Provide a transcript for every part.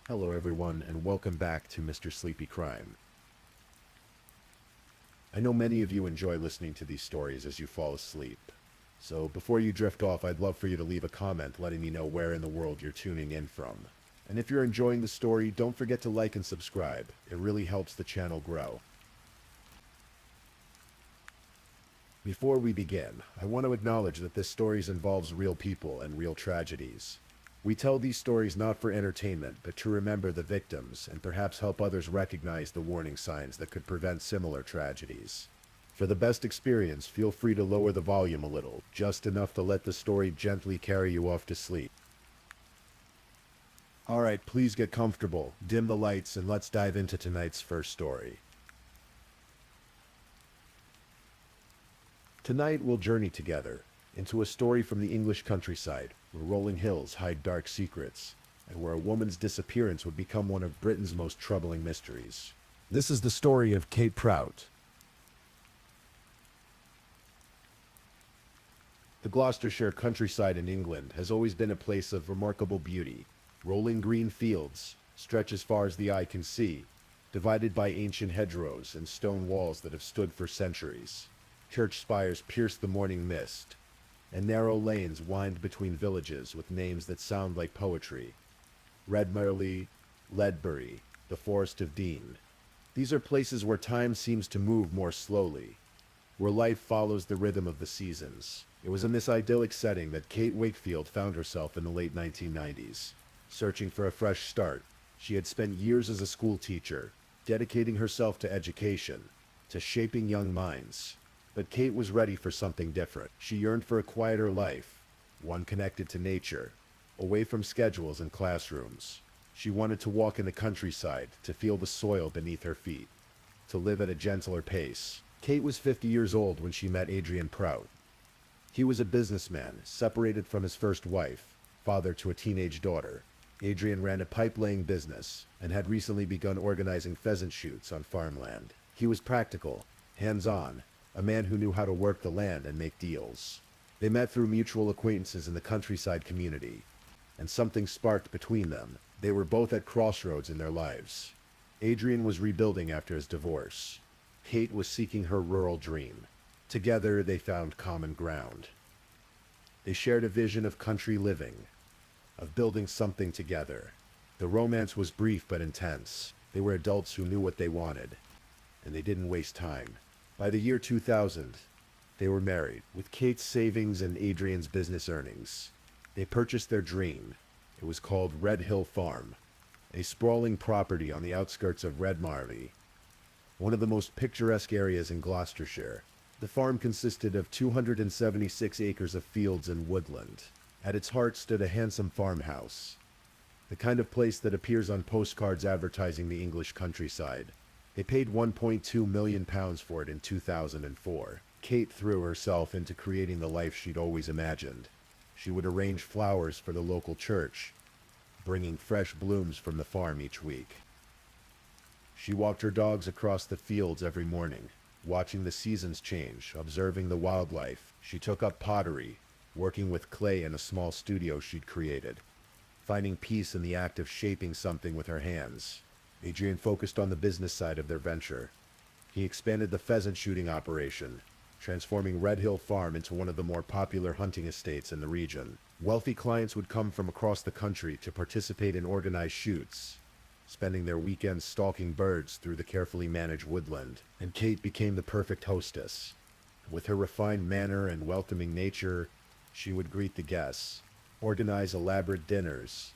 Hello everyone and welcome back to Mr. Sleepy Crime. I know many of you enjoy listening to these stories as you fall asleep. So before you drift off, I'd love for you to leave a comment letting me know where in the world you're tuning in from. And if you're enjoying the story, don't forget to like and subscribe. It really helps the channel grow. Before we begin, I want to acknowledge that this story involves real people and real tragedies. We tell these stories not for entertainment, but to remember the victims and perhaps help others recognize the warning signs that could prevent similar tragedies. For the best experience, feel free to lower the volume a little, just enough to let the story gently carry you off to sleep. Alright, please get comfortable, dim the lights, and let's dive into tonight's first story. Tonight we'll journey together into a story from the English countryside, where rolling hills hide dark secrets, and where a woman's disappearance would become one of Britain's most troubling mysteries. This is the story of Kate Prout. The Gloucestershire countryside in England has always been a place of remarkable beauty. Rolling green fields stretch as far as the eye can see, divided by ancient hedgerows and stone walls that have stood for centuries. Church spires pierce the morning mist, and narrow lanes wind between villages with names that sound like poetry. Redmerley, Ledbury, the Forest of Dean. These are places where time seems to move more slowly, where life follows the rhythm of the seasons. It was in this idyllic setting that Kate Wakefield found herself in the late 1990s. Searching for a fresh start, she had spent years as a school teacher, dedicating herself to education, to shaping young minds. But Kate was ready for something different. She yearned for a quieter life, one connected to nature, away from schedules and classrooms. She wanted to walk in the countryside, to feel the soil beneath her feet, to live at a gentler pace. Kate was 50 years old when she met Adrian Prout. He was a businessman, separated from his first wife, father to a teenage daughter. Adrian ran a pipe-laying business and had recently begun organizing pheasant shoots on farmland. He was practical, hands-on, a man who knew how to work the land and make deals. They met through mutual acquaintances in the countryside community, and something sparked between them. They were both at crossroads in their lives. Adrian was rebuilding after his divorce. Kate was seeking her rural dream. Together, they found common ground. They shared a vision of country living, of building something together. The romance was brief but intense. They were adults who knew what they wanted, and they didn't waste time. By the year 2000, they were married, with Kate's savings and Adrian's business earnings. They purchased their dream. It was called Red Hill Farm, a sprawling property on the outskirts of Redmarley, one of the most picturesque areas in Gloucestershire. The farm consisted of 276 acres of fields and woodland. At its heart stood a handsome farmhouse, the kind of place that appears on postcards advertising the English countryside. They paid £1.2 million for it in 2004. Kate threw herself into creating the life she'd always imagined. She would arrange flowers for the local church, bringing fresh blooms from the farm each week. She walked her dogs across the fields every morning, watching the seasons change, observing the wildlife. She took up pottery, working with clay in a small studio she'd created, finding peace in the act of shaping something with her hands. Adrian focused on the business side of their venture. He expanded the pheasant shooting operation, transforming Red Hill Farm into one of the more popular hunting estates in the region. Wealthy clients would come from across the country to participate in organized shoots, spending their weekends stalking birds through the carefully managed woodland. And Kate became the perfect hostess. With her refined manner and welcoming nature, she would greet the guests, organize elaborate dinners,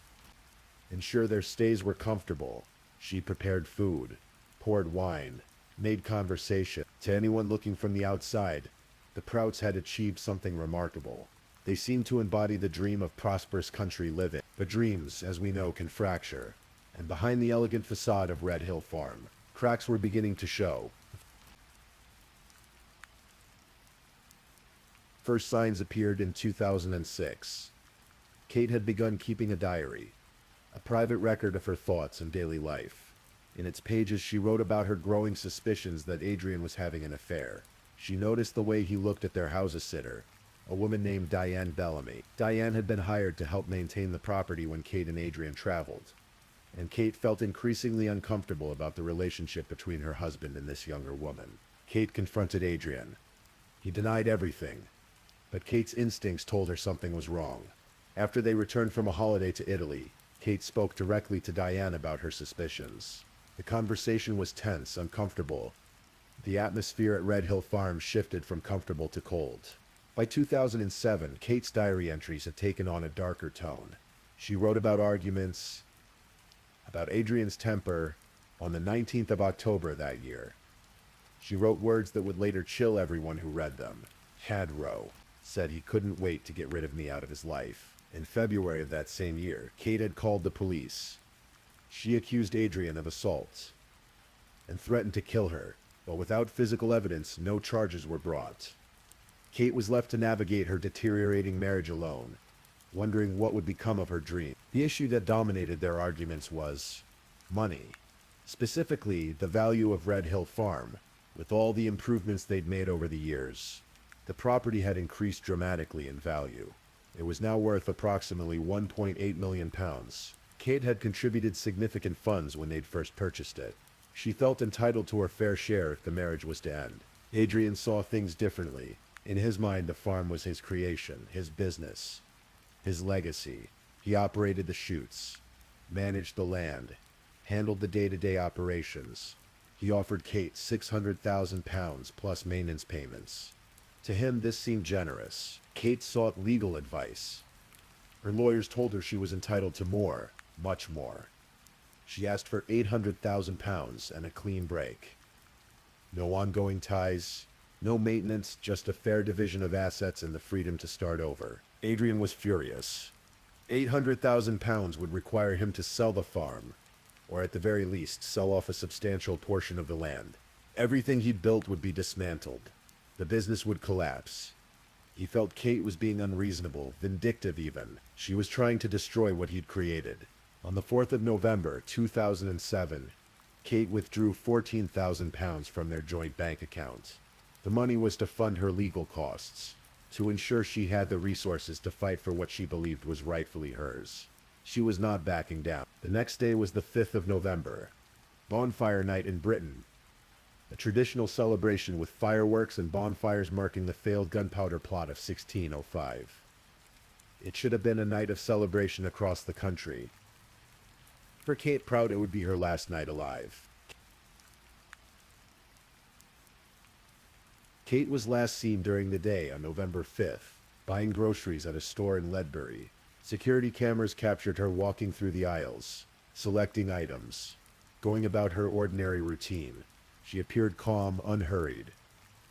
ensure their stays were comfortable. She prepared food, poured wine, made conversation. To anyone looking from the outside, the Prouts had achieved something remarkable. They seemed to embody the dream of prosperous country living. But dreams, as we know, can fracture. And behind the elegant facade of Red Hill Farm, cracks were beginning to show. First signs appeared in 2006. Kate had begun keeping a diary, a private record of her thoughts and daily life. In its pages, she wrote about her growing suspicions that Adrian was having an affair. She noticed the way he looked at their house-sitter, a woman named Diane Bellamy. Diane had been hired to help maintain the property when Kate and Adrian traveled, and Kate felt increasingly uncomfortable about the relationship between her husband and this younger woman. Kate confronted Adrian. He denied everything, but Kate's instincts told her something was wrong. After they returned from a holiday to Italy, Kate spoke directly to Diane about her suspicions. The conversation was tense, uncomfortable. The atmosphere at Red Hill Farm shifted from comfortable to cold. By 2007, Kate's diary entries had taken on a darker tone. She wrote about arguments, about Adrian's temper, on the 19th of October that year. She wrote words that would later chill everyone who read them. Hadrow said he couldn't wait to get rid of me out of his life. In February of that same year, Kate had called the police. She accused Adrian of assault and threatened to kill her, but without physical evidence, no charges were brought. Kate was left to navigate her deteriorating marriage alone, wondering what would become of her dream. The issue that dominated their arguments was money, specifically the value of Red Hill Farm. With all the improvements they'd made over the years, the property had increased dramatically in value. It was now worth approximately £1.8 million. Kate had contributed significant funds when they'd first purchased it. She felt entitled to her fair share if the marriage was to end. Adrian saw things differently. In his mind, the farm was his creation, his business, his legacy. He operated the chutes, managed the land, handled the day-to-day operations. He offered Kate £600,000 plus maintenance payments. To him, this seemed generous. Kate sought legal advice. Her lawyers told her she was entitled to more, much more. She asked for £800,000 and a clean break. No ongoing ties, no maintenance, just a fair division of assets and the freedom to start over. Adrian was furious. £800,000 would require him to sell the farm, or at the very least, sell off a substantial portion of the land. Everything he'd built would be dismantled. The business would collapse. He felt Kate was being unreasonable, vindictive even. She was trying to destroy what he'd created. On the 4th of November, 2007, Kate withdrew £14,000 from their joint bank account. The money was to fund her legal costs, to ensure she had the resources to fight for what she believed was rightfully hers. She was not backing down. The next day was the 5th of November, Bonfire Night in Britain. A traditional celebration with fireworks and bonfires marking the failed gunpowder plot of 1605. It should have been a night of celebration across the country. For Kate Prout, it would be her last night alive. Kate was last seen during the day on November 5th, buying groceries at a store in Ledbury. Security cameras captured her walking through the aisles, selecting items, going about her ordinary routine. She appeared calm, unhurried.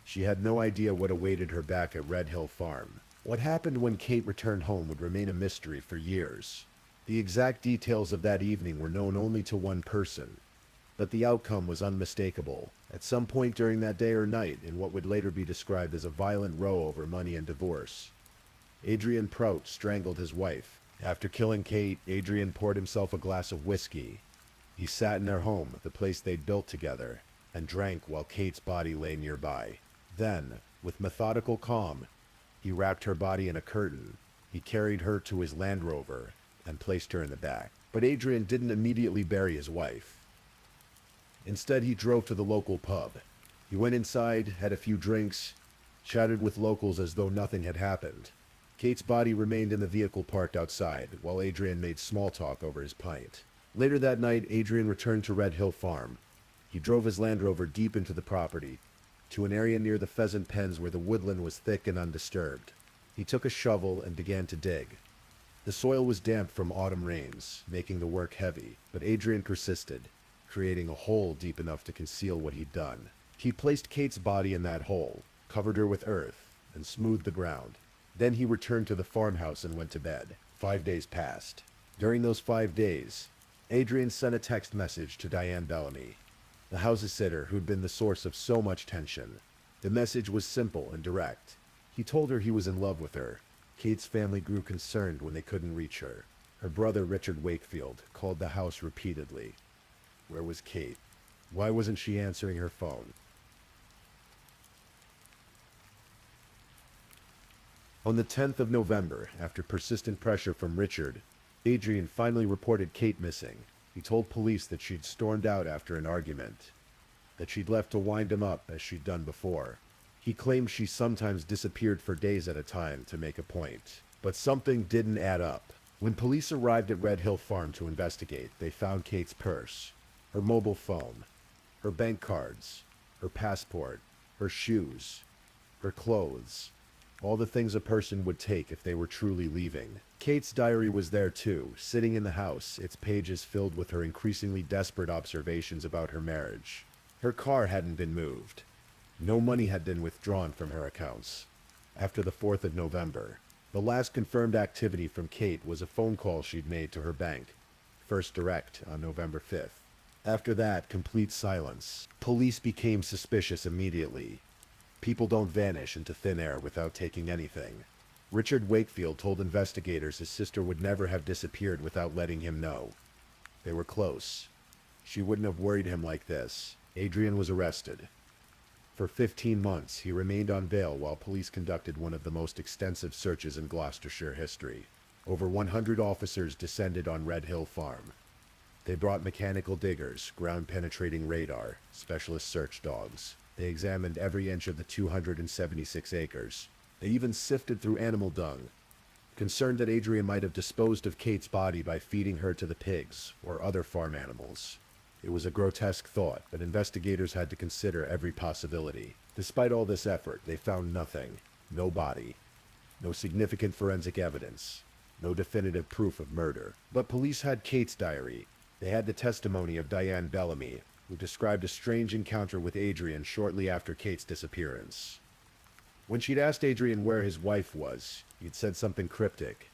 She had no idea what awaited her back at Red Hill Farm. What happened when Kate returned home would remain a mystery for years. The exact details of that evening were known only to one person, but the outcome was unmistakable. At some point during that day or night, in what would later be described as a violent row over money and divorce, Adrian Prout strangled his wife. After killing Kate, Adrian poured himself a glass of whiskey. He sat in their home, the place they'd built together, and drank while Kate's body lay nearby. Then, with methodical calm, he wrapped her body in a curtain. He carried her to his Land Rover and placed her in the back. But Adrian didn't immediately bury his wife. Instead, he drove to the local pub. He went inside, had a few drinks, chatted with locals as though nothing had happened. Kate's body remained in the vehicle parked outside, while Adrian made small talk over his pint. Later that night, Adrian returned to Red Hill Farm. He drove his Land Rover deep into the property, to an area near the pheasant pens where the woodland was thick and undisturbed. He took a shovel and began to dig. The soil was damp from autumn rains, making the work heavy, but Adrian persisted, creating a hole deep enough to conceal what he'd done. He placed Kate's body in that hole, covered her with earth, and smoothed the ground. Then he returned to the farmhouse and went to bed. 5 days passed. During those 5 days, Adrian sent a text message to Diane Bellamy, the house sitter who'd been the source of so much tension. The message was simple and direct. He told her he was in love with her. Kate's family grew concerned when they couldn't reach her. Her brother, Richard Wakefield, called the house repeatedly. Where was Kate? Why wasn't she answering her phone? On the 10th of November, after persistent pressure from Richard, Adrian finally reported Kate missing. He told police that she'd stormed out after an argument, that she'd left to wind him up as she'd done before. He claimed she sometimes disappeared for days at a time to make a point. But something didn't add up. When police arrived at Red Hill Farm to investigate, they found Kate's purse, her mobile phone, her bank cards, her passport, her shoes, her clothes, all the things a person would take if they were truly leaving. Kate's diary was there too, sitting in the house, its pages filled with her increasingly desperate observations about her marriage. Her car hadn't been moved. No money had been withdrawn from her accounts. After the 4th of November, the last confirmed activity from Kate was a phone call she'd made to her bank, First Direct, on November 5th. After that, complete silence. Police became suspicious immediately. People don't vanish into thin air without taking anything. Richard Wakefield told investigators his sister would never have disappeared without letting him know. They were close. She wouldn't have worried him like this. Adrian was arrested. For 15 months, he remained on bail while police conducted one of the most extensive searches in Gloucestershire history. Over 100 officers descended on Red Hill Farm. They brought mechanical diggers, ground-penetrating radar, specialist search dogs. They examined every inch of the 276 acres. They even sifted through animal dung, concerned that Adrian might have disposed of Kate's body by feeding her to the pigs or other farm animals. It was a grotesque thought, but investigators had to consider every possibility. Despite all this effort, they found nothing. No body. No significant forensic evidence. No definitive proof of murder. But police had Kate's diary. They had the testimony of Diane Bellamy, who described a strange encounter with Adrian shortly after Kate's disappearance. When she'd asked Adrian where his wife was, he'd said something cryptic.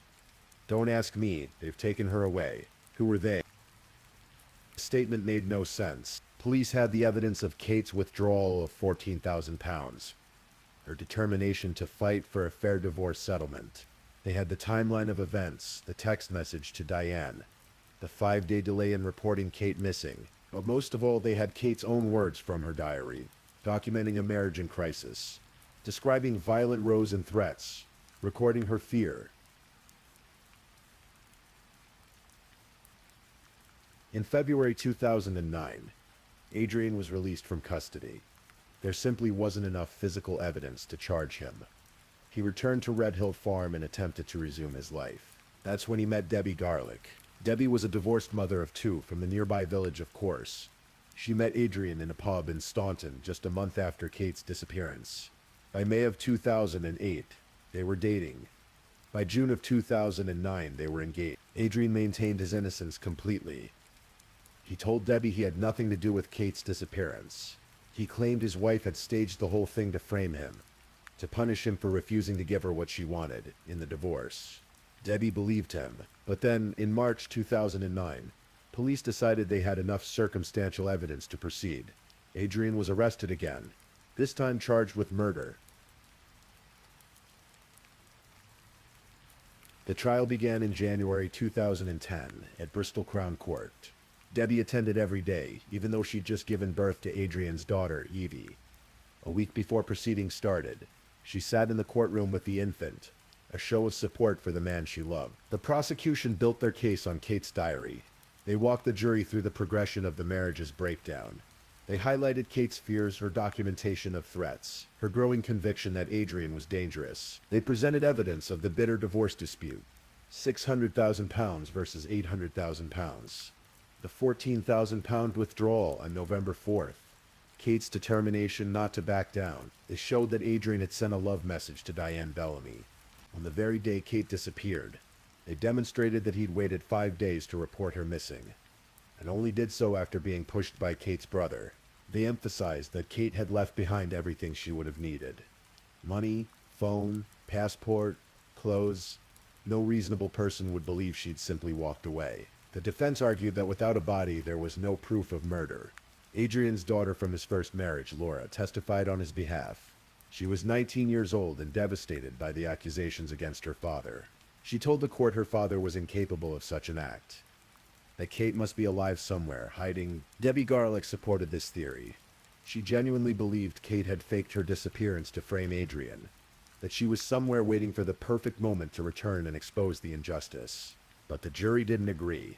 "Don't ask me, they've taken her away." Who were they? The statement made no sense. Police had the evidence of Kate's withdrawal of £14,000, her determination to fight for a fair divorce settlement. They had the timeline of events, the text message to Diane, the 5-day delay in reporting Kate missing. But most of all, they had Kate's own words from her diary, documenting a marriage in crisis, describing violent rows and threats, recording her fear. In February 2009, Adrian was released from custody. There simply wasn't enough physical evidence to charge him. He returned to Red Hill Farm and attempted to resume his life. That's when he met Debbie Garlick. Debbie was a divorced mother of 2 from the nearby village of Course. She met Adrian in a pub in Staunton just a month after Kate's disappearance. By May of 2008, they were dating. By June of 2009, they were engaged. Adrian maintained his innocence completely. He told Debbie he had nothing to do with Kate's disappearance. He claimed his wife had staged the whole thing to frame him, to punish him for refusing to give her what she wanted in the divorce. Debbie believed him, but then, in March 2009, police decided they had enough circumstantial evidence to proceed. Adrian was arrested again, this time charged with murder. The trial began in January 2010 at Bristol Crown Court. Debbie attended every day, even though she'd just given birth to Adrian's daughter, Evie. A week before proceedings started, she sat in the courtroom with the infant, a show of support for the man she loved. The prosecution built their case on Kate's diary. They walked the jury through the progression of the marriage's breakdown. They highlighted Kate's fears, her documentation of threats, her growing conviction that Adrian was dangerous. They presented evidence of the bitter divorce dispute, £600,000 versus £800,000. The £14,000 withdrawal on November 4th. Kate's determination not to back down. They showed that Adrian had sent a love message to Diane Bellamy. On the very day Kate disappeared, they demonstrated that he'd waited 5 days to report her missing, and only did so after being pushed by Kate's brother. They emphasized that Kate had left behind everything she would have needed. Money, phone, passport, clothes. No reasonable person would believe she'd simply walked away. The defense argued that without a body, there was no proof of murder. Adrian's daughter from his first marriage, Laura, testified on his behalf. She was 19 years old and devastated by the accusations against her father. She told the court her father was incapable of such an act, that Kate must be alive somewhere, hiding. Debbie Garlick supported this theory. She genuinely believed Kate had faked her disappearance to frame Adrian, that she was somewhere waiting for the perfect moment to return and expose the injustice. But the jury didn't agree.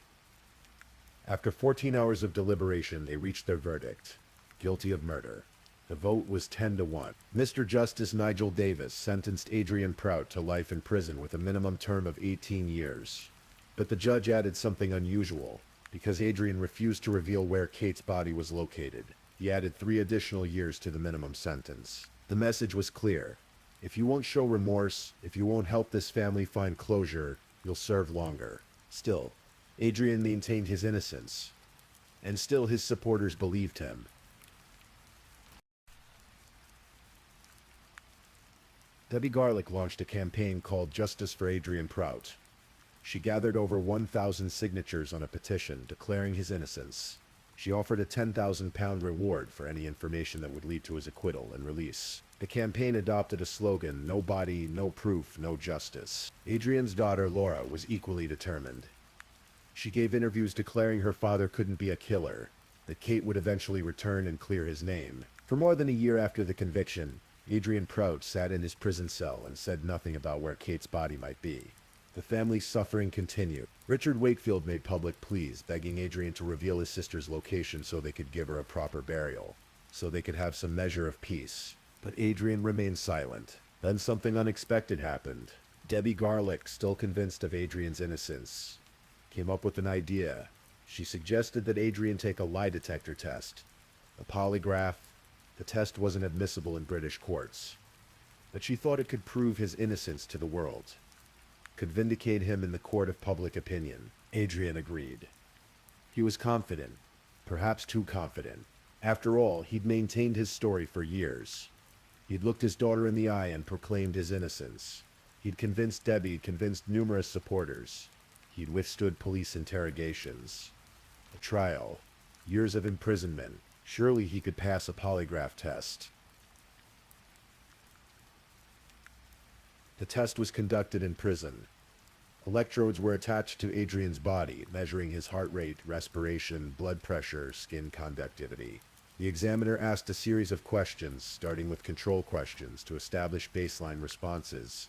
After 14 hours of deliberation, they reached their verdict: guilty of murder. The vote was 10 to 1. Mr. Justice Nigel Davis sentenced Adrian Prout to life in prison with a minimum term of 18 years. But the judge added something unusual. Because Adrian refused to reveal where Kate's body was located, he added 3 additional years to the minimum sentence. The message was clear: if you won't show remorse, if you won't help this family find closure, you'll serve longer. Still, Adrian maintained his innocence, and still his supporters believed him. Debbie Garlick launched a campaign called Justice for Adrian Prout. She gathered over 1,000 signatures on a petition declaring his innocence. She offered a £10,000 reward for any information that would lead to his acquittal and release. The campaign adopted a slogan: no body, no proof, no justice. Adrian's daughter, Laura, was equally determined. She gave interviews declaring her father couldn't be a killer, that Kate would eventually return and clear his name. For more than a year after the conviction, Adrian Prout sat in his prison cell and said nothing about where Kate's body might be. The family's suffering continued. Richard Wakefield made public pleas, begging Adrian to reveal his sister's location so they could give her a proper burial, so they could have some measure of peace. But Adrian remained silent. Then something unexpected happened. Debbie Garlick, still convinced of Adrian's innocence, came up with an idea. She suggested that Adrian take a lie detector test, a polygraph. The test wasn't admissible in British courts, but she thought it could prove his innocence to the world, could vindicate him in the court of public opinion. Adrian agreed. He was confident, perhaps too confident. After all, he'd maintained his story for years. He'd looked his daughter in the eye and proclaimed his innocence. He'd convinced Debbie, convinced numerous supporters. He'd withstood police interrogations, a trial, years of imprisonment. Surely he could pass a polygraph test. The test was conducted in prison. Electrodes were attached to Adrian's body, measuring his heart rate, respiration, blood pressure, skin conductivity. The examiner asked a series of questions, starting with control questions to establish baseline responses,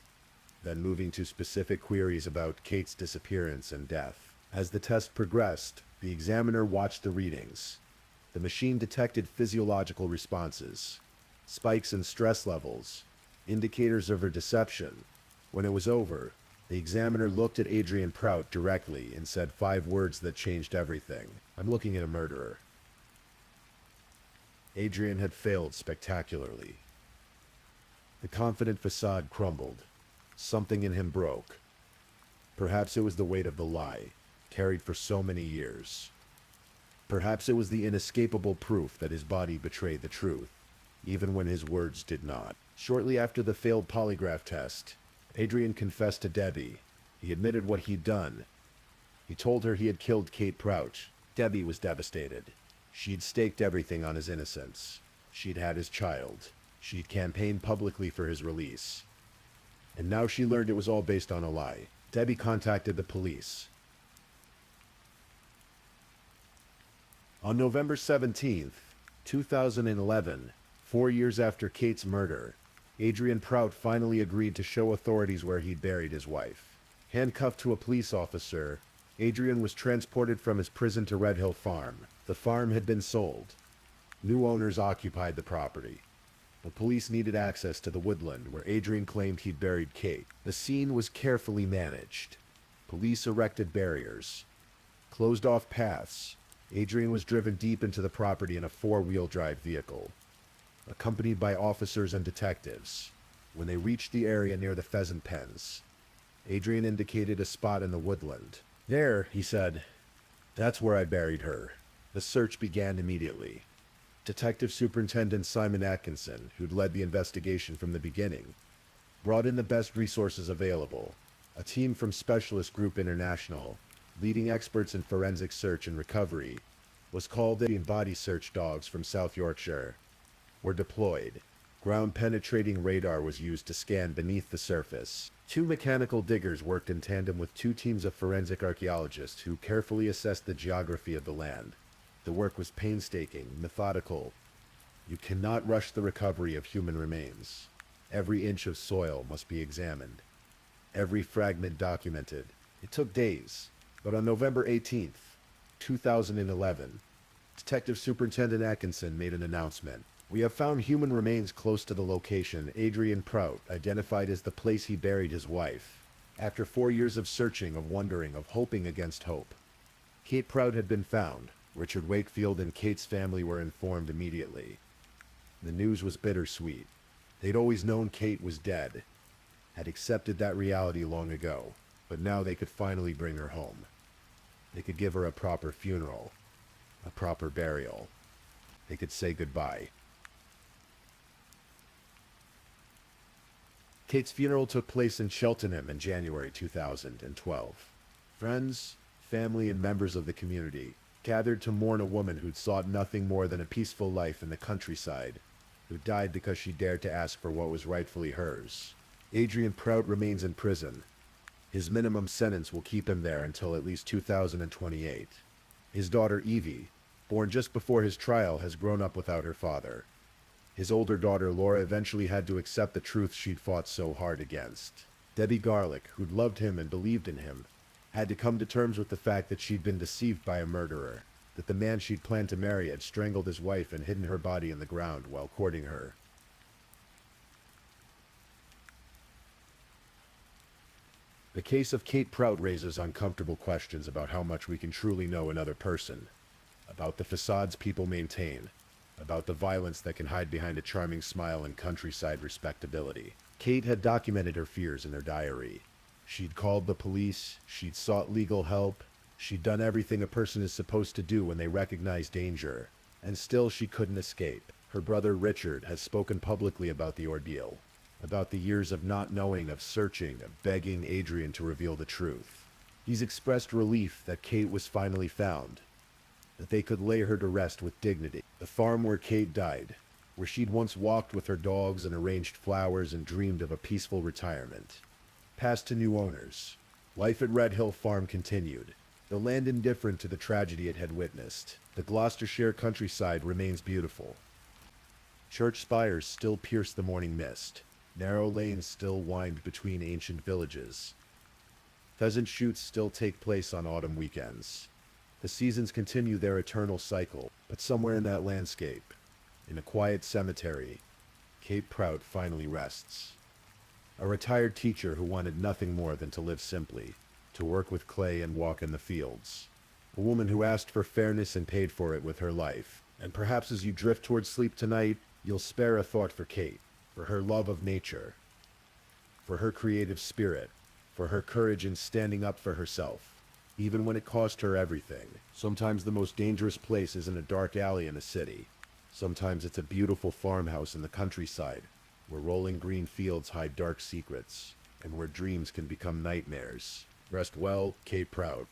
then moving to specific queries about Kate's disappearance and death. As the test progressed, the examiner watched the readings. The machine detected physiological responses, spikes in stress levels, indicators of her deception. When it was over, the examiner looked at Adrian Prout directly and said 5 words that changed everything. "I'm looking at a murderer." Adrian had failed spectacularly. The confident facade crumbled. Something in him broke. Perhaps it was the weight of the lie, carried for so many years. Perhaps it was the inescapable proof that his body betrayed the truth, even when his words did not. Shortly after the failed polygraph test, Adrian confessed to Debbie. He admitted what he'd done. He told her he had killed Kate Prout. Debbie was devastated. She'd staked everything on his innocence. She'd had his child. She'd campaigned publicly for his release. And now she learned it was all based on a lie. Debbie contacted the police. On November 17th, 2011, 4 years after Kate's murder, Adrian Prout finally agreed to show authorities where he'd buried his wife. Handcuffed to a police officer, Adrian was transported from his prison to Red Hill Farm. The farm had been sold. New owners occupied the property. The police needed access to the woodland where Adrian claimed he'd buried Kate. The scene was carefully managed. Police erected barriers, closed off paths. Adrian was driven deep into the property in a 4-wheel drive vehicle, accompanied by officers and detectives. When they reached the area near the pheasant pens, Adrian indicated a spot in the woodland. "There," he said. "That's where I buried her." The search began immediately. Detective Superintendent Simon Atkinson, who'd led the investigation from the beginning, brought in the best resources available. A team from Specialist Group International, leading experts in forensic search and recovery, was called in. Body search dogs from South Yorkshire were deployed. Ground-penetrating radar was used to scan beneath the surface. 2 mechanical diggers worked in tandem with 2 teams of forensic archaeologists who carefully assessed the geography of the land. The work was painstaking, methodical. You cannot rush the recovery of human remains. Every inch of soil must be examined, every fragment documented. It took days, but on November 18th, 2011, Detective Superintendent Atkinson made an announcement. We have found human remains close to the location Adrian Prout identified as the place he buried his wife. After 4 years of searching, of wondering, of hoping against hope, Kate Prout had been found. Richard Wakefield and Kate's family were informed immediately. The news was bittersweet. They'd always known Kate was dead, had accepted that reality long ago, but now they could finally bring her home. They could give her a proper funeral, a proper burial. They could say goodbye. Kate's funeral took place in Cheltenham in January 2012. Friends, family, and members of the community gathered to mourn a woman who'd sought nothing more than a peaceful life in the countryside, who died because she dared to ask for what was rightfully hers. Adrian Prout remains in prison. His minimum sentence will keep him there until at least 2028. His daughter Evie, born just before his trial, has grown up without her father. His older daughter Laura eventually had to accept the truth she'd fought so hard against. Debbie Garlick, who'd loved him and believed in him, had to come to terms with the fact that she'd been deceived by a murderer, that the man she'd planned to marry had strangled his wife and hidden her body in the ground while courting her. The case of Kate Prout raises uncomfortable questions about how much we can truly know another person, about the facades people maintain, about the violence that can hide behind a charming smile and countryside respectability. Kate had documented her fears in her diary. She'd called the police, she'd sought legal help, she'd done everything a person is supposed to do when they recognize danger, and still she couldn't escape. Her brother Richard has spoken publicly about the ordeal, about the years of not knowing, of searching, of begging Adrian to reveal the truth. He's expressed relief that Kate was finally found, that they could lay her to rest with dignity. The farm where Kate died, where she'd once walked with her dogs and arranged flowers and dreamed of a peaceful retirement, passed to new owners. Life at Red Hill Farm continued, the land indifferent to the tragedy it had witnessed. The Gloucestershire countryside remains beautiful. Church spires still pierce the morning mist. Narrow lanes still wind between ancient villages. Pheasant shoots still take place on autumn weekends. The seasons continue their eternal cycle, but somewhere in that landscape, in a quiet cemetery, Kate Prout finally rests. A retired teacher who wanted nothing more than to live simply, to work with clay and walk in the fields. A woman who asked for fairness and paid for it with her life. And perhaps as you drift towards sleep tonight, you'll spare a thought for Kate, for her love of nature, for her creative spirit, for her courage in standing up for herself, even when it cost her everything. Sometimes the most dangerous place isn't a dark alley in a city. Sometimes it's a beautiful farmhouse in the countryside, where rolling green fields hide dark secrets, and where dreams can become nightmares. Rest well, Kate Prout.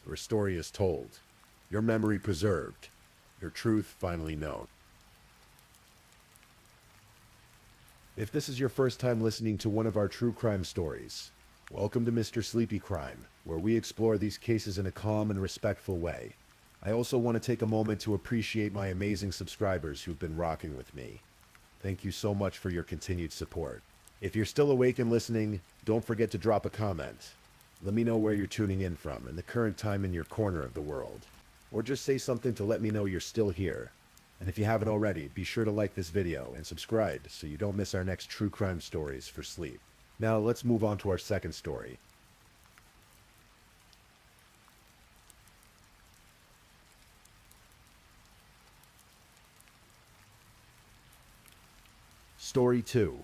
Your story is told, your memory preserved, your truth finally known. If this is your first time listening to one of our true crime stories, welcome to Mr. Sleepy Crime, where we explore these cases in a calm and respectful way. I also want to take a moment to appreciate my amazing subscribers who've been rocking with me. Thank you so much for your continued support. If you're still awake and listening, don't forget to drop a comment. Let me know where you're tuning in from and the current time in your corner of the world. Or just say something to let me know you're still here. And if you haven't already, be sure to like this video and subscribe so you don't miss our next true crime stories for sleep. Now let's move on to our second story. Story 2.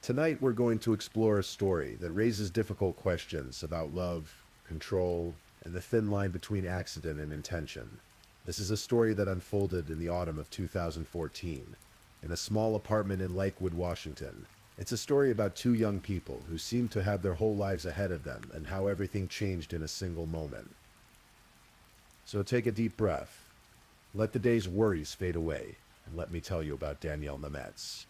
Tonight we're going to explore a story that raises difficult questions about love, control, and the thin line between accident and intention. This is a story that unfolded in the autumn of 2014, in a small apartment in Lakewood, Washington. It's a story about two young people who seemed to have their whole lives ahead of them and how everything changed in a single moment. So take a deep breath. Let the day's worries fade away, and let me tell you about Danielle Nemetz.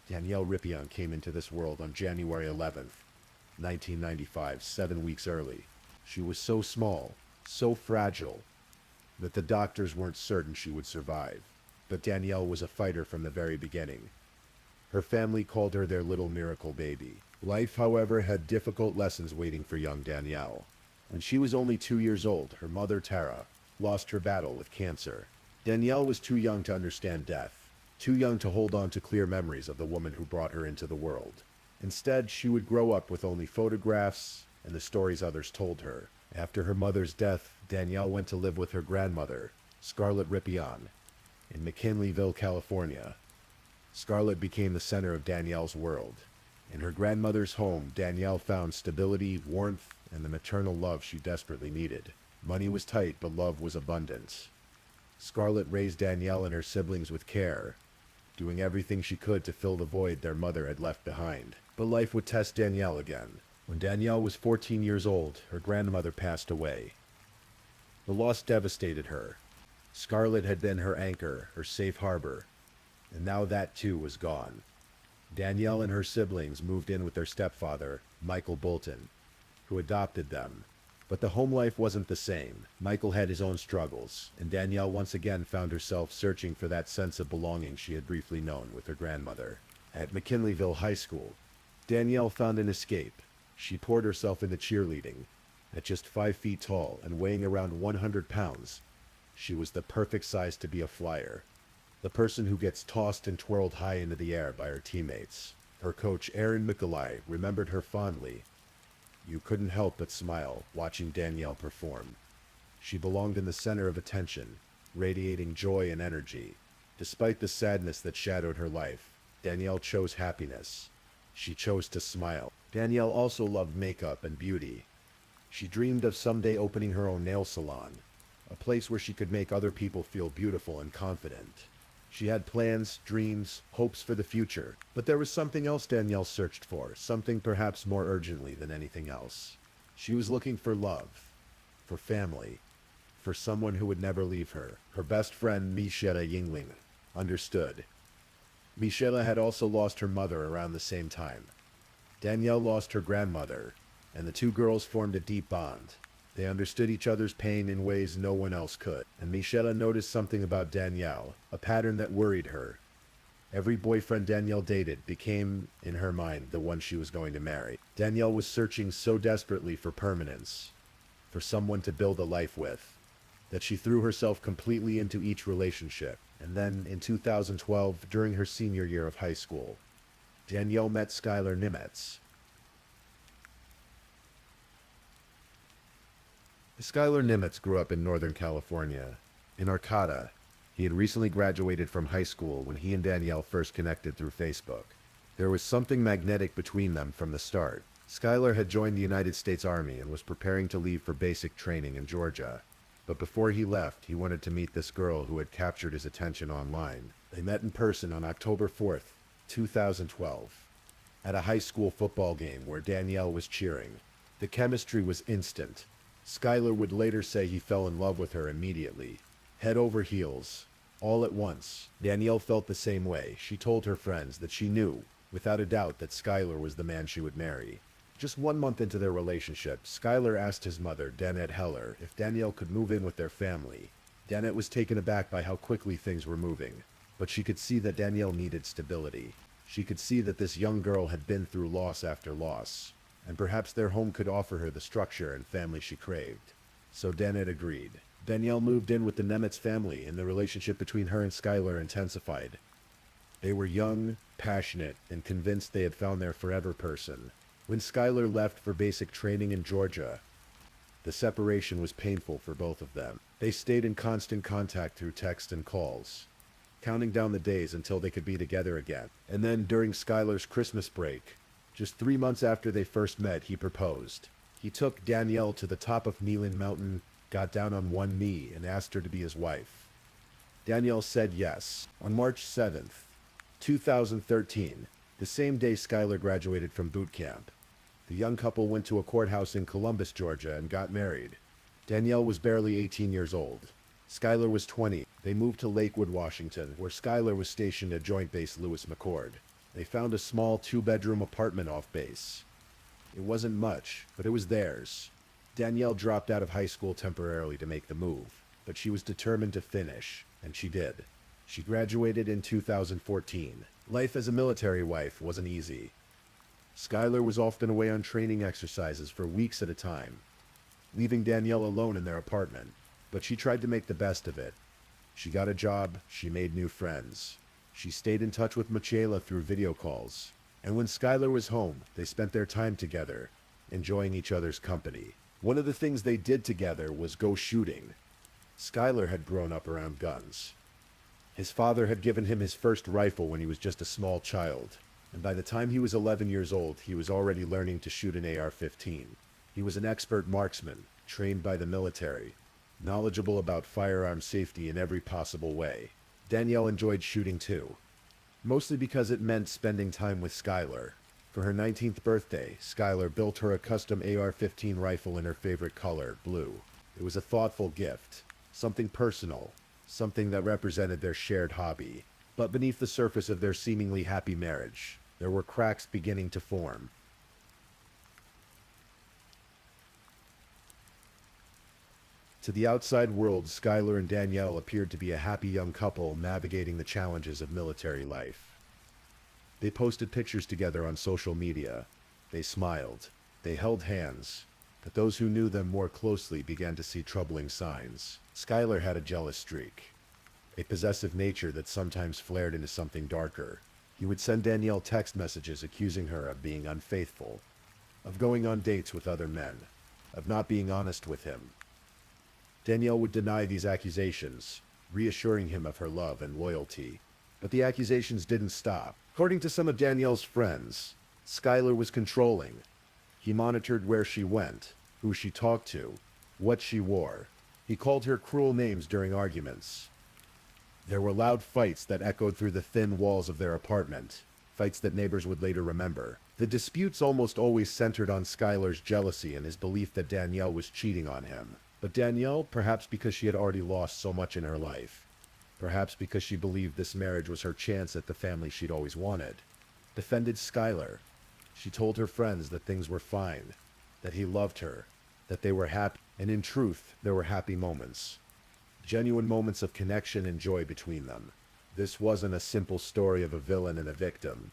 Danielle Ripion came into this world on January 11th, 1995, 7 weeks early. She was so small, so fragile, that the doctors weren't certain she would survive. But Danielle was a fighter from the very beginning. Her family called her their little miracle baby. Life, however, had difficult lessons waiting for young Danielle. When she was only 2 years old, her mother, Tara, lost her battle with cancer. Danielle was too young to understand death, too young to hold on to clear memories of the woman who brought her into the world. Instead, she would grow up with only photographs and the stories others told her. After her mother's death, Danielle went to live with her grandmother, Scarlett Ripion, in McKinleyville, California. Scarlett became the center of Danielle's world. In her grandmother's home, Danielle found stability, warmth, and the maternal love she desperately needed. Money was tight, but love was abundant. Scarlett raised Danielle and her siblings with care, doing everything she could to fill the void their mother had left behind. But life would test Danielle again. When Danielle was 14 years old, her grandmother passed away. The loss devastated her. Scarlett had been her anchor, her safe harbor, and now that too was gone. Danielle and her siblings moved in with their stepfather, Michael Bolton, who adopted them. But the home life wasn't the same. Michael had his own struggles, and Danielle once again found herself searching for that sense of belonging she had briefly known with her grandmother. At McKinleyville High School, Danielle found an escape. She poured herself into cheerleading. At just 5 feet tall and weighing around 100 pounds, she was the perfect size to be a flyer. The person who gets tossed and twirled high into the air by her teammates. Her coach, Aaron Mikolai, remembered her fondly. You couldn't help but smile watching Danielle perform. She belonged in the center of attention, radiating joy and energy. Despite the sadness that shadowed her life, Danielle chose happiness. She chose to smile. Danielle also loved makeup and beauty. She dreamed of someday opening her own nail salon, a place where she could make other people feel beautiful and confident. She had plans, dreams, hopes for the future. But there was something else Danielle searched for, something perhaps more urgently than anything else. She was looking for love, for family, for someone who would never leave her. Her best friend, Michelle Yingling, understood. Michelle had also lost her mother around the same time. Danielle lost her grandmother, and the two girls formed a deep bond. They understood each other's pain in ways no one else could, and Michelle noticed something about Danielle, a pattern that worried her. Every boyfriend Danielle dated became, in her mind, the one she was going to marry. Danielle was searching so desperately for permanence, for someone to build a life with, that she threw herself completely into each relationship. And then, in 2012, during her senior year of high school, Danielle met Skylar Nimitz. Skylar Nimitz grew up in Northern California, in Arcata. He had recently graduated from high school when he and Danielle first connected through Facebook. There was something magnetic between them from the start. Skylar had joined the United States Army and was preparing to leave for basic training in Georgia. But before he left, he wanted to meet this girl who had captured his attention online. They met in person on October 4th, 2012, at a high school football game where Danielle was cheering. The chemistry was instant. Skylar would later say he fell in love with her immediately, head over heels, all at once. Danielle felt the same way. She told her friends that she knew, without a doubt, that Skylar was the man she would marry. Just 1 month into their relationship, Skylar asked his mother, Danette Heller, if Danielle could move in with their family. Danette was taken aback by how quickly things were moving, but she could see that Danielle needed stability. She could see that this young girl had been through loss after loss, and perhaps their home could offer her the structure and family she craved. So Danette agreed. Danielle moved in with the Nimitz family, and the relationship between her and Skylar intensified. They were young, passionate, and convinced they had found their forever person. When Skylar left for basic training in Georgia, the separation was painful for both of them. They stayed in constant contact through text and calls, counting down the days until they could be together again. And then during Skylar's Christmas break, just 3 months after they first met, he proposed. He took Danielle to the top of Neelan Mountain, got down on one knee, and asked her to be his wife. Danielle said yes. On March 7th, 2013, the same day Skylar graduated from boot camp, the young couple went to a courthouse in Columbus, Georgia, and got married. Danielle was barely 18 years old. Skylar was 20. They moved to Lakewood, Washington, where Skylar was stationed at Joint Base Lewis McChord. They found a small 2-bedroom apartment off base. It wasn't much, but it was theirs. Danielle dropped out of high school temporarily to make the move, but she was determined to finish, and she did. She graduated in 2014. Life as a military wife wasn't easy. Skylar was often away on training exercises for weeks at a time, leaving Danielle alone in their apartment. But she tried to make the best of it. She got a job, she made new friends. She stayed in touch with Michaela through video calls. And when Skylar was home, they spent their time together, enjoying each other's company. One of the things they did together was go shooting. Skylar had grown up around guns. His father had given him his first rifle when he was just a small child, and by the time he was 11 years old, he was already learning to shoot an AR-15. He was an expert marksman, trained by the military, knowledgeable about firearm safety in every possible way. Danielle enjoyed shooting too, mostly because it meant spending time with Skylar. For her 19th birthday, Skylar built her a custom AR-15 rifle in her favorite color, blue. It was a thoughtful gift, something personal, something that represented their shared hobby. But beneath the surface of their seemingly happy marriage, there were cracks beginning to form. To the outside world, Skylar and Danielle appeared to be a happy young couple navigating the challenges of military life. They posted pictures together on social media. They smiled. They held hands. But those who knew them more closely began to see troubling signs. Skylar had a jealous streak, a possessive nature that sometimes flared into something darker. He would send Danielle text messages accusing her of being unfaithful, of going on dates with other men, of not being honest with him. Danielle would deny these accusations, reassuring him of her love and loyalty. But the accusations didn't stop. According to some of Danielle's friends, Skylar was controlling. He monitored where she went, who she talked to, what she wore. He called her cruel names during arguments. There were loud fights that echoed through the thin walls of their apartment, fights that neighbors would later remember. The disputes almost always centered on Skylar's jealousy and his belief that Danielle was cheating on him. But Danielle, perhaps because she had already lost so much in her life, perhaps because she believed this marriage was her chance at the family she'd always wanted, defended Skylar. She told her friends that things were fine, that he loved her, that they were happy, and in truth, there were happy moments. Genuine moments of connection and joy between them. This wasn't a simple story of a villain and a victim.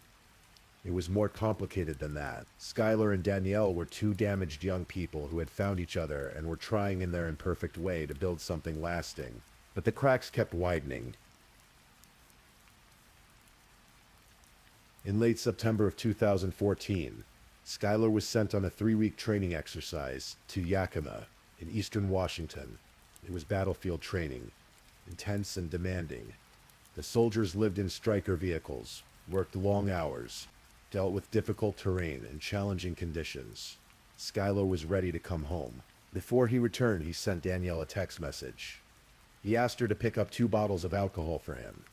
It was more complicated than that. Skylar and Danielle were two damaged young people who had found each other and were trying in their imperfect way to build something lasting. But the cracks kept widening. In late September of 2014, Skylar was sent on a 3-week training exercise to Yakima in eastern Washington. It was battlefield training, intense and demanding. The soldiers lived in striker vehicles, worked long hours, dealt with difficult terrain and challenging conditions. Skylar was ready to come home. Before he returned, he sent Danielle a text message. He asked her to pick up 2 bottles of alcohol for him,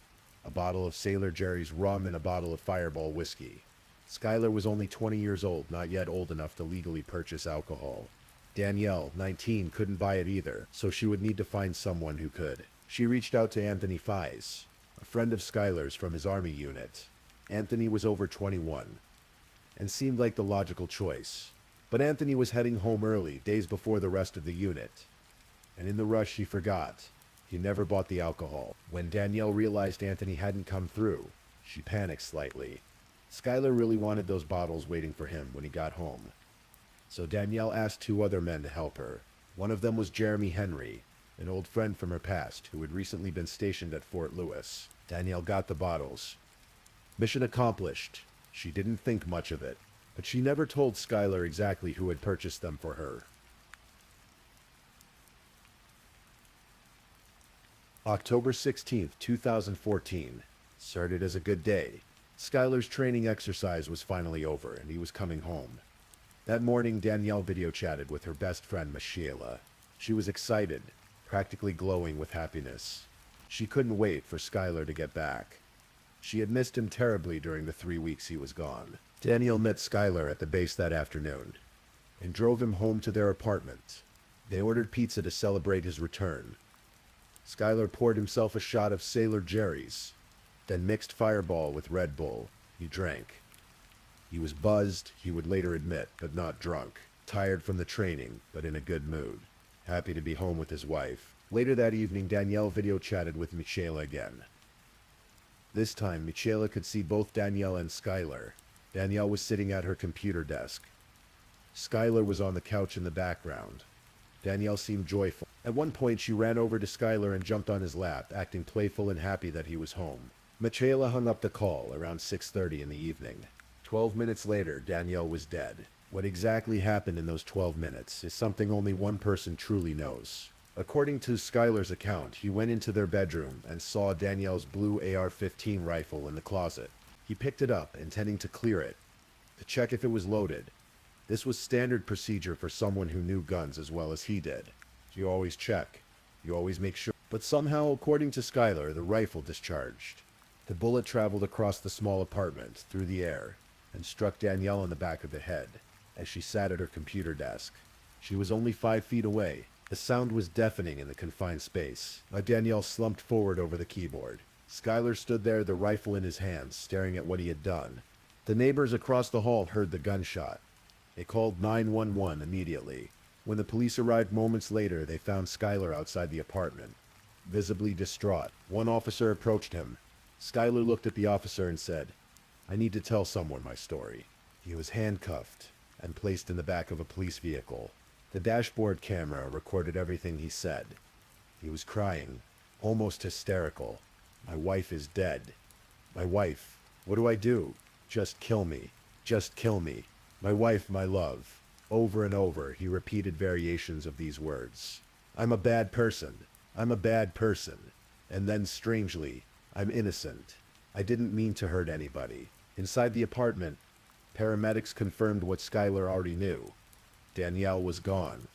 a bottle of Sailor Jerry's rum and a bottle of Fireball whiskey. Skylar was only 20 years old, not yet old enough to legally purchase alcohol. Danielle, 19, couldn't buy it either, so she would need to find someone who could. She reached out to Anthony Fies, a friend of Skylar's from his army unit. Anthony was over 21, and seemed like the logical choice. But Anthony was heading home early, days before the rest of the unit. And in the rush, he forgot. He never bought the alcohol. When Danielle realized Anthony hadn't come through, she panicked slightly. Skylar really wanted those bottles waiting for him when he got home. So Danielle asked 2 other men to help her. One of them was Jeremy Henry, an old friend from her past who had recently been stationed at Fort Lewis. Danielle got the bottles. Mission accomplished. She didn't think much of it, but she never told Skylar exactly who had purchased them for her. October 16th, 2014 started as a good day. Skylar's training exercise was finally over, and he was coming home. That morning, Danielle video chatted with her best friend, Michaela. She was excited, practically glowing with happiness. She couldn't wait for Skylar to get back. She had missed him terribly during the 3 weeks he was gone. Danielle met Skylar at the base that afternoon and drove him home to their apartment. They ordered pizza to celebrate his return. Skylar poured himself a shot of Sailor Jerry's, then mixed Fireball with Red Bull. He drank. He was buzzed, he would later admit, but not drunk. Tired from the training, but in a good mood. Happy to be home with his wife. Later that evening, Danielle video chatted with Michaela again. This time, Michaela could see both Danielle and Skylar. Danielle was sitting at her computer desk. Skylar was on the couch in the background. Danielle seemed joyful. At one point, she ran over to Skylar and jumped on his lap, acting playful and happy that he was home. Michaela hung up the call around 6:30 in the evening. 12 minutes later, Danielle was dead. What exactly happened in those 12 minutes is something only one person truly knows. According to Skylar's account, he went into their bedroom and saw Danielle's blue AR-15 rifle in the closet. He picked it up, intending to clear it, to check if it was loaded. This was standard procedure for someone who knew guns as well as he did. You always check. You always make sure. But somehow, according to Skylar, the rifle discharged. The bullet traveled across the small apartment, through the air, and struck Danielle in the back of the head, as she sat at her computer desk. She was only 5 feet away. The sound was deafening in the confined space. Danielle slumped forward over the keyboard. Skylar stood there, the rifle in his hands, staring at what he had done. The neighbors across the hall heard the gunshot. They called 911 immediately. When the police arrived moments later, they found Skylar outside the apartment, visibly distraught. One officer approached him. Skylar looked at the officer and said, "I need to tell someone my story." He was handcuffed and placed in the back of a police vehicle. The dashboard camera recorded everything he said. He was crying, almost hysterical. "My wife is dead. My wife. What do I do? Just kill me. Just kill me. My wife, my love." Over and over, he repeated variations of these words. "I'm a bad person. I'm a bad person." And then, strangely, "I'm innocent. I didn't mean to hurt anybody." Inside the apartment, paramedics confirmed what Skylar already knew. Danielle was gone.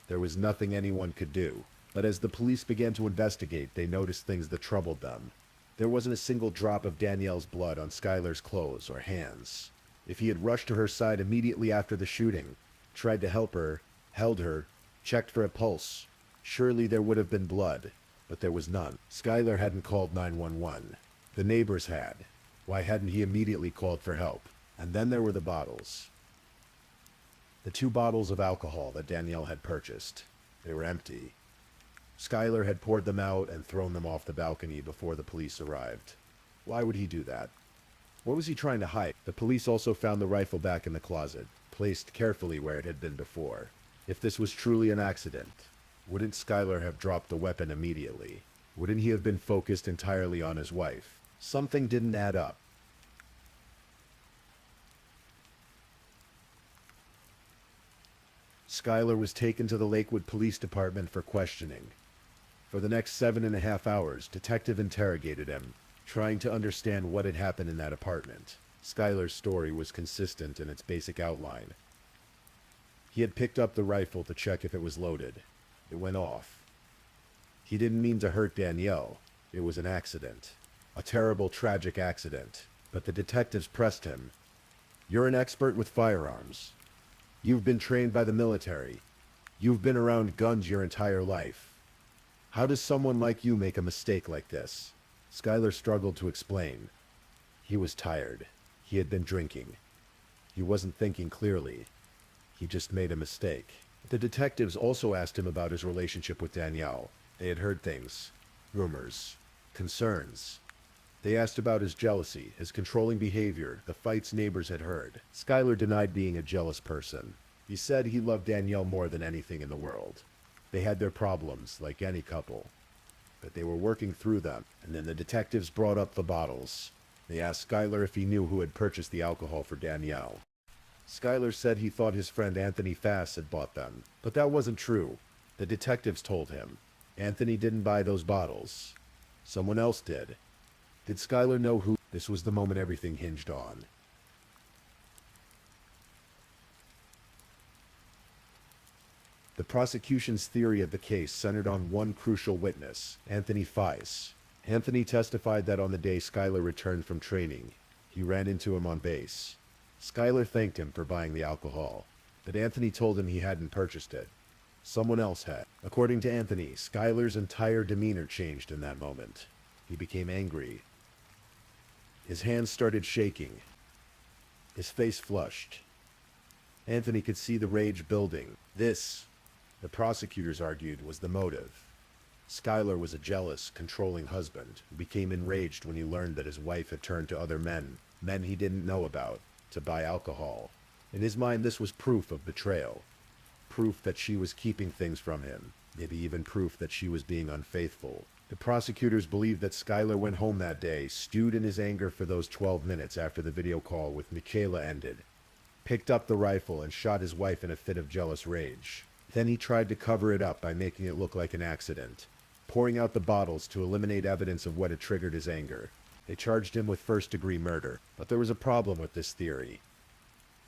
There was nothing anyone could do. But as the police began to investigate, they noticed things that troubled them. There wasn't a single drop of Danielle's blood on Skylar's clothes or hands. If he had rushed to her side immediately after the shooting, tried to help her, held her, checked for a pulse, surely there would have been blood, but there was none. Skylar hadn't called 911. The neighbors had. Why hadn't he immediately called for help? And then there were the bottles. The 2 bottles of alcohol that Danielle had purchased. They were empty. Skylar had poured them out and thrown them off the balcony before the police arrived. Why would he do that? What was he trying to hide? The police also found the rifle back in the closet, placed carefully where it had been before. If this was truly an accident, wouldn't Skylar have dropped the weapon immediately? Wouldn't he have been focused entirely on his wife? Something didn't add up. Skylar was taken to the Lakewood Police Department for questioning. For the next 7.5 hours, detective interrogated him, trying to understand what had happened in that apartment. Skylar's story was consistent in its basic outline. He had picked up the rifle to check if it was loaded. It went off. He didn't mean to hurt Danielle. It was an accident. A terrible, tragic accident. But the detectives pressed him. "You're an expert with firearms. You've been trained by the military. You've been around guns your entire life. How does someone like you make a mistake like this?" Skylar struggled to explain. He was tired. He had been drinking. He wasn't thinking clearly. He just made a mistake. The detectives also asked him about his relationship with Danielle. They had heard things. Rumors. Concerns. They asked about his jealousy, his controlling behavior, the fights neighbors had heard. Skylar denied being a jealous person. He said he loved Danielle more than anything in the world. They had their problems, like any couple, but they were working through them. And then the detectives brought up the bottles. They asked Skylar if he knew who had purchased the alcohol for Danielle. Skylar said he thought his friend Anthony Fass had bought them, but that wasn't true. The detectives told him. Anthony didn't buy those bottles. Someone else did. Did Skylar know who? This was the moment everything hinged on. The prosecution's theory of the case centered on one crucial witness, Anthony Fass. Anthony testified that on the day Skylar returned from training, he ran into him on base. Skylar thanked him for buying the alcohol, but Anthony told him he hadn't purchased it. Someone else had. According to Anthony, Skylar's entire demeanor changed in that moment. He became angry. His hands started shaking. His face flushed. Anthony could see the rage building. This, the prosecutors argued, was the motive. Skylar was a jealous, controlling husband who became enraged when he learned that his wife had turned to other men he didn't know about, to buy alcohol. In his mind, this was proof of betrayal. Proof that she was keeping things from him. Maybe even proof that she was being unfaithful. The prosecutors believed that Skylar went home that day, stewed in his anger for those 12 minutes after the video call with Michaela ended, picked up the rifle and shot his wife in a fit of jealous rage. Then he tried to cover it up by making it look like an accident, pouring out the bottles to eliminate evidence of what had triggered his anger. They charged him with first-degree murder, but there was a problem with this theory.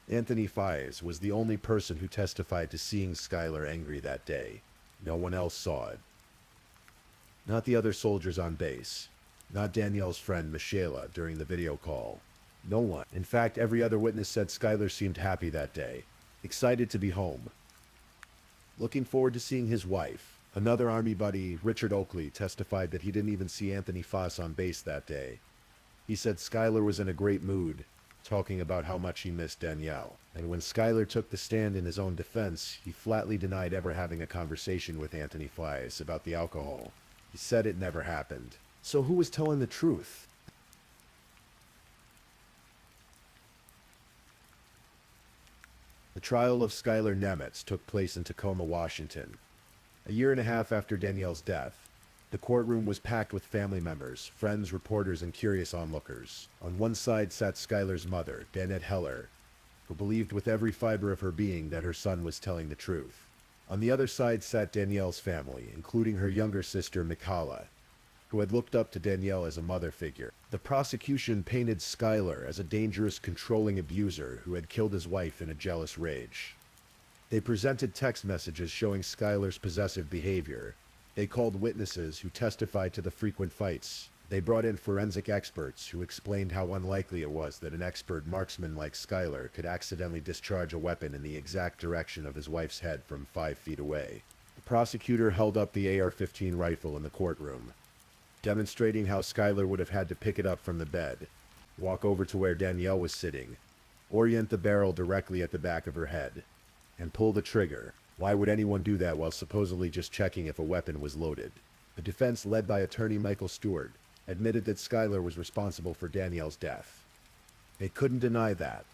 Anthony Fies was the only person who testified to seeing Skylar angry that day. No one else saw it. Not the other soldiers on base. Not Danielle's friend Michaela during the video call. No one. In fact, every other witness said Skylar seemed happy that day, excited to be home, looking forward to seeing his wife. Another Army buddy, Richard Oakley, testified that he didn't even see Anthony Foss on base that day. He said Skylar was in a great mood, talking about how much he missed Danielle. And when Skylar took the stand in his own defense, he flatly denied ever having a conversation with Anthony Fies about the alcohol. He said it never happened. So who was telling the truth? The trial of Skylar Nemitz took place in Tacoma, Washington. A year and a half after Danielle's death, the courtroom was packed with family members, friends, reporters, and curious onlookers. On one side sat Skylar's mother, Danette Heller, who believed with every fiber of her being that her son was telling the truth. On the other side sat Danielle's family, including her younger sister, Michaela, who had looked up to Danielle as a mother figure. The prosecution painted Skylar as a dangerous, controlling abuser who had killed his wife in a jealous rage. They presented text messages showing Skylar's possessive behavior. They called witnesses who testified to the frequent fights. They brought in forensic experts who explained how unlikely it was that an expert marksman like Skylar could accidentally discharge a weapon in the exact direction of his wife's head from 5 feet away. The prosecutor held up the AR-15 rifle in the courtroom, demonstrating how Skylar would have had to pick it up from the bed, walk over to where Danielle was sitting, orient the barrel directly at the back of her head, and pull the trigger. Why would anyone do that while supposedly just checking if a weapon was loaded? The defense, led by attorney Michael Stewart, admitted that Skylar was responsible for Danielle's death. They couldn't deny that,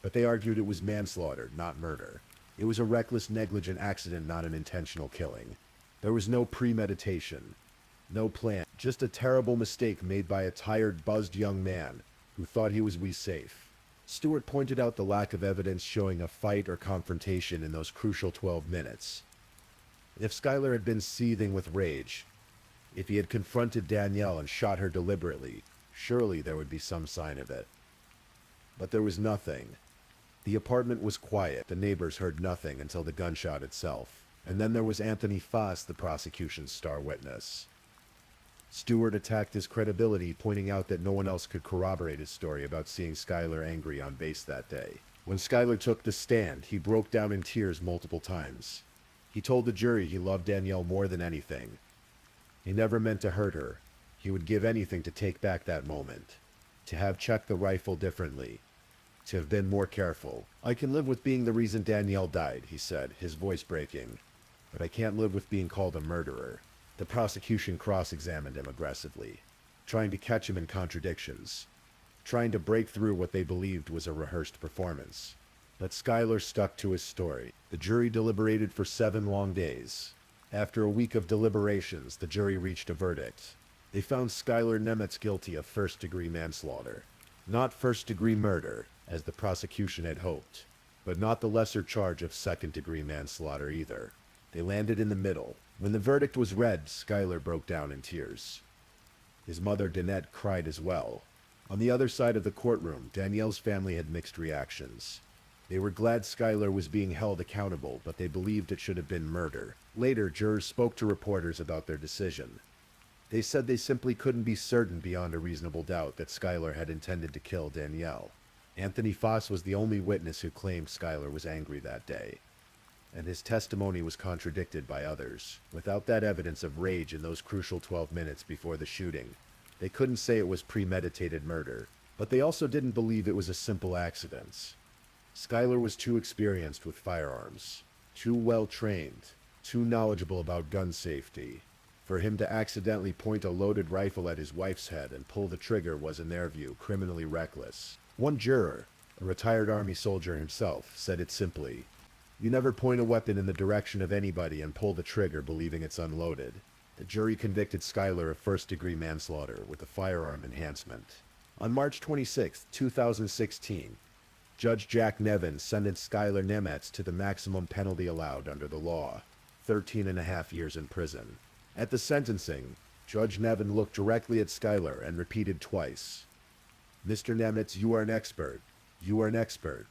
but they argued it was manslaughter, not murder. It was a reckless, negligent accident, not an intentional killing. There was no premeditation, no plan, just a terrible mistake made by a tired, buzzed young man who thought he was safe. Stewart pointed out the lack of evidence showing a fight or confrontation in those crucial 12 minutes. If Skylar had been seething with rage, if he had confronted Danielle and shot her deliberately, surely there would be some sign of it. But there was nothing. The apartment was quiet. The neighbors heard nothing until the gunshot itself. And then there was Anthony Foss, the prosecution's star witness. Stewart attacked his credibility, pointing out that no one else could corroborate his story about seeing Skylar angry on base that day. When Skylar took the stand, he broke down in tears multiple times. He told the jury he loved Danielle more than anything. He never meant to hurt her. He would give anything to take back that moment, to have checked the rifle differently, to have been more careful. "I can live with being the reason Danielle died," he said, his voice breaking, "but I can't live with being called a murderer." The prosecution cross-examined him aggressively, trying to catch him in contradictions, trying to break through what they believed was a rehearsed performance. But Skylar stuck to his story. The jury deliberated for 7 long days. After a week of deliberations, the jury reached a verdict. They found Skylar Nemitz guilty of first-degree manslaughter. Not first-degree murder, as the prosecution had hoped, but not the lesser charge of second-degree manslaughter either. They landed in the middle. When the verdict was read, Skylar broke down in tears. His mother, Danette, cried as well. On the other side of the courtroom, Danielle's family had mixed reactions. They were glad Skylar was being held accountable, but they believed it should have been murder. Later, jurors spoke to reporters about their decision. They said they simply couldn't be certain beyond a reasonable doubt that Skylar had intended to kill Danielle. Anthony Foss was the only witness who claimed Skylar was angry that day, and his testimony was contradicted by others. Without that evidence of rage in those crucial 12 minutes before the shooting, they couldn't say it was premeditated murder, but they also didn't believe it was a simple accident. Skylar was too experienced with firearms, too well trained, too knowledgeable about gun safety. For him to accidentally point a loaded rifle at his wife's head and pull the trigger was, in their view, criminally reckless. One juror, a retired Army soldier himself, said it simply: "You never point a weapon in the direction of anybody and pull the trigger believing it's unloaded." The jury convicted Schuyler of first-degree manslaughter with a firearm enhancement. On March 26, 2016, Judge Jack Nevin sentenced Schuyler Nemetz to the maximum penalty allowed under the law, 13.5 years in prison. At the sentencing, Judge Nevin looked directly at Schuyler and repeated twice, "Mr. Nemetz, you are an expert. You are an expert."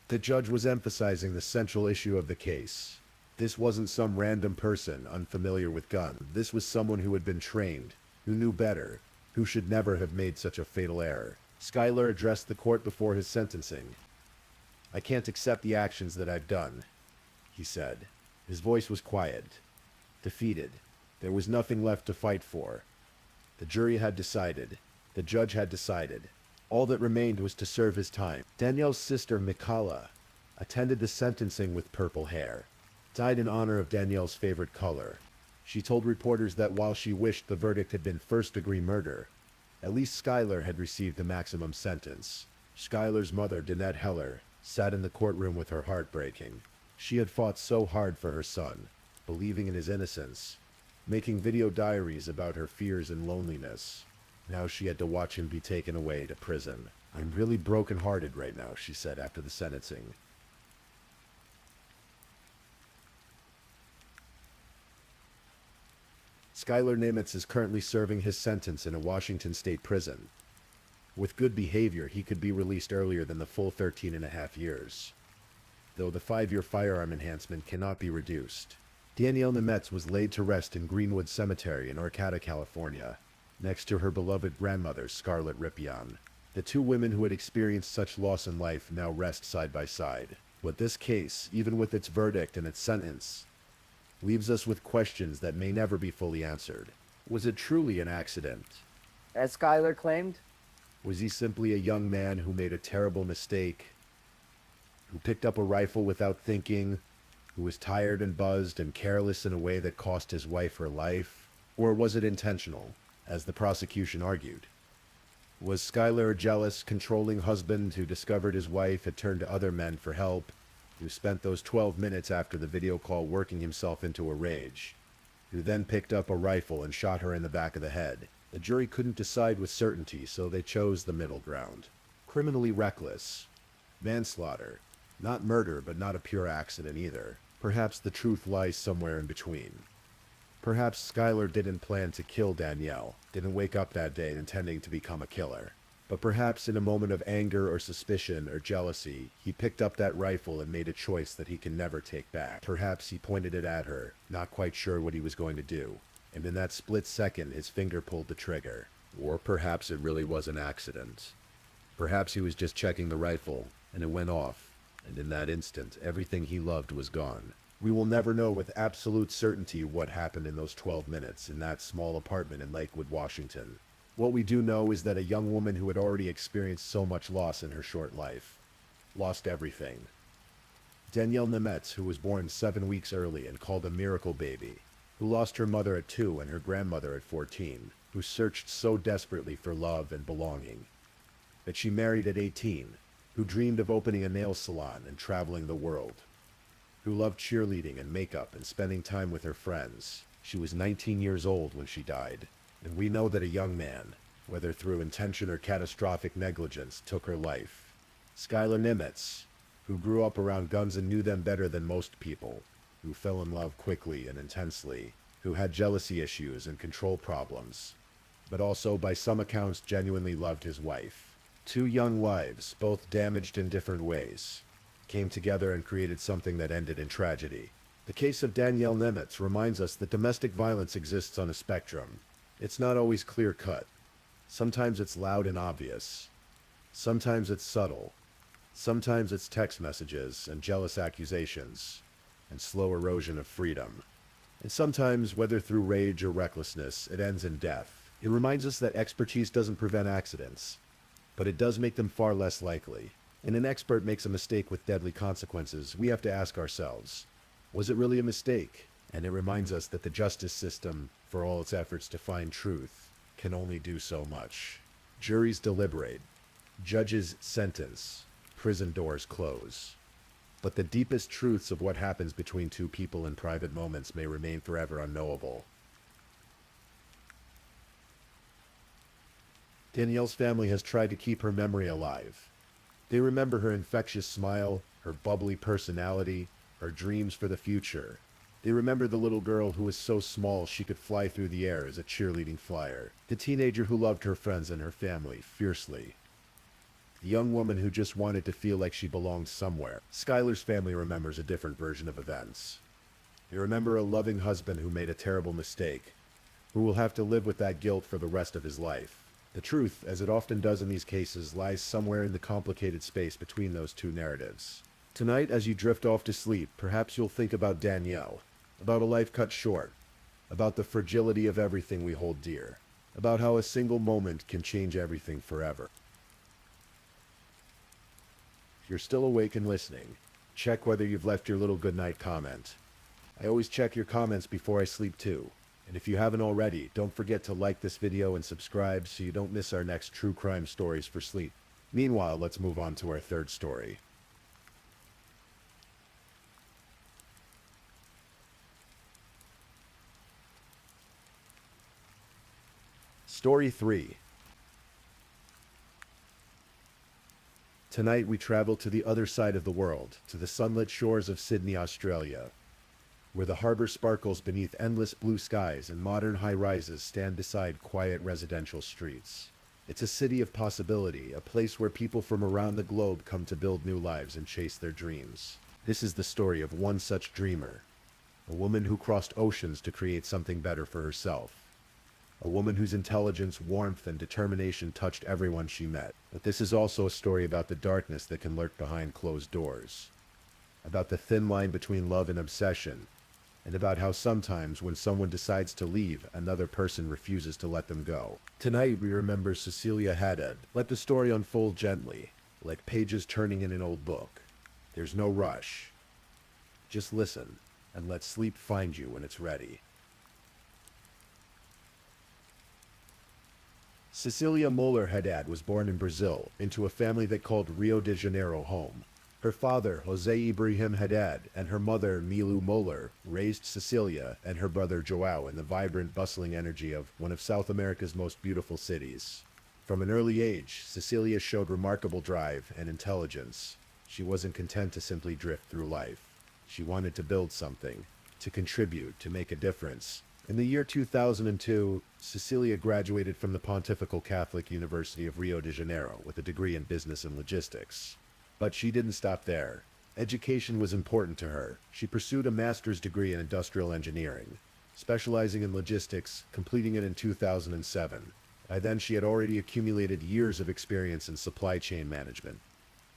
The judge was emphasizing the central issue of the case. This wasn't some random person unfamiliar with guns. This was someone who had been trained, who knew better, who should never have made such a fatal error. Schuyler addressed the court before his sentencing. "I can't accept the actions that I've done," he said. His voice was quiet, defeated. There was nothing left to fight for. The jury had decided. The judge had decided. All that remained was to serve his time. Danielle's sister, Mikala, attended the sentencing with purple hair, died in honor of Danielle's favorite color. She told reporters that while she wished the verdict had been first-degree murder, at least Schuyler had received the maximum sentence. Schuyler's mother, Danette Heller, sat in the courtroom with her heart breaking. She had fought so hard for her son, believing in his innocence, making video diaries about her fears and loneliness. Now she had to watch him be taken away to prison. "I'm really broken-hearted right now," she said after the sentencing. Schuyler Nemetz is currently serving his sentence in a Washington state prison. With good behavior, he could be released earlier than the full 13.5 years, though the 5-year firearm enhancement cannot be reduced. Danielle Nemetz was laid to rest in Greenwood Cemetery in Arcata, California, next to her beloved grandmother, Scarlett Ripion. The two women who had experienced such loss in life now rest side by side. But this case, even with its verdict and its sentence, leaves us with questions that may never be fully answered. Was it truly an accident? As Schuyler claimed? Was he simply a young man who made a terrible mistake, who picked up a rifle without thinking, who was tired and buzzed and careless in a way that cost his wife her life? Or was it intentional, as the prosecution argued? Was Schuyler a jealous, controlling husband who discovered his wife had turned to other men for help, who spent those 12 minutes after the video call working himself into a rage, who then picked up a rifle and shot her in the back of the head? The jury couldn't decide with certainty, so they chose the middle ground. Criminally reckless. Manslaughter. Not murder, but not a pure accident either. Perhaps the truth lies somewhere in between. Perhaps Schuyler didn't plan to kill Danielle, didn't wake up that day intending to become a killer. But perhaps in a moment of anger or suspicion or jealousy, he picked up that rifle and made a choice that he can never take back. Perhaps he pointed it at her, not quite sure what he was going to do, and in that split second his finger pulled the trigger. Or perhaps it really was an accident. Perhaps he was just checking the rifle, and it went off, and in that instant everything he loved was gone. We will never know with absolute certainty what happened in those 12 minutes in that small apartment in Lakewood, Washington. What we do know is that a young woman who had already experienced so much loss in her short life lost everything. Danielle Nemetz, who was born 7 weeks early and called a miracle baby, who lost her mother at 2 and her grandmother at 14, who searched so desperately for love and belonging, that she married at 18, who dreamed of opening a nail salon and traveling the world, who loved cheerleading and makeup and spending time with her friends. She was 19 years old when she died, and we know that a young man, whether through intention or catastrophic negligence, took her life. Schuyler Nemetz, who grew up around guns and knew them better than most people, who fell in love quickly and intensely, who had jealousy issues and control problems, but also by some accounts genuinely loved his wife. 2 young lives, both damaged in different ways, came together and created something that ended in tragedy. The case of Danielle Nemetz reminds us that domestic violence exists on a spectrum. It's not always clear-cut. Sometimes it's loud and obvious. Sometimes it's subtle. Sometimes it's text messages and jealous accusations and slow erosion of freedom. And sometimes, whether through rage or recklessness, it ends in death. It reminds us that expertise doesn't prevent accidents, but it does make them far less likely. When an expert makes a mistake with deadly consequences, we have to ask ourselves, was it really a mistake? And it reminds us that the justice system, for all its efforts to find truth, can only do so much. Juries deliberate, judges sentence, prison doors close. But the deepest truths of what happens between two people in private moments may remain forever unknowable. Danielle's family has tried to keep her memory alive. They remember her infectious smile, her bubbly personality, her dreams for the future. They remember the little girl who was so small she could fly through the air as a cheerleading flyer. The teenager who loved her friends and her family fiercely. The young woman who just wanted to feel like she belonged somewhere. Skylar's family remembers a different version of events. They remember a loving husband who made a terrible mistake, who will have to live with that guilt for the rest of his life. The truth, as it often does in these cases, lies somewhere in the complicated space between those two narratives. Tonight, as you drift off to sleep, perhaps you'll think about Danielle, about a life cut short, about the fragility of everything we hold dear, about how a single moment can change everything forever. If you're still awake and listening, check whether you've left your little goodnight comment. I always check your comments before I sleep too. And if you haven't already, don't forget to like this video and subscribe so you don't miss our next true crime stories for sleep. Meanwhile, let's move on to our third story. Story 3. Tonight we travel to the other side of the world, to the sunlit shores of Sydney, Australia, where the harbor sparkles beneath endless blue skies and modern high-rises stand beside quiet residential streets. It's a city of possibility, a place where people from around the globe come to build new lives and chase their dreams. This is the story of one such dreamer, a woman who crossed oceans to create something better for herself. A woman whose intelligence, warmth, and determination touched everyone she met. But this is also a story about the darkness that can lurk behind closed doors. About the thin line between love and obsession. And about how sometimes when someone decides to leave, another person refuses to let them go. Tonight we remember Cecilia Haddad. Let the story unfold gently, like pages turning in an old book. There's no rush. Just listen, and let sleep find you when it's ready. Cecilia Moller Haddad was born in Brazil, into a family that called Rio de Janeiro home. Her father, Jose Ibrahim Haddad, and her mother, Milu Moller, raised Cecilia and her brother Joao in the vibrant, bustling energy of one of South America's most beautiful cities. From an early age, Cecilia showed remarkable drive and intelligence. She wasn't content to simply drift through life. She wanted to build something, to contribute, to make a difference. In the year 2002, Cecilia graduated from the Pontifical Catholic University of Rio de Janeiro with a degree in business and logistics. But she didn't stop there. Education was important to her. She pursued a master's degree in industrial engineering, specializing in logistics, completing it in 2007. By then, she had already accumulated years of experience in supply chain management,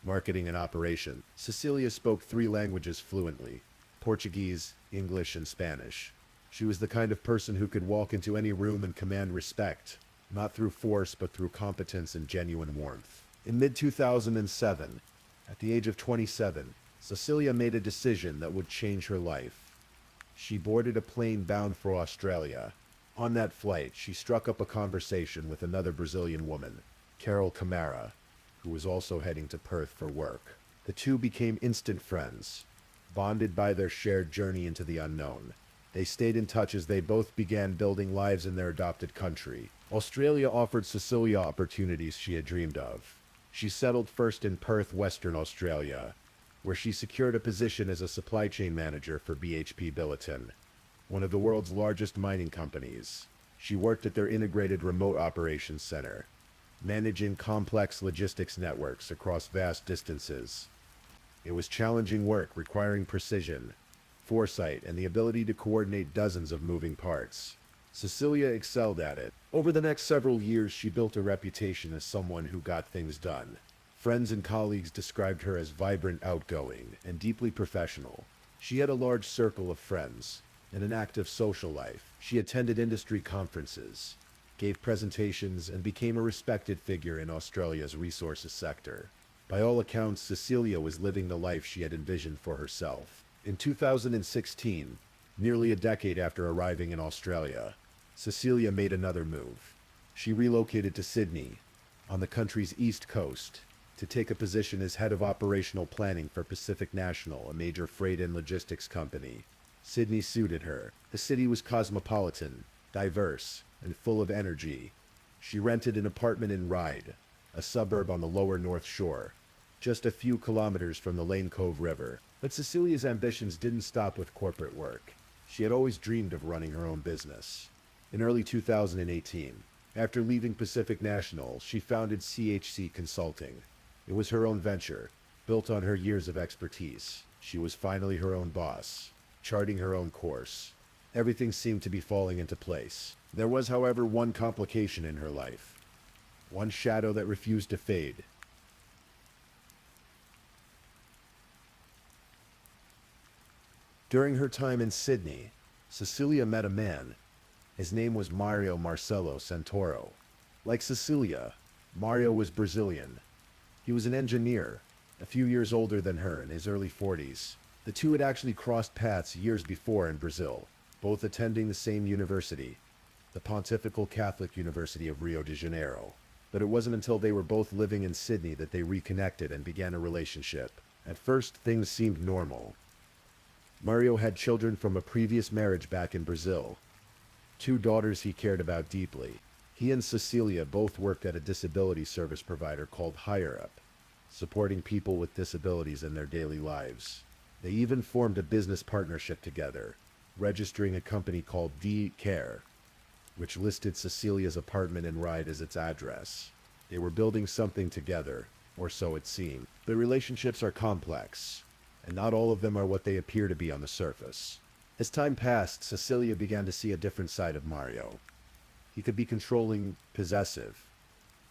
marketing, and operation. Cecilia spoke 3 languages fluently: Portuguese, English, and Spanish. She was the kind of person who could walk into any room and command respect, not through force but through competence and genuine warmth. In mid-2007, at the age of 27, Cecilia made a decision that would change her life. She boarded a plane bound for Australia. On that flight, she struck up a conversation with another Brazilian woman, Carol Camara, who was also heading to Perth for work. The two became instant friends, bonded by their shared journey into the unknown. They stayed in touch as they both began building lives in their adopted country. Australia offered Cecilia opportunities she had dreamed of. She settled first in Perth, Western Australia, where she secured a position as a supply chain manager for BHP Billiton, one of the world's largest mining companies. She worked at their integrated remote operations center, managing complex logistics networks across vast distances. It was challenging work requiring precision, foresight, and the ability to coordinate dozens of moving parts. Cecilia excelled at it. Over the next several years, she built a reputation as someone who got things done. Friends and colleagues described her as vibrant, outgoing, and deeply professional. She had a large circle of friends and an active social life. She attended industry conferences, gave presentations, and became a respected figure in Australia's resources sector. By all accounts, Cecilia was living the life she had envisioned for herself. In 2016, Nearly a decade after arriving in Australia, Cecilia made another move. She relocated to Sydney, on the country's east coast, to take a position as head of operational planning for Pacific National, a major freight and logistics company. Sydney suited her. The city was cosmopolitan, diverse, and full of energy. She rented an apartment in Ryde, a suburb on the lower North Shore, just a few kilometers from the Lane Cove River. But Cecilia's ambitions didn't stop with corporate work. She had always dreamed of running her own business. In early 2018, after leaving Pacific National, she founded CHC Consulting. It was her own venture, built on her years of expertise. She was finally her own boss, charting her own course. Everything seemed to be falling into place. There was, however, one complication in her life. One shadow that refused to fade. During her time in Sydney, Cecilia met a man. His name was Mario Marcelo Santoro. Like Cecilia, Mario was Brazilian. He was an engineer, a few years older than her, in his early 40s. The two had actually crossed paths years before in Brazil, both attending the same university, the Pontifical Catholic University of Rio de Janeiro. But it wasn't until they were both living in Sydney that they reconnected and began a relationship. At first, things seemed normal. Mario had children from a previous marriage back in Brazil. 2 daughters he cared about deeply. He and Cecilia both worked at a disability service provider called Higher Up, supporting people with disabilities in their daily lives. They even formed a business partnership together, registering a company called D Care, which listed Cecilia's apartment in Ryde as its address. They were building something together, or so it seemed. But relationships are complex, and not all of them are what they appear to be on the surface. As time passed, Cecilia began to see a different side of Mario. He could be controlling, possessive.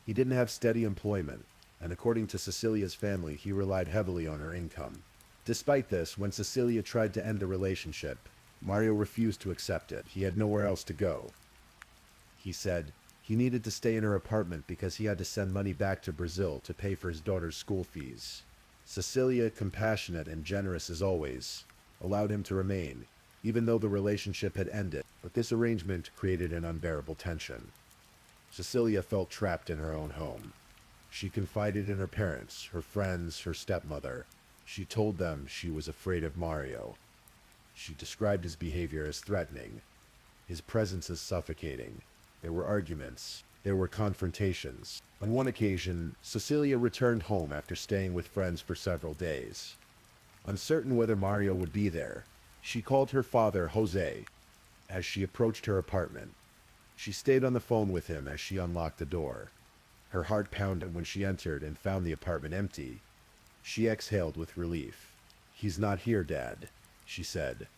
He didn't have steady employment, and according to Cecilia's family, he relied heavily on her income. Despite this, when Cecilia tried to end the relationship, Mario refused to accept it. He had nowhere else to go. He said he needed to stay in her apartment because he had to send money back to Brazil to pay for his daughter's school fees. Cecilia, compassionate and generous as always, allowed him to remain, even though the relationship had ended. But this arrangement created an unbearable tension. Cecilia felt trapped in her own home. She confided in her parents, her friends, her stepmother. She told them she was afraid of Mario. She described his behavior as threatening, his presence as suffocating. There were arguments. There were confrontations. On one occasion, Cecilia returned home after staying with friends for several days. Uncertain whether Mario would be there, she called her father, Jose, as she approached her apartment. She stayed on the phone with him as she unlocked the door. Her heart pounded when she entered and found the apartment empty. She exhaled with relief. "He's not here, Dad," she said.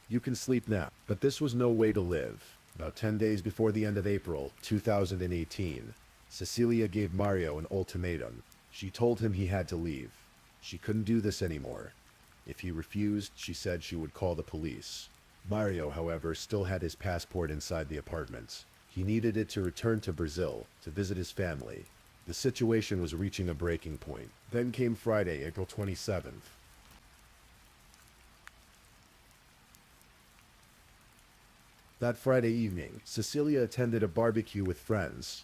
"You can sleep now." But this was no way to live. About 10 days before the end of April 2018, Cecilia gave Mario an ultimatum. She told him he had to leave. She couldn't do this anymore. If he refused, she said she would call the police. Mario, however, still had his passport inside the apartment. He needed it to return to Brazil, to visit his family. The situation was reaching a breaking point. Then came Friday, April 27th. That Friday evening, Cecilia attended a barbecue with friends.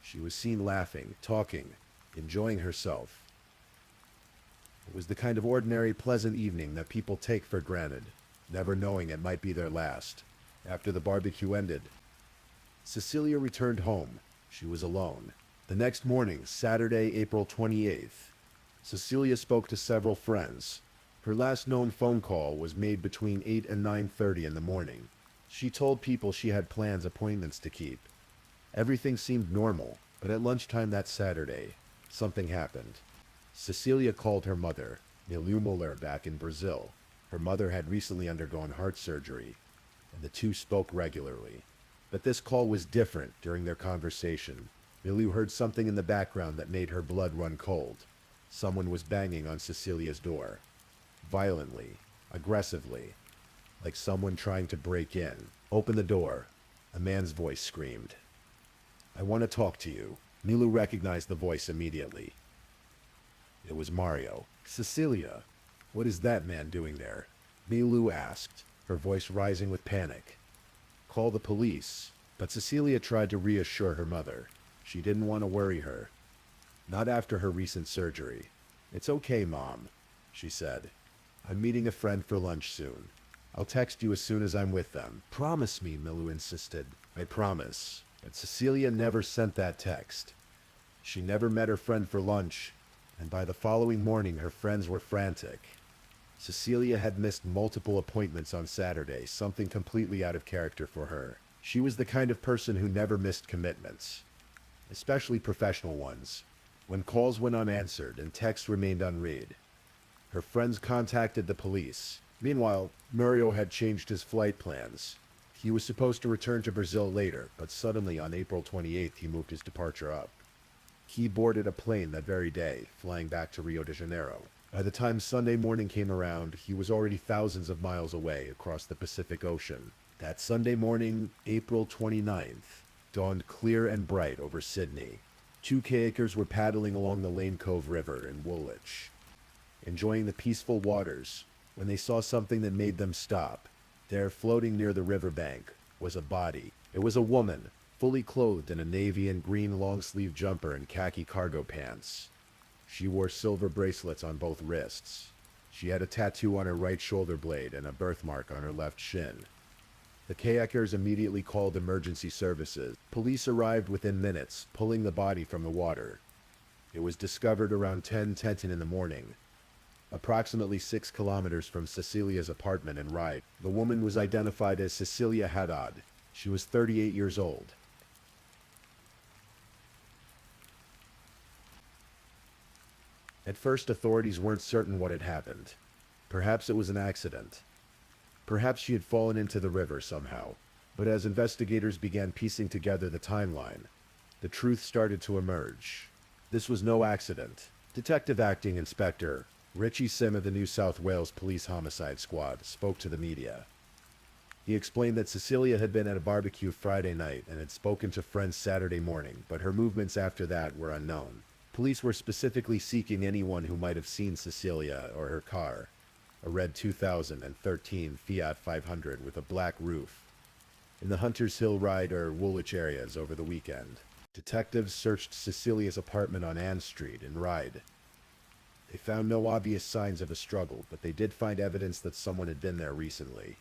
She was seen laughing, talking, enjoying herself. It was the kind of ordinary, pleasant evening that people take for granted, never knowing it might be their last. After the barbecue ended, Cecilia returned home. She was alone. The next morning, Saturday, April 28th, Cecilia spoke to several friends. Her last known phone call was made between 8 and 9:30 in the morning. She told people she had plans, appointments to keep. Everything seemed normal, but at lunchtime that Saturday, something happened. Cecilia called her mother, Miliu Muller, back in Brazil. Her mother had recently undergone heart surgery, and the two spoke regularly. But this call was different. During their conversation, Miliu heard something in the background that made her blood run cold. Someone was banging on Cecilia's door. Violently, aggressively, like someone trying to break in. "Open the door," a man's voice screamed. "I want to talk to you." Miliu recognized the voice immediately. It was Mario. "Cecilia, what is that man doing there?" Miliu asked. her voice rising with panic. "Call the police." But Cecilia tried to reassure her mother. She didn't want to worry her. Not after her recent surgery. "It's okay, Mom," she said. "I'm meeting a friend for lunch soon. I'll text you as soon as I'm with them." "Promise me," Milou insisted. "I promise." But Cecilia never sent that text. She never met her friend for lunch, and by the following morning her friends were frantic. Cecilia had missed multiple appointments on Saturday, something completely out of character for her. She was the kind of person who never missed commitments, especially professional ones. When calls went unanswered and texts remained unread, her friends contacted the police. Meanwhile, Mario had changed his flight plans. He was supposed to return to Brazil later, but suddenly on April 28th he moved his departure up. He boarded a plane that very day, flying back to Rio de Janeiro. By the time Sunday morning came around, he was already thousands of miles away across the Pacific Ocean. That Sunday morning, April 29th, dawned clear and bright over Sydney. Two kayakers were paddling along the Lane Cove River in Woolwich, enjoying the peaceful waters, when they saw something that made them stop. There, floating near the riverbank, was a body. It was a woman, fully clothed in a navy and green long-sleeve jumper and khaki cargo pants. She wore silver bracelets on both wrists. She had a tattoo on her right shoulder blade and a birthmark on her left shin. The kayakers immediately called emergency services. Police arrived within minutes, pulling the body from the water. It was discovered around 10:10 in the morning, approximately 6 kilometers from Cecilia's apartment in Ryde. The woman was identified as Cecilia Haddad. She was 38 years old. At first, authorities weren't certain what had happened. Perhaps it was an accident. Perhaps she had fallen into the river somehow. But as investigators began piecing together the timeline, the truth started to emerge. This was no accident. Detective Acting Inspector Richie Sim of the New South Wales Police Homicide Squad spoke to the media. He explained that Cecilia had been at a barbecue Friday night and had spoken to friends Saturday morning, but her movements after that were unknown. Police were specifically seeking anyone who might have seen Cecilia or her car, a red 2013 Fiat 500 with a black roof, in the Hunters Hill Ryde or Woolwich areas over the weekend. Detectives searched Cecilia's apartment on Ann Street in Ryde. They found no obvious signs of a struggle, but they did find evidence that someone had been there recently.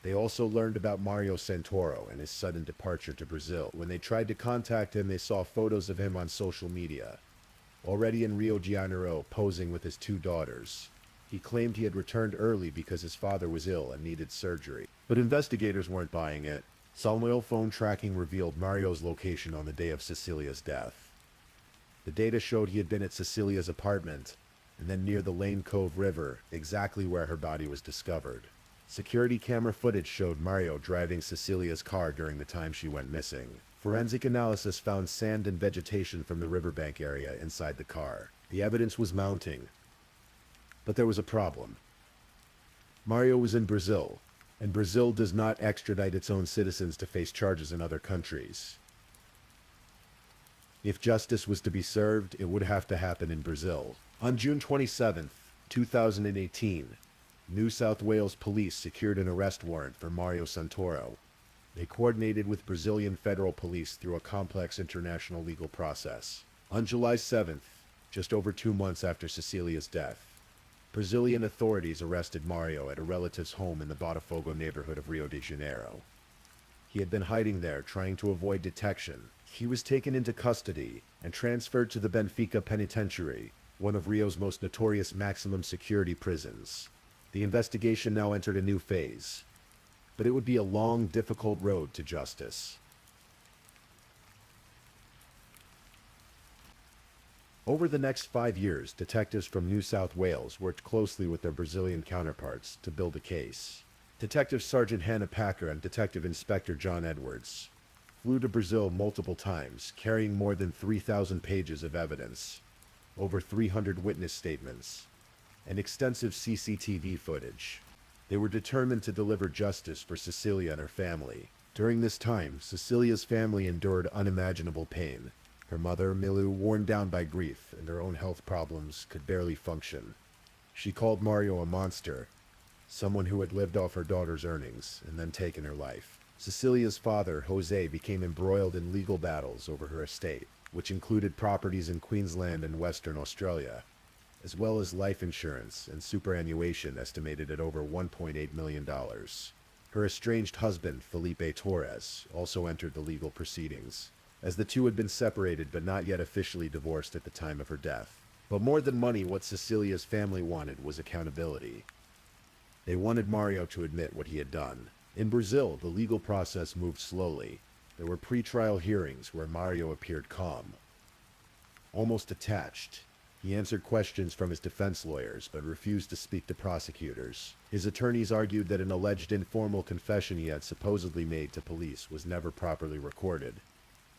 They also learned about Mario Santoro and his sudden departure to Brazil. When they tried to contact him, they saw photos of him on social media, already in Rio de Janeiro, posing with his 2 daughters. He claimed he had returned early because his father was ill and needed surgery. But investigators weren't buying it. Cellular phone tracking revealed Mario's location on the day of Cecilia's death. The data showed he had been at Cecilia's apartment, and then near the Lane Cove River, exactly where her body was discovered. Security camera footage showed Mario driving Cecilia's car during the time she went missing. Forensic analysis found sand and vegetation from the riverbank area inside the car. The evidence was mounting. But there was a problem. Mario was in Brazil, and Brazil does not extradite its own citizens to face charges in other countries. If justice was to be served, it would have to happen in Brazil. On June 27, 2018, New South Wales police secured an arrest warrant for Mario Santoro. They coordinated with Brazilian federal police through a complex international legal process. On July 7th, just over 2 months after Cecilia's death, Brazilian authorities arrested Mario at a relative's home in the Botafogo neighborhood of Rio de Janeiro. He had been hiding there, trying to avoid detection. He was taken into custody and transferred to the Benfica Penitentiary, one of Rio's most notorious maximum security prisons. The investigation now entered a new phase, but it would be a long, difficult road to justice. Over the next 5 years, detectives from New South Wales worked closely with their Brazilian counterparts to build a case. Detective Sergeant Hannah Packer and Detective Inspector John Edwards flew to Brazil multiple times, carrying more than 3,000 pages of evidence, over 300 witness statements, and extensive CCTV footage. They were determined to deliver justice for Cecilia and her family. During this time, Cecilia's family endured unimaginable pain. Her mother, Milou, worn down by grief and her own health problems, could barely function. She called Mario a monster, someone who had lived off her daughter's earnings and then taken her life. Cecilia's father, Jose, became embroiled in legal battles over her estate, which included properties in Queensland and Western Australia, as well as life insurance and superannuation estimated at over $1.8 million. Her estranged husband, Felipe Torres, also entered the legal proceedings, as the two had been separated but not yet officially divorced at the time of her death. But more than money, what Cecilia's family wanted was accountability. They wanted Mario to admit what he had done. In Brazil, the legal process moved slowly. There were pre-trial hearings where Mario appeared calm, almost attached. He answered questions from his defense lawyers, but refused to speak to prosecutors. His attorneys argued that an alleged informal confession he had supposedly made to police was never properly recorded,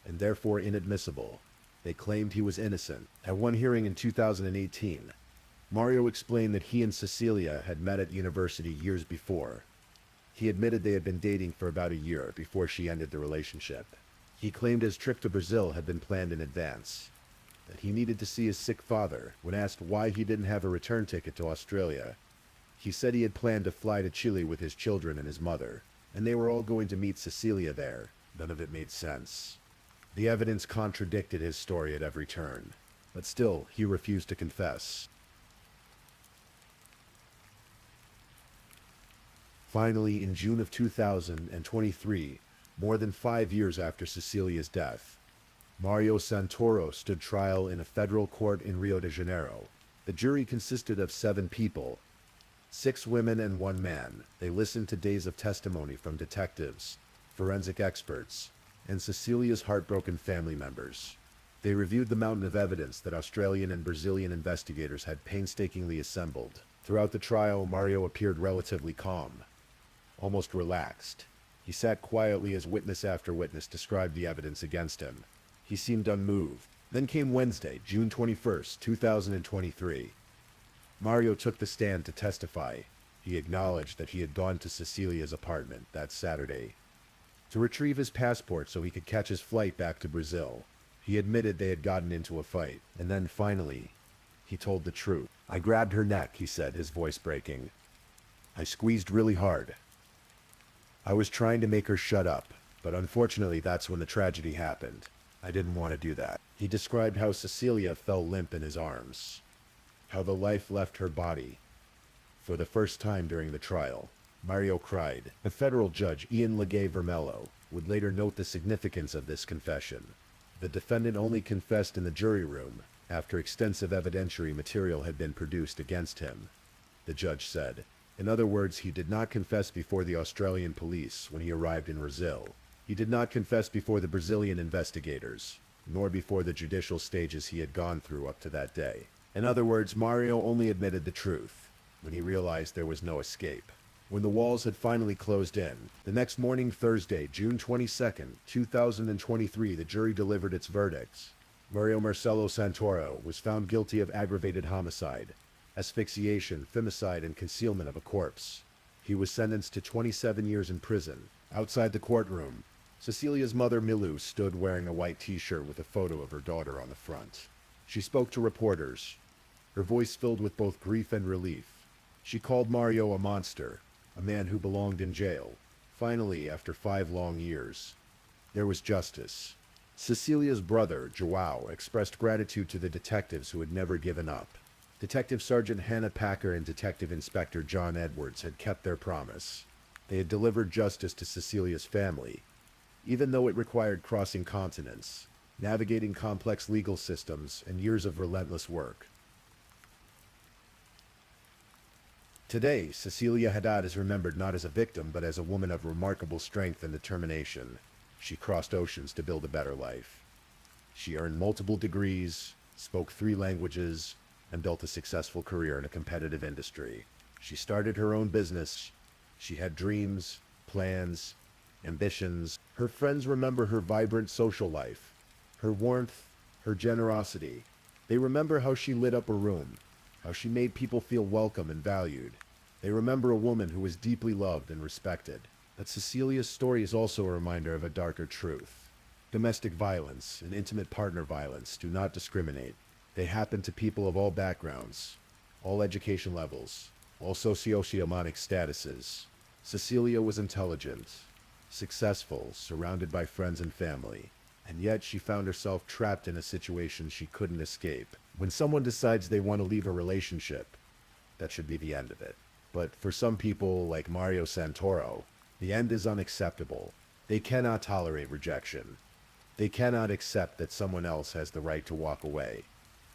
and therefore inadmissible. They claimed he was innocent. At one hearing in 2018, Mario explained that he and Cecilia had met at university years before. He admitted they had been dating for about a year before she ended the relationship. He claimed his trip to Brazil had been planned in advance, that he needed to see his sick father. When asked why he didn't have a return ticket to Australia, he said he had planned to fly to Chile with his children and his mother, and they were all going to meet Cecilia there. None of it made sense. The evidence contradicted his story at every turn, but still, he refused to confess. Finally, in June of 2023, more than 5 years after Cecilia's death, Mario Santoro stood trial in a federal court in Rio de Janeiro. The jury consisted of 7 people, 6 women and 1 man. They listened to days of testimony from detectives, forensic experts, and Cecilia's heartbroken family members. They reviewed the mountain of evidence that Australian and Brazilian investigators had painstakingly assembled. Throughout the trial, Mario appeared relatively calm, almost relaxed. He sat quietly as witness after witness described the evidence against him. He seemed unmoved. Then came Wednesday, June 21st, 2023. Mario took the stand to testify. He acknowledged that he had gone to Cecilia's apartment that Saturday to retrieve his passport so he could catch his flight back to Brazil. He admitted they had gotten into a fight, and then finally, he told the truth. "I grabbed her neck," he said, his voice breaking. "I squeezed really hard. I was trying to make her shut up, but unfortunately that's when the tragedy happened. I didn't want to do that." He described how Cecilia fell limp in his arms, how the life left her body. For the first time during the trial, Mario cried. A federal judge, Ian Legay Vermelho, would later note the significance of this confession. The defendant only confessed in the jury room after extensive evidentiary material had been produced against him, the judge said. In other words, he did not confess before the Australian police when he arrived in Brazil. He did not confess before the Brazilian investigators, nor before the judicial stages he had gone through up to that day. In other words, Mario only admitted the truth when he realized there was no escape. When the walls had finally closed in, the next morning, Thursday, June 22nd, 2023, the jury delivered its verdicts. Mario Marcelo Santoro was found guilty of aggravated homicide, asphyxiation, femicide, and concealment of a corpse. He was sentenced to 27 years in prison. Outside the courtroom, Cecilia's mother, Milu, stood wearing a white t-shirt with a photo of her daughter on the front. She spoke to reporters, her voice filled with both grief and relief. She called Mario a monster, a man who belonged in jail. Finally, after 5 long years, there was justice. Cecilia's brother, Joao, expressed gratitude to the detectives who had never given up. Detective Sergeant Hannah Packer and Detective Inspector John Edwards had kept their promise. They had delivered justice to Cecilia's family, even though it required crossing continents, navigating complex legal systems, and years of relentless work. Today, Cecilia Haddad is remembered not as a victim, but as a woman of remarkable strength and determination. She crossed oceans to build a better life. She earned multiple degrees, spoke 3 languages, and built a successful career in a competitive industry. She started her own business. She had dreams, plans, ambitions. Her friends remember her vibrant social life, her warmth, her generosity. They remember how she lit up a room, how she made people feel welcome and valued. They remember a woman who was deeply loved and respected. But Cecilia's story is also a reminder of a darker truth. Domestic violence and intimate partner violence do not discriminate. They happen to people of all backgrounds, all education levels, all socioeconomic statuses. Cecilia was intelligent, successful, surrounded by friends and family, and yet she found herself trapped in a situation she couldn't escape. When someone decides they want to leave a relationship, that should be the end of it. But for some people, like Mario Santoro, the end is unacceptable. They cannot tolerate rejection. They cannot accept that someone else has the right to walk away.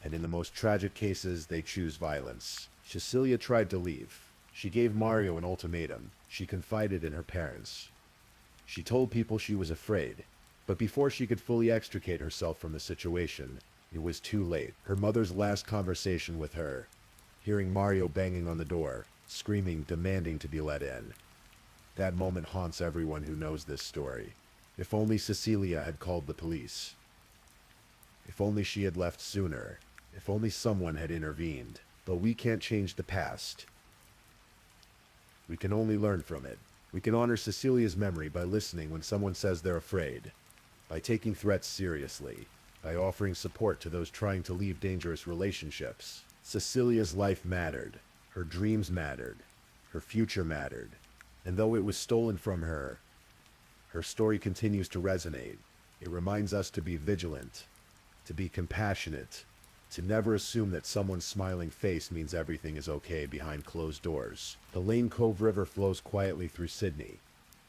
And in the most tragic cases, they choose violence. Cecilia tried to leave. She gave Mario an ultimatum. She confided in her parents. She told people she was afraid. But before she could fully extricate herself from the situation, it was too late. Her mother's last conversation with her, hearing Mario banging on the door, screaming, demanding to be let in. That moment haunts everyone who knows this story. If only Cecilia had called the police. If only she had left sooner. If only someone had intervened. But we can't change the past. We can only learn from it. We can honor Cecilia's memory by listening when someone says they're afraid, by taking threats seriously, by offering support to those trying to leave dangerous relationships. Cecilia's life mattered. Her dreams mattered. Her future mattered. And though it was stolen from her, her story continues to resonate. It reminds us to be vigilant, to be compassionate, to never assume that someone's smiling face means everything is okay behind closed doors. The Lane Cove River flows quietly through Sydney,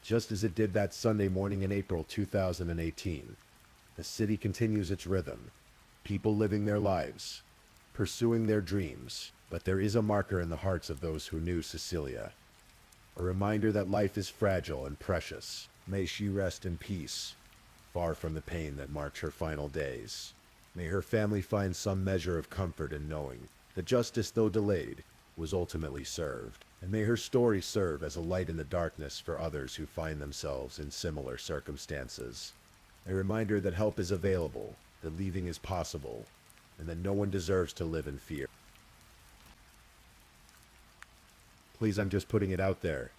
just as it did that Sunday morning in April 2018. The city continues its rhythm, people living their lives, pursuing their dreams, but there is a marker in the hearts of those who knew Cecilia. A reminder that life is fragile and precious. May she rest in peace, far from the pain that marked her final days. May her family find some measure of comfort in knowing that justice, though delayed, was ultimately served. And may her story serve as a light in the darkness for others who find themselves in similar circumstances. A reminder that help is available, that leaving is possible, and that no one deserves to live in fear. Please, I'm just putting it out there.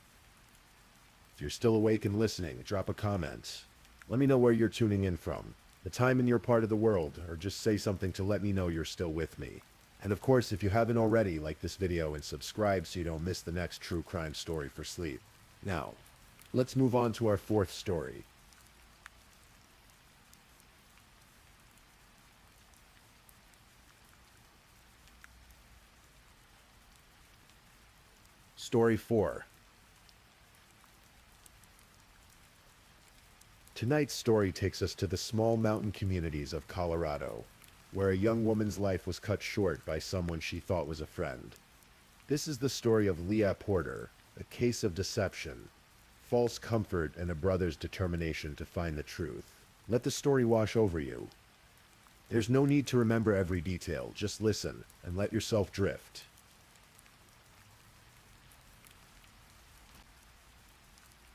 If you're still awake and listening, drop a comment. Let me know where you're tuning in from, the time in your part of the world, or just say something to let me know you're still with me. And of course, if you haven't already, like this video and subscribe so you don't miss the next true crime story for sleep. Now, let's move on to our fourth story. Story 4. Tonight's story takes us to the small mountain communities of Colorado, where a young woman's life was cut short by someone she thought was a friend. This is the story of Leah Porter, a case of deception, false comfort, and a brother's determination to find the truth. Let the story wash over you. There's no need to remember every detail, just listen and let yourself drift.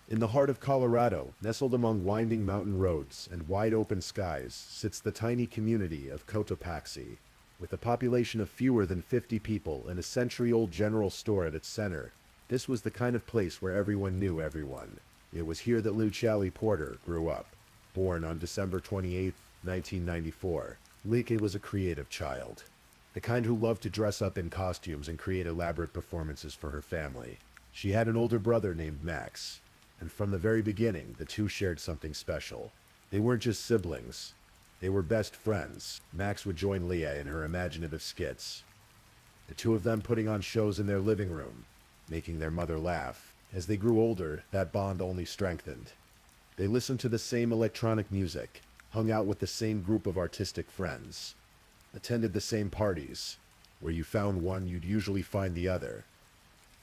In the heart of Colorado, nestled among winding mountain roads and wide open skies, sits the tiny community of Cotopaxi. With a population of fewer than 50 people and a century-old general store at its center, this was the kind of place where everyone knew everyone. It was here that Leah Porter grew up. Born on December 28, 1994, Leah was a creative child, the kind who loved to dress up in costumes and create elaborate performances for her family. She had an older brother named Max, and from the very beginning, the two shared something special. They weren't just siblings. They were best friends. Max would join Leah in her imaginative skits, the two of them putting on shows in their living room, making their mother laugh. As they grew older, that bond only strengthened. They listened to the same electronic music, hung out with the same group of artistic friends, attended the same parties. Where you found one, you'd usually find the other.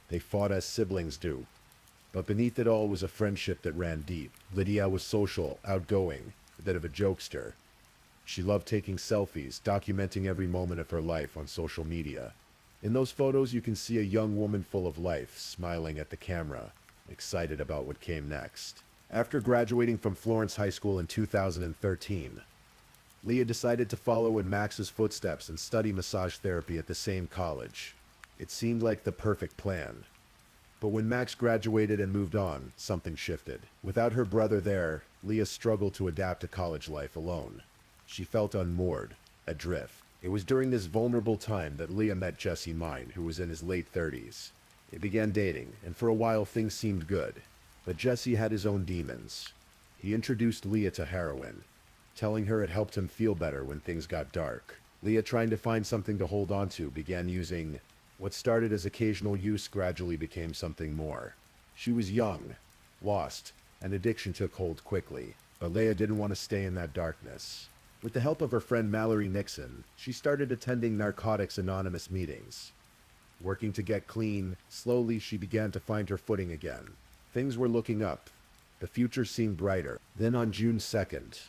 They fought as siblings do. But beneath it all was a friendship that ran deep. Lydia was social, outgoing, a bit of a jokester. She loved taking selfies, documenting every moment of her life on social media. In those photos, you can see a young woman full of life, smiling at the camera, excited about what came next. After graduating from Florence High School in 2013, Leah decided to follow in Max's footsteps and study massage therapy at the same college. It seemed like the perfect plan. But when Max graduated and moved on, something shifted. Without her brother there, Leah struggled to adapt to college life alone. She felt unmoored, adrift. It was during this vulnerable time that Leah met Jesse Mine, who was in his late 30s. They began dating, and for a while things seemed good. But Jesse had his own demons. He introduced Leah to heroin, telling her it helped him feel better when things got dark. Leah, trying to find something to hold on to, began using. What started as occasional use gradually became something more. She was young, lost, and addiction took hold quickly. But Leah didn't want to stay in that darkness. With the help of her friend Mallory Nixon, she started attending Narcotics Anonymous meetings. Working to get clean, slowly she began to find her footing again. Things were looking up. The future seemed brighter. Then on June 2nd,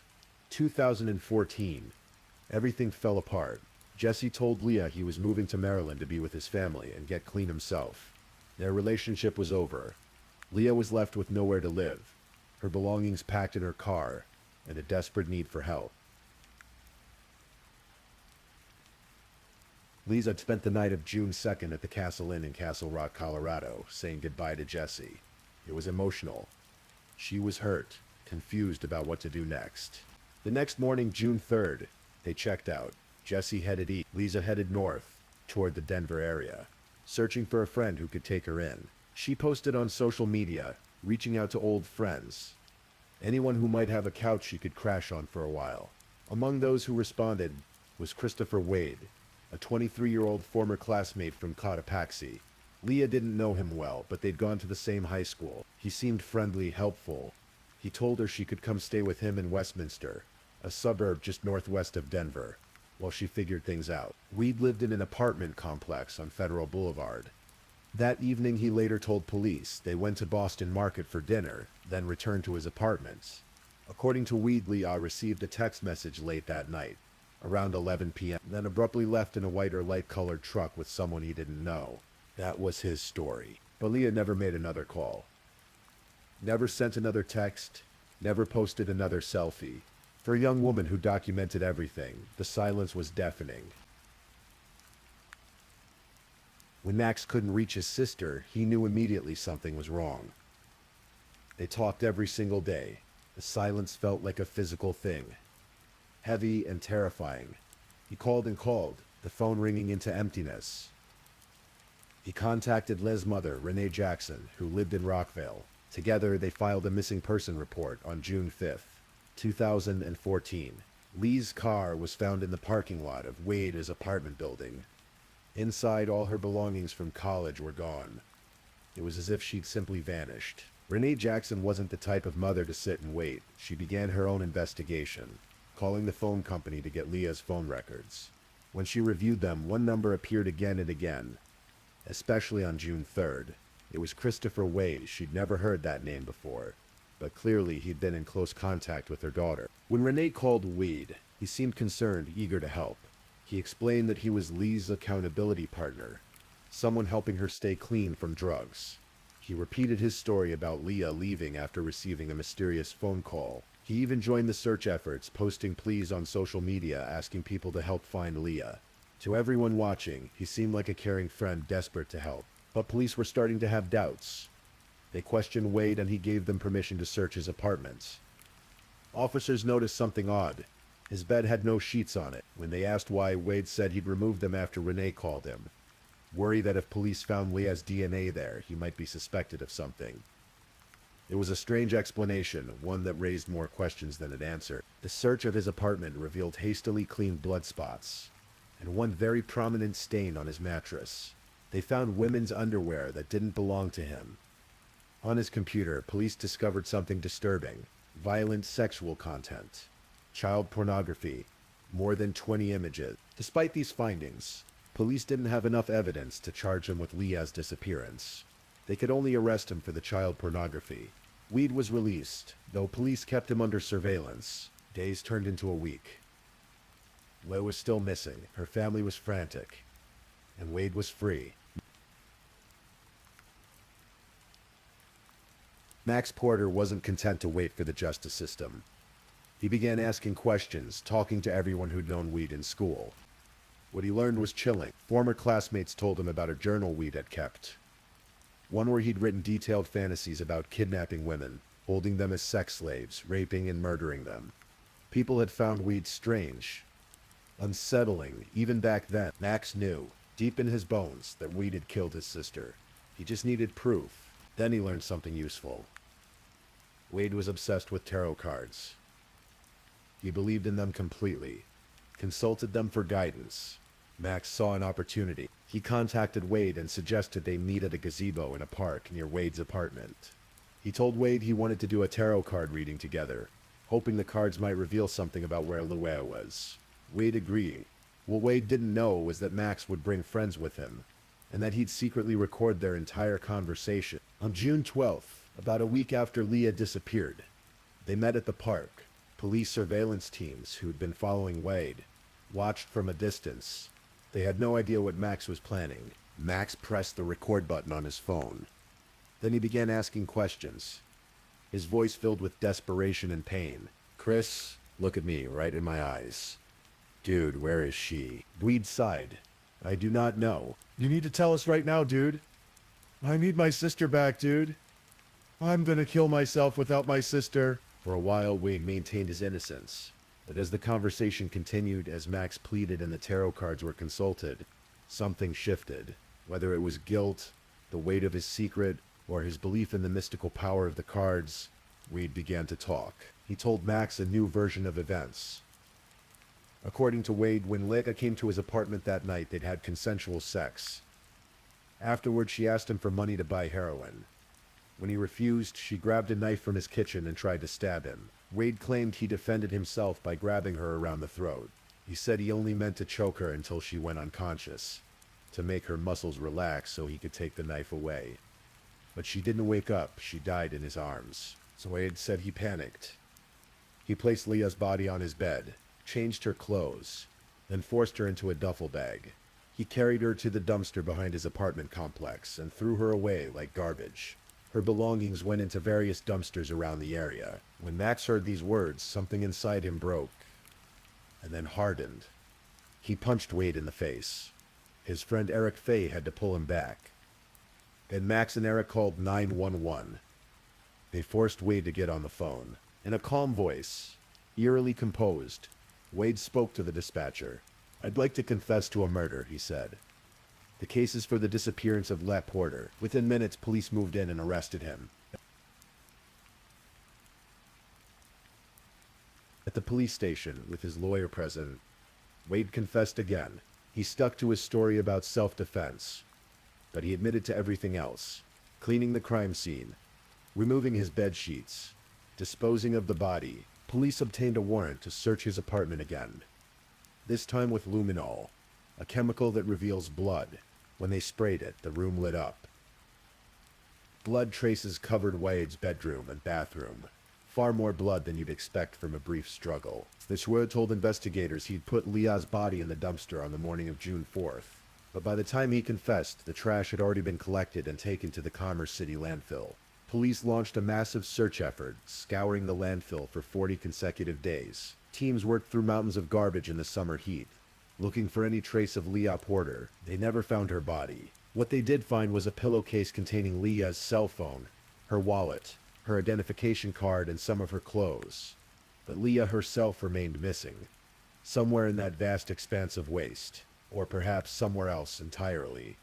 2014, everything fell apart. Jesse told Leah he was moving to Maryland to be with his family and get clean himself. Their relationship was over. Leah was left with nowhere to live, her belongings packed in her car, and a desperate need for help. Leah had spent the night of June 2nd at the Castle Inn in Castle Rock, Colorado, saying goodbye to Jesse. It was emotional. She was hurt, confused about what to do next. The next morning, June 3rd, they checked out. Jesse headed east, Leah headed north, toward the Denver area, searching for a friend who could take her in. She posted on social media, reaching out to old friends, anyone who might have a couch she could crash on for a while. Among those who responded was Christopher Wade, a 23-year-old former classmate from Cotopaxi. Leah didn't know him well, but they'd gone to the same high school. He seemed friendly, helpful. He told her she could come stay with him in Westminster, a suburb just northwest of Denver, while she figured things out. Weed lived in an apartment complex on Federal Boulevard. That evening, he later told police they went to Boston Market for dinner, then returned to his apartment. According to Weed, Leah received a text message late that night, around 11 p.m., then abruptly left in a white or light-colored truck with someone he didn't know. That was his story. But Leah never made another call. Never sent another text, never posted another selfie. For a young woman who documented everything, the silence was deafening. When Max couldn't reach his sister, he knew immediately something was wrong. They talked every single day. The silence felt like a physical thing, heavy and terrifying. He called and called, the phone ringing into emptiness. He contacted Leah's mother, Renee Jackson, who lived in Rockville. Together, they filed a missing person report on June 5th, 2014. Leah's car was found in the parking lot of Wade's apartment building. Inside, all her belongings from college were gone. It was as if she'd simply vanished. Renee Jackson wasn't the type of mother to sit and wait. She began her own investigation, calling the phone company to get Leah's phone records. When she reviewed them, one number appeared again and again, especially on June 3rd. It was Christopher Wade. She'd never heard that name before, but clearly he'd been in close contact with her daughter. When Renee called Wade, he seemed concerned, eager to help. He explained that he was Leah's accountability partner, someone helping her stay clean from drugs. He repeated his story about Leah leaving after receiving a mysterious phone call. He even joined the search efforts, posting pleas on social media asking people to help find Leah. To everyone watching, he seemed like a caring friend desperate to help. But police were starting to have doubts. They questioned Wade and he gave them permission to search his apartment. Officers noticed something odd. His bed had no sheets on it. When they asked why, Wade said he'd removed them after Renee called him, worried that if police found Leah's DNA there, he might be suspected of something. It was a strange explanation, one that raised more questions than it answered. The search of his apartment revealed hastily cleaned blood spots, and one very prominent stain on his mattress. They found women's underwear that didn't belong to him. On his computer, police discovered something disturbing: violent sexual content, child pornography, more than 20 images. Despite these findings, police didn't have enough evidence to charge him with Leah's disappearance. They could only arrest him for the child pornography. Weed was released, though police kept him under surveillance. Days turned into a week. Leah was still missing, her family was frantic, and Wade was free. Max Porter wasn't content to wait for the justice system. He began asking questions, talking to everyone who'd known Weed in school. What he learned was chilling. Former classmates told him about a journal Weed had kept, one where he'd written detailed fantasies about kidnapping women, holding them as sex slaves, raping and murdering them. People had found Weed strange, unsettling. Even back then, Max knew, deep in his bones, that Weed had killed his sister. He just needed proof. Then he learned something useful. Wade was obsessed with tarot cards. He believed in them completely, consulted them for guidance. Max saw an opportunity. He contacted Wade and suggested they meet at a gazebo in a park near Wade's apartment. He told Wade he wanted to do a tarot card reading together, hoping the cards might reveal something about where Louie was. Wade agreed. What Wade didn't know was that Max would bring friends with him, and that he'd secretly record their entire conversation. On June 12th, about a week after Leah disappeared, they met at the park. Police surveillance teams who had been following Wade watched from a distance. They had no idea what Max was planning. Max pressed the record button on his phone. Then he began asking questions, his voice filled with desperation and pain. "Chris, look at me, right in my eyes. Dude, where is she?" Weed sighed. "I do not know." "You need to tell us right now, dude. I need my sister back, dude. I'm gonna kill myself without my sister." For a while, Wade maintained his innocence. But as the conversation continued, as Max pleaded and the tarot cards were consulted, something shifted. Whether it was guilt, the weight of his secret, or his belief in the mystical power of the cards, Wade began to talk. He told Max a new version of events. According to Wade, when Leah came to his apartment that night, they'd had consensual sex. Afterward, she asked him for money to buy heroin. When he refused, she grabbed a knife from his kitchen and tried to stab him. Wade claimed he defended himself by grabbing her around the throat. He said he only meant to choke her until she went unconscious, to make her muscles relax so he could take the knife away. But she didn't wake up. She died in his arms. So Wade said he panicked. He placed Leah's body on his bed, changed her clothes, then forced her into a duffel bag. He carried her to the dumpster behind his apartment complex and threw her away like garbage. Her belongings went into various dumpsters around the area. When Max heard these words, something inside him broke, and then hardened. He punched Wade in the face. His friend Eric Fay had to pull him back. Then Max and Eric called 911. They forced Wade to get on the phone. In a calm voice, eerily composed, Wade spoke to the dispatcher. "I'd like to confess to a murder," he said. "The case is for the disappearance of Le Porter." Within minutes, police moved in and arrested him. At the police station, with his lawyer present, Wade confessed again. He stuck to his story about self-defense, but he admitted to everything else: cleaning the crime scene, removing his bed sheets, disposing of the body. Police obtained a warrant to search his apartment again, this time with luminol, a chemical that reveals blood. When they sprayed it, the room lit up. Blood traces covered Wade's bedroom and bathroom. Far more blood than you'd expect from a brief struggle. This word told investigators he'd put Leah's body in the dumpster on the morning of June 4th. But by the time he confessed, the trash had already been collected and taken to the Commerce City landfill. Police launched a massive search effort, scouring the landfill for 40 consecutive days. Teams worked through mountains of garbage in the summer heat, looking for any trace of Leah Porter. They never found her body. What they did find was a pillowcase containing Leah's cell phone, her wallet, her identification card, and some of her clothes. But Leah herself remained missing, somewhere in that vast expanse of waste, or perhaps somewhere else entirely.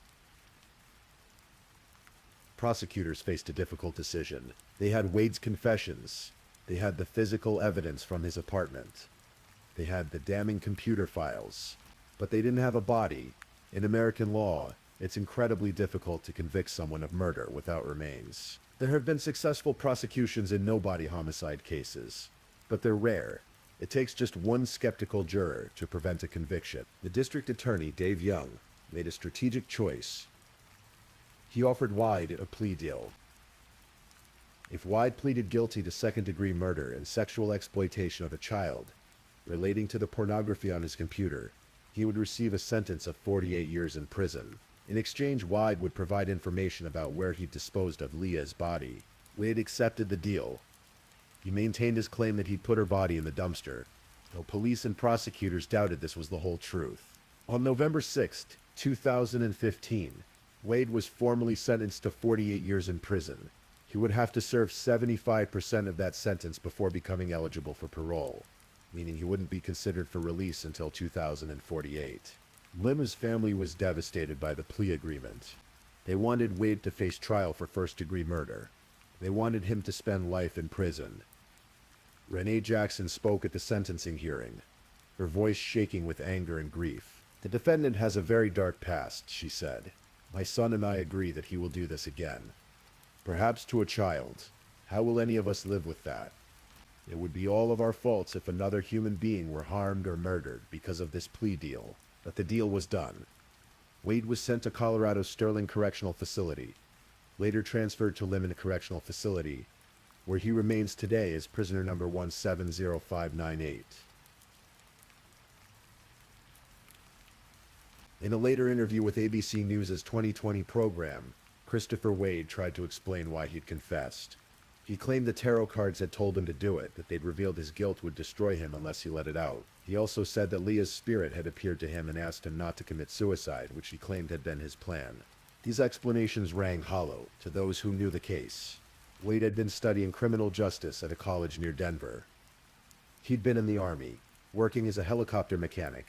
Prosecutors faced a difficult decision. They had Wade's confessions. They had the physical evidence from his apartment. They had the damning computer files. But they didn't have a body. In American law, it's incredibly difficult to convict someone of murder without remains. There have been successful prosecutions in no-body homicide cases, but they're rare. It takes just one skeptical juror to prevent a conviction. The district attorney, Dave Young, made a strategic choice. He offered Wade a plea deal. If Wade pleaded guilty to second-degree murder and sexual exploitation of a child relating to the pornography on his computer, he would receive a sentence of 48 years in prison. In exchange, Wade would provide information about where he disposed of Leah's body. Wade accepted the deal. He maintained his claim that he'd put her body in the dumpster, though police and prosecutors doubted this was the whole truth. On November 6, 2015, Wade was formally sentenced to 48 years in prison. He would have to serve 75% of that sentence before becoming eligible for parole, meaning he wouldn't be considered for release until 2048. Lim's family was devastated by the plea agreement. They wanted Wade to face trial for first-degree murder. They wanted him to spend life in prison. Renee Jackson spoke at the sentencing hearing, her voice shaking with anger and grief. "The defendant has a very dark past," she said. "My son and I agree that he will do this again. Perhaps to a child. How will any of us live with that? It would be all of our faults if another human being were harmed or murdered because of this plea deal." But the deal was done. Wade was sent to Colorado's Sterling Correctional Facility, later transferred to Limon Correctional Facility, where he remains today as prisoner number 170598. In a later interview with ABC News' 2020 program, Christopher Wade tried to explain why he'd confessed. He claimed the tarot cards had told him to do it, that they'd revealed his guilt would destroy him unless he let it out. He also said that Leah's spirit had appeared to him and asked him not to commit suicide, which he claimed had been his plan. These explanations rang hollow to those who knew the case. Wade had been studying criminal justice at a college near Denver. He'd been in the Army, working as a helicopter mechanic,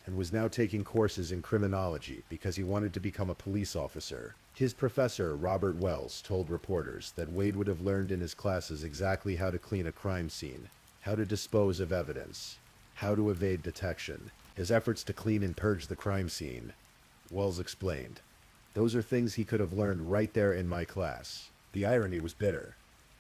and was now taking courses in criminology because he wanted to become a police officer. His professor, Robert Wells, told reporters that Wade would have learned in his classes exactly how to clean a crime scene, how to dispose of evidence, how to evade detection. His efforts to clean and purge the crime scene, Wells explained. "Those are things he could have learned right there in my class." The irony was bitter.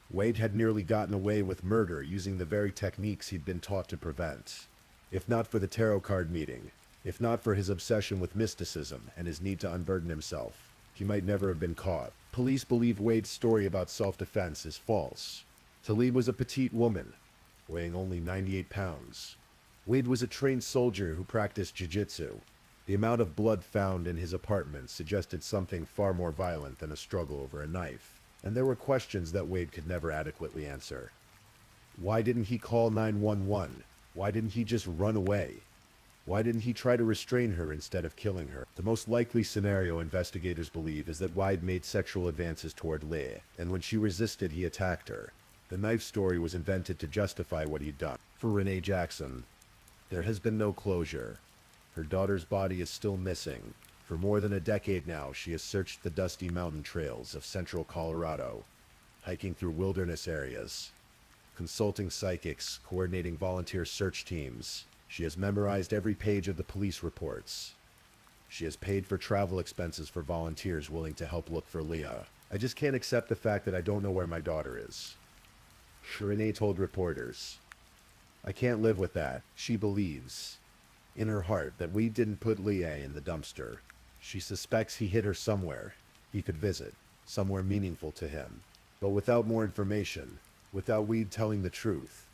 Wade had nearly gotten away with murder using the very techniques he'd been taught to prevent. If not for the tarot card meeting, if not for his obsession with mysticism and his need to unburden himself, he might never have been caught. Police believe Wade's story about self-defense is false. Talib was a petite woman, weighing only 98 pounds. Wade was a trained soldier who practiced jiu-jitsu. The amount of blood found in his apartment suggested something far more violent than a struggle over a knife. And there were questions that Wade could never adequately answer. Why didn't he call 911? Why didn't he just run away? Why didn't he try to restrain her instead of killing her? The most likely scenario investigators believe is that Wade made sexual advances toward Leah, and when she resisted, he attacked her. The knife story was invented to justify what he'd done. For Renee Jackson, there has been no closure. Her daughter's body is still missing. For more than a decade now, she has searched the dusty mountain trails of central Colorado, hiking through wilderness areas, consulting psychics, coordinating volunteer search teams. She has memorized every page of the police reports. She has paid for travel expenses for volunteers willing to help look for Leah. "I just can't accept the fact that I don't know where my daughter is," Renee told reporters. "I can't live with that." She believes, in her heart, that we didn't put Leah in the dumpster. She suspects he hid her somewhere he could visit, somewhere meaningful to him. But without more information, without Weed telling the truth,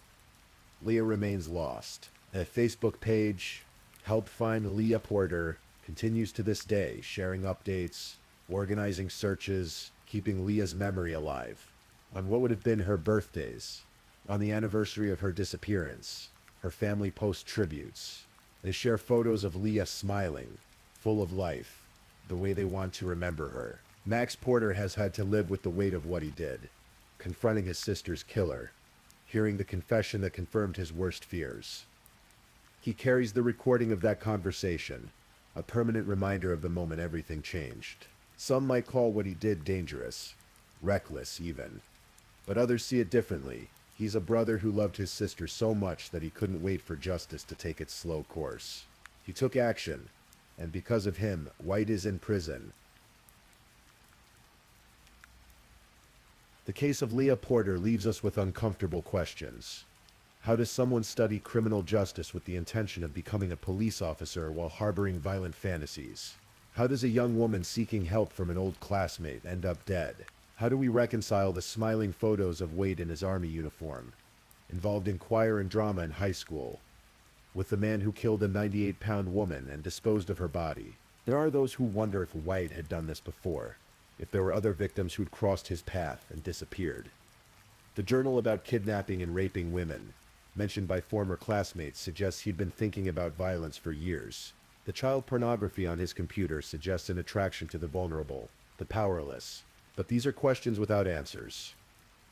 Leah remains lost. A Facebook page, Help Find Leah Porter, continues to this day, sharing updates, organizing searches, keeping Leah's memory alive. On what would have been her birthdays, on the anniversary of her disappearance, her family posts tributes. They share photos of Leah smiling, full of life, the way they want to remember her. Max Porter has had to live with the weight of what he did, confronting his sister's killer, hearing the confession that confirmed his worst fears. He carries the recording of that conversation, a permanent reminder of the moment everything changed. Some might call what he did dangerous, reckless even, but others see it differently. He's a brother who loved his sister so much that he couldn't wait for justice to take its slow course. He took action, and because of him, White is in prison. The case of Leah Porter leaves us with uncomfortable questions. How does someone study criminal justice with the intention of becoming a police officer while harboring violent fantasies? How does a young woman seeking help from an old classmate end up dead? How do we reconcile the smiling photos of Wade in his army uniform, involved in choir and drama in high school, with the man who killed a 98-pound woman and disposed of her body? There are those who wonder if White had done this before, if there were other victims who'd crossed his path and disappeared. The journal about kidnapping and raping women, mentioned by former classmates, suggests he'd been thinking about violence for years. The child pornography on his computer suggests an attraction to the vulnerable, the powerless. But these are questions without answers.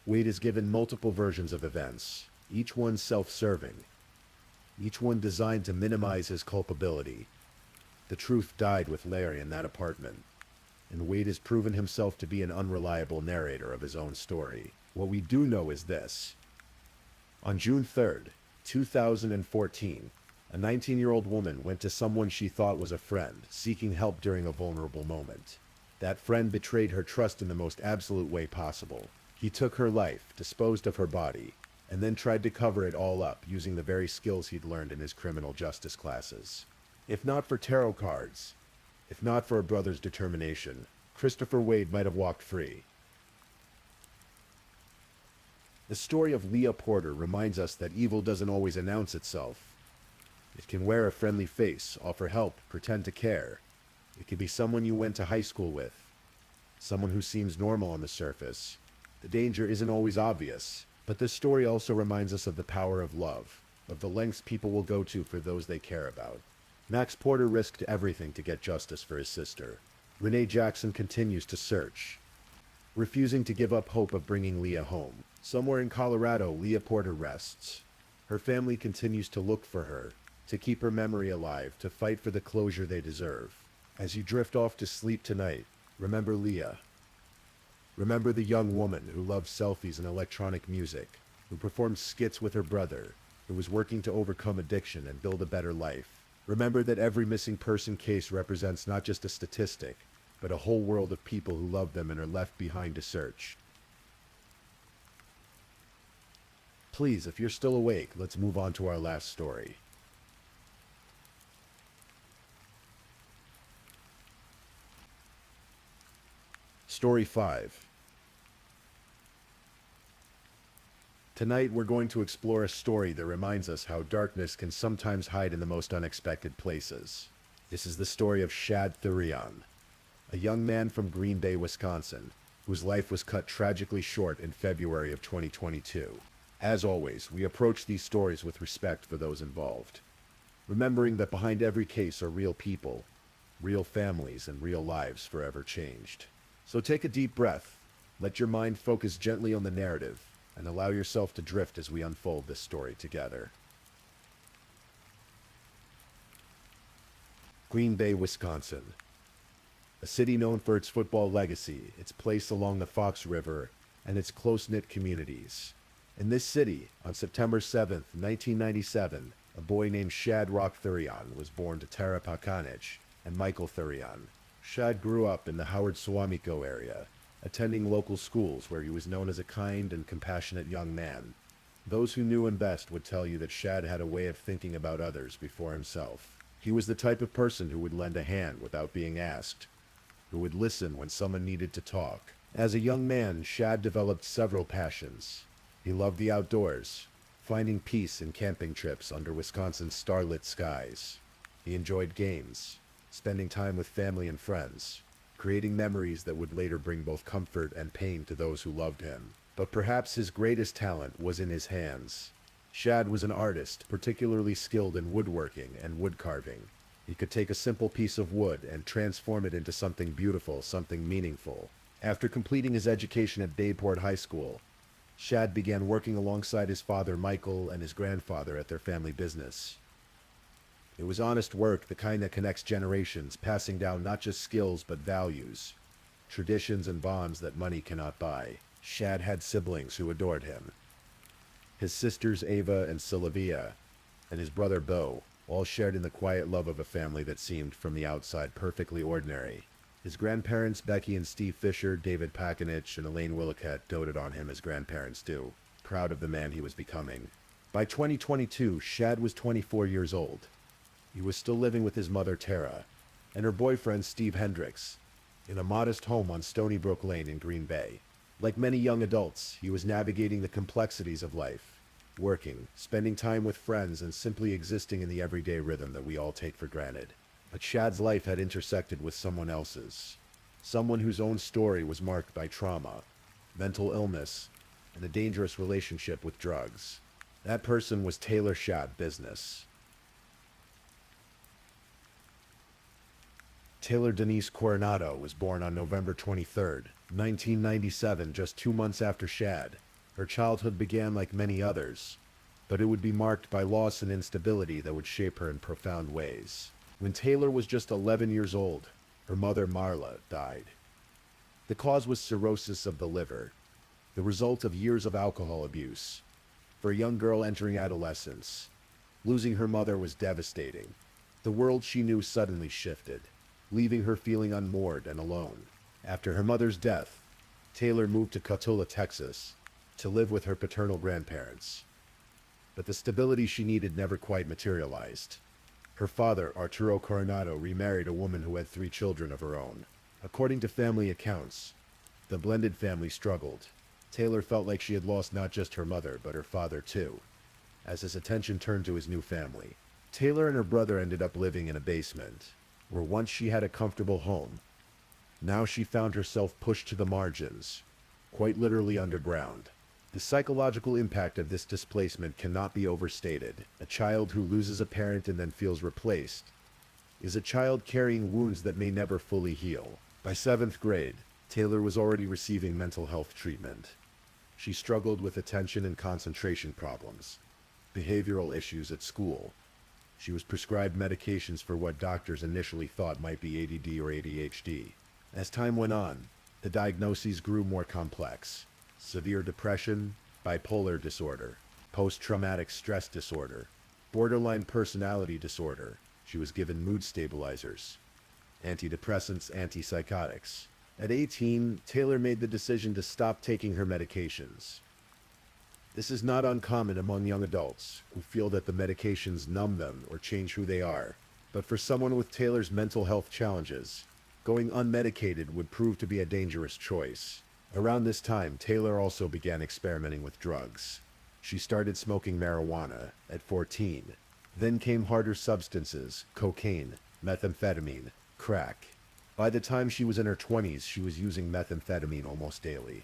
Wade is given multiple versions of events, each one self-serving, each one designed to minimize his culpability. The truth died with Larry in that apartment. and Wade has proven himself to be an unreliable narrator of his own story. What we do know is this. On June 3rd, 2014, a 19-year-old woman went to someone she thought was a friend, seeking help during a vulnerable moment. That friend betrayed her trust in the most absolute way possible. He took her life, disposed of her body, and then tried to cover it all up using the very skills he'd learned in his criminal justice classes. If not for tarot cards, if not for a brother's determination, Christopher Wade might have walked free. The story of Leah Porter reminds us that evil doesn't always announce itself. It can wear a friendly face, offer help, pretend to care. It can be someone you went to high school with, someone who seems normal on the surface. The danger isn't always obvious, but this story also reminds us of the power of love, of the lengths people will go to for those they care about. Max Porter risked everything to get justice for his sister. Renee Jackson continues to search, refusing to give up hope of bringing Leah home. Somewhere in Colorado, Leah Porter rests. Her family continues to look for her, to keep her memory alive, to fight for the closure they deserve. As you drift off to sleep tonight, remember Leah. Remember the young woman who loved selfies and electronic music, who performed skits with her brother, who was working to overcome addiction and build a better life. Remember that every missing person case represents not just a statistic, but a whole world of people who love them and are left behind to search. Please, if you're still awake, let's move on to our last story. Story 5. Tonight we're going to explore a story that reminds us how darkness can sometimes hide in the most unexpected places. This is the story of Shad Thurian, a young man from Green Bay, Wisconsin, whose life was cut tragically short in February of 2022. As always, we approach these stories with respect for those involved, remembering that behind every case are real people, real families, and real lives forever changed. So take a deep breath, let your mind focus gently on the narrative, and allow yourself to drift as we unfold this story together. Green Bay, Wisconsin. A city known for its football legacy, its place along the Fox River, and its close-knit communities. In this city, on September 7th, 1997, a boy named Shad Thurian was born to Tara Pakanich and Michael Thurian. Shad grew up in the Howard Suamico area, attending local schools where he was known as a kind and compassionate young man. Those who knew him best would tell you that Shad had a way of thinking about others before himself. He was the type of person who would lend a hand without being asked, who would listen when someone needed to talk. As a young man, Shad developed several passions. He loved the outdoors, finding peace in camping trips under Wisconsin's starlit skies. He enjoyed games, spending time with family and friends, creating memories that would later bring both comfort and pain to those who loved him. But perhaps his greatest talent was in his hands. Shad was an artist, particularly skilled in woodworking and wood carving. He could take a simple piece of wood and transform it into something beautiful, something meaningful. After completing his education at Bayport High School, Shad began working alongside his father Michael and his grandfather at their family business. It was honest work, the kind that connects generations, passing down not just skills but values, traditions and bonds that money cannot buy. Shad had siblings who adored him. His sisters Ava and Sylvia, and his brother Bo, all shared in the quiet love of a family that seemed, from the outside, perfectly ordinary. His grandparents, Becky and Steve Fisher, David Pakanich, and Elaine Willicat, doted on him as grandparents do, proud of the man he was becoming. By 2022, Shad was 24 years old. He was still living with his mother, Tara, and her boyfriend, Steve Hendricks, in a modest home on Stony Brook Lane in Green Bay. Like many young adults, he was navigating the complexities of life, working, spending time with friends, and simply existing in the everyday rhythm that we all take for granted. But Shad's life had intersected with someone else's, someone whose own story was marked by trauma, mental illness, and a dangerous relationship with drugs. That person was Taylor Shad Business. Taylor Denise Coronado was born on November 23rd, 1997, just 2 months after Shad. Her childhood began like many others, but it would be marked by loss and instability that would shape her in profound ways. When Taylor was just 11 years old, her mother Marla died. The cause was cirrhosis of the liver, the result of years of alcohol abuse. For a young girl entering adolescence, losing her mother was devastating. The world she knew suddenly shifted, leaving her feeling unmoored and alone. After her mother's death, Taylor moved to Cotulla, Texas, to live with her paternal grandparents. But the stability she needed never quite materialized. Her father, Arturo Coronado, remarried a woman who had 3 children of her own. According to family accounts, the blended family struggled. Taylor felt like she had lost not just her mother, but her father too, as his attention turned to his new family. Taylor and her brother ended up living in a basement, where once she had a comfortable home. Now she found herself pushed to the margins, quite literally underground. The psychological impact of this displacement cannot be overstated. A child who loses a parent and then feels replaced is a child carrying wounds that may never fully heal. By 7th grade, Taylor was already receiving mental health treatment. She struggled with attention and concentration problems, behavioral issues at school. She was prescribed medications for what doctors initially thought might be ADD or ADHD. As time went on, the diagnoses grew more complex. Severe depression, bipolar disorder, post-traumatic stress disorder, borderline personality disorder. She was given mood stabilizers, antidepressants, antipsychotics. At 18, Taylor made the decision to stop taking her medications. This is not uncommon among young adults who feel that the medications numb them or change who they are. But for someone with Taylor's mental health challenges, going unmedicated would prove to be a dangerous choice. Around this time, Taylor also began experimenting with drugs. She started smoking marijuana at 14. Then came harder substances, cocaine, methamphetamine, crack. By the time she was in her 20s, she was using methamphetamine almost daily,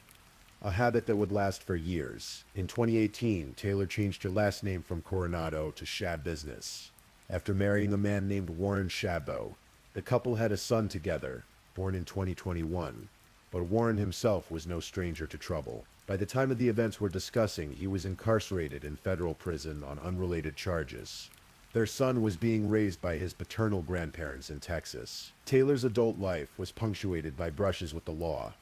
a habit that would last for years. In 2018, Taylor changed her last name from Coronado to Shad Business, after marrying a man named Warren Chabot. The couple had a son together, born in 2021. But Warren himself was no stranger to trouble. By the time of the events we're discussing, he was incarcerated in federal prison on unrelated charges. Their son was being raised by his paternal grandparents in Texas. Taylor's adult life was punctuated by brushes with the law.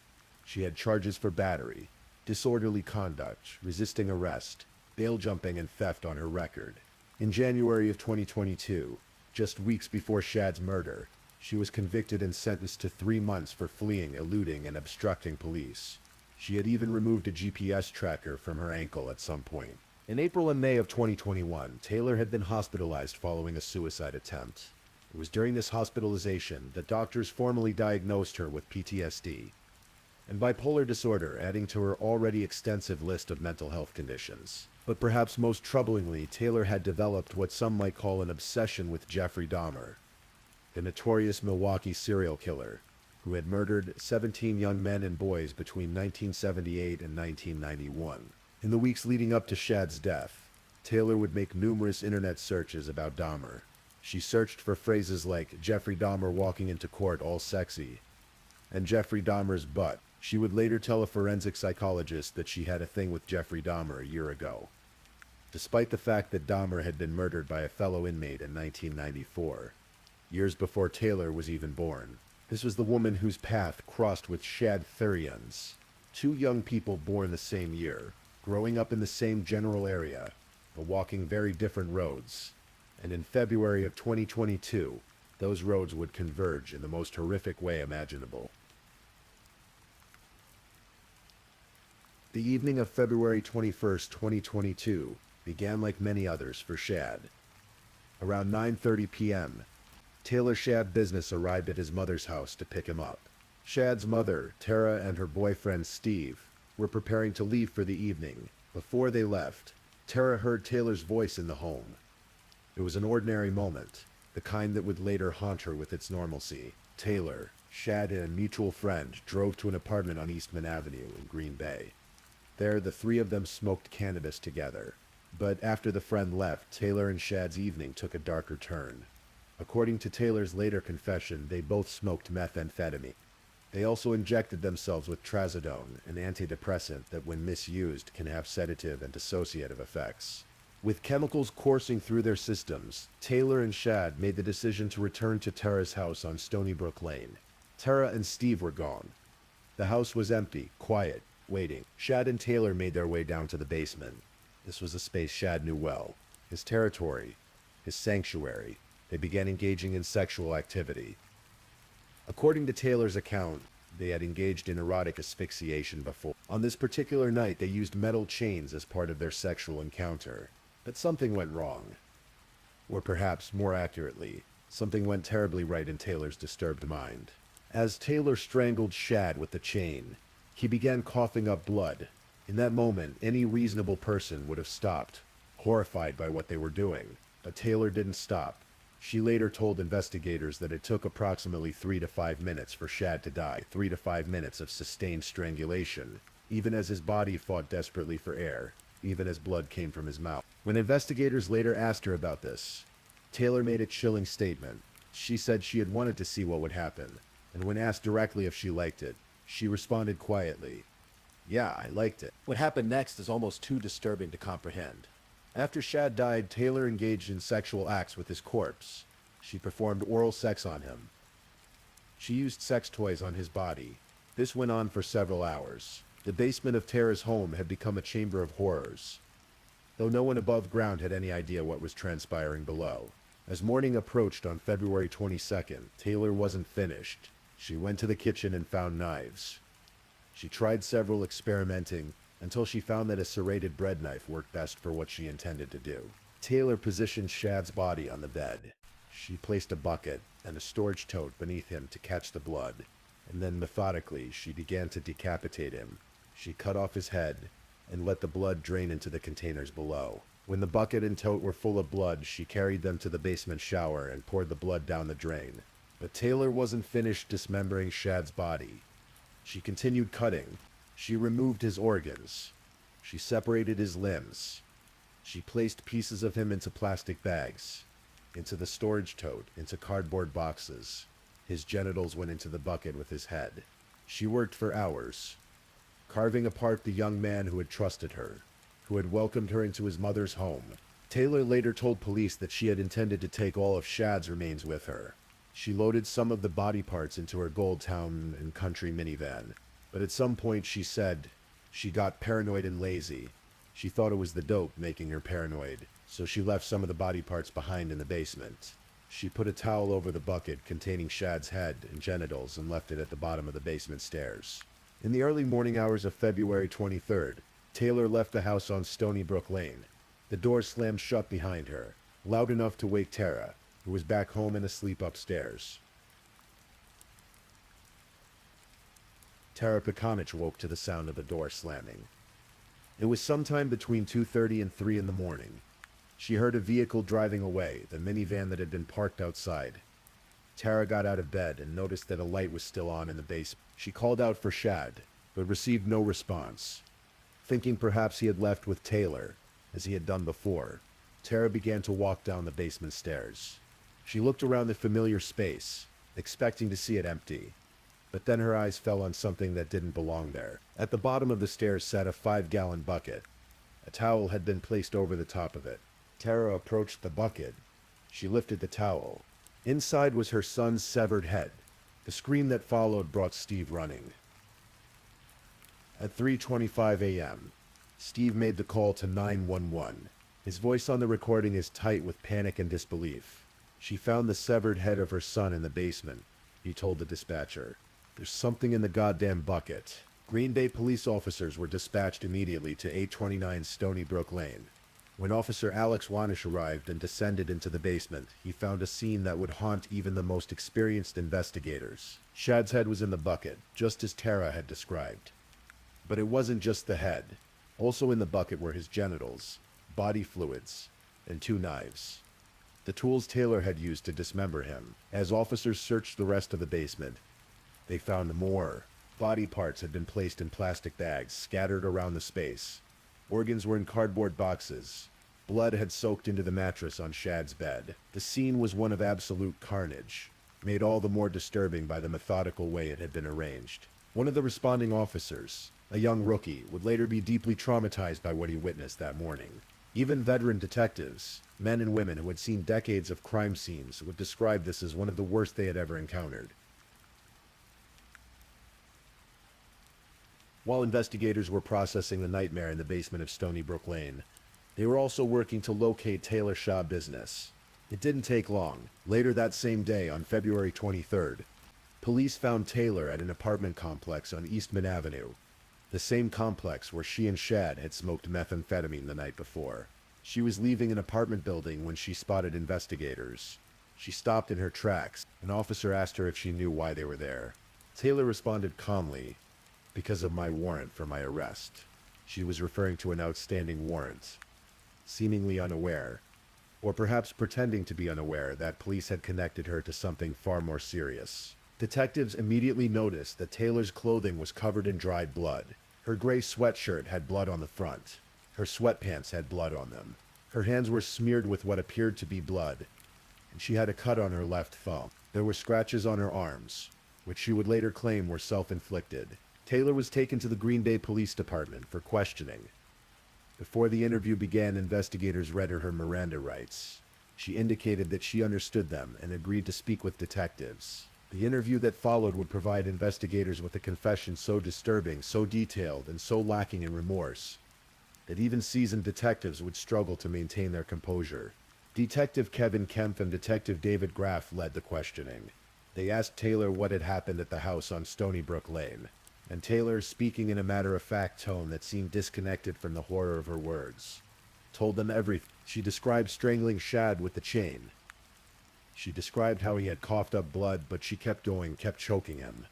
She had charges for battery, disorderly conduct, resisting arrest, bail jumping, and theft on her record. In January of 2022, just weeks before Shad's murder, she was convicted and sentenced to 3 months for fleeing, eluding, and obstructing police. She had even removed a GPS tracker from her ankle at some point. In April and May of 2021, Taylor had been hospitalized following a suicide attempt. It was during this hospitalization that doctors formally diagnosed her with PTSD and bipolar disorder, adding to her already extensive list of mental health conditions. But perhaps most troublingly, Taylor had developed what some might call an obsession with Jeffrey Dahmer, the notorious Milwaukee serial killer, who had murdered 17 young men and boys between 1978 and 1991. In the weeks leading up to Shad's death, Taylor would make numerous internet searches about Dahmer. She searched for phrases like Jeffrey Dahmer walking into court all sexy, and Jeffrey Dahmer's butt. She would later tell a forensic psychologist that she had a thing with Jeffrey Dahmer a year ago, despite the fact that Dahmer had been murdered by a fellow inmate in 1994. Years before Taylor was even born. This was the woman whose path crossed with Shad Thurian's, 2 young people born the same year, growing up in the same general area, but walking very different roads. And in February of 2022, those roads would converge in the most horrific way imaginable. The evening of February 21st, 2022, began like many others for Shad. Around 9:30 p.m., Taylor Shad Business arrived at his mother's house to pick him up. Shad's mother, Tara, and her boyfriend, Steve, were preparing to leave for the evening. Before they left, Tara heard Taylor's voice in the home. It was an ordinary moment, the kind that would later haunt her with its normalcy. Taylor, Shad, and a mutual friend drove to an apartment on Eastman Avenue in Green Bay. There, the 3 of them smoked cannabis together. But after the friend left, Taylor and Shad's evening took a darker turn. According to Taylor's later confession, they both smoked methamphetamine. They also injected themselves with trazodone, an antidepressant that when misused can have sedative and dissociative effects. With chemicals coursing through their systems, Taylor and Shad made the decision to return to Tara's house on Stony Brook Lane. Tara and Steve were gone, The house was empty, quiet, waiting. Shad and Taylor made their way down to the basement. This was a space Shad knew well. His territory, his sanctuary. They began engaging in sexual activity. According to Taylor's account, they had engaged in erotic asphyxiation before. On this particular night, they used metal chains as part of their sexual encounter. But something went wrong. Or perhaps, more accurately, something went terribly right in Taylor's disturbed mind. As Taylor strangled Shad with the chain, he began coughing up blood. In that moment, any reasonable person would have stopped, horrified by what they were doing. But Taylor didn't stop. She later told investigators that it took approximately 3 to 5 minutes for Shad to die. 3 to 5 minutes of sustained strangulation, even as his body fought desperately for air, even as blood came from his mouth. When investigators later asked her about this, Taylor made a chilling statement. She said she had wanted to see what would happen, and when asked directly if she liked it, she responded quietly, "Yeah, I liked it." What happened next is almost too disturbing to comprehend. After Shad died, Taylor engaged in sexual acts with his corpse. She performed oral sex on him. She used sex toys on his body. This went on for several hours. The basement of Tara's home had become a chamber of horrors, though no one above ground had any idea what was transpiring below. As morning approached on February 22nd, Taylor wasn't finished. She went to the kitchen and found knives. She tried several experimenting until she found that a serrated bread knife worked best for what she intended to do. Taylor positioned Shad's body on the bed. She placed a bucket and a storage tote beneath him to catch the blood, and then methodically she began to decapitate him. She cut off his head and let the blood drain into the containers below. When the bucket and tote were full of blood, she carried them to the basement shower and poured the blood down the drain. But Taylor wasn't finished dismembering Shad's body. She continued cutting. She removed his organs. She separated his limbs. She placed pieces of him into plastic bags, into the storage tote, into cardboard boxes. His genitals went into the bucket with his head. She worked for hours, carving apart the young man who had trusted her, who had welcomed her into his mother's home. Taylor later told police that she had intended to take all of Shad's remains with her. She loaded some of the body parts into her Gold Town and Country minivan, but at some point she said she got paranoid and lazy. She thought it was the dope making her paranoid, so she left some of the body parts behind in the basement. She put a towel over the bucket containing Shad's head and genitals and left it at the bottom of the basement stairs. In the early morning hours of February 23rd, Taylor left the house on Stony Brook Lane. The door slammed shut behind her, loud enough to wake Tara, who was back home and asleep upstairs. Tara Pekanich woke to the sound of the door slamming. It was sometime between 2:30 and 3 in the morning. She heard a vehicle driving away, the minivan that had been parked outside. Tara got out of bed and noticed that a light was still on in the basement. She called out for Shad, but received no response. Thinking perhaps he had left with Taylor, as he had done before, Tara began to walk down the basement stairs. She looked around the familiar space, expecting to see it empty, but then her eyes fell on something that didn't belong there. At the bottom of the stairs sat a 5-gallon bucket. A towel had been placed over the top of it. Tara approached the bucket. She lifted the towel. Inside was her son's severed head. The scream that followed brought Steve running. At 3:25 a.m., Steve made the call to 911. His voice on the recording is tight with panic and disbelief. "She found the severed head of her son in the basement," he told the dispatcher. "There's something in the goddamn bucket." Green Bay police officers were dispatched immediately to 829 Stony Brook Lane. When Officer Alex Wanish arrived and descended into the basement, he found a scene that would haunt even the most experienced investigators. Shad's head was in the bucket, just as Tara had described. But it wasn't just the head. Also in the bucket were his genitals, body fluids, and 2 knives. The tools Taylor had used to dismember him. As officers searched the rest of the basement, they found more. Body parts had been placed in plastic bags, scattered around the space. Organs were in cardboard boxes. Blood had soaked into the mattress on Shad's bed. The scene was one of absolute carnage, made all the more disturbing by the methodical way it had been arranged. One of the responding officers, a young rookie, would later be deeply traumatized by what he witnessed that morning. Even veteran detectives, men and women who had seen decades of crime scenes, would describe this as one of the worst they had ever encountered. While investigators were processing the nightmare in the basement of Stony Brook Lane, they were also working to locate Taylor Shaw Business. It didn't take long. Later that same day, on February 23rd, police found Taylor at an apartment complex on Eastman Avenue, the same complex where she and Shad had smoked methamphetamine the night before. She was leaving an apartment building when she spotted investigators. She stopped in her tracks. An officer asked her if she knew why they were there. Taylor responded calmly, "Because of my warrant for my arrest." She was referring to an outstanding warrant. Seemingly unaware, or perhaps pretending to be unaware, that police had connected her to something far more serious. Detectives immediately noticed that Taylor's clothing was covered in dried blood. Her gray sweatshirt had blood on the front. Her sweatpants had blood on them. Her hands were smeared with what appeared to be blood, and she had a cut on her left thumb. There were scratches on her arms, which she would later claim were self-inflicted. Taylor was taken to the Green Bay Police Department for questioning. Before the interview began, investigators read her Miranda rights. She indicated that she understood them and agreed to speak with detectives. The interview that followed would provide investigators with a confession so disturbing, so detailed, and so lacking in remorse that even seasoned detectives would struggle to maintain their composure. Detective Kevin Kempf and Detective David Graff led the questioning. They asked Taylor what had happened at the house on Stony Brook Lane, and Taylor, speaking in a matter-of-fact tone that seemed disconnected from the horror of her words, told them everything. She described strangling Shad with the chain. She described how he had coughed up blood, but she kept going, kept choking him.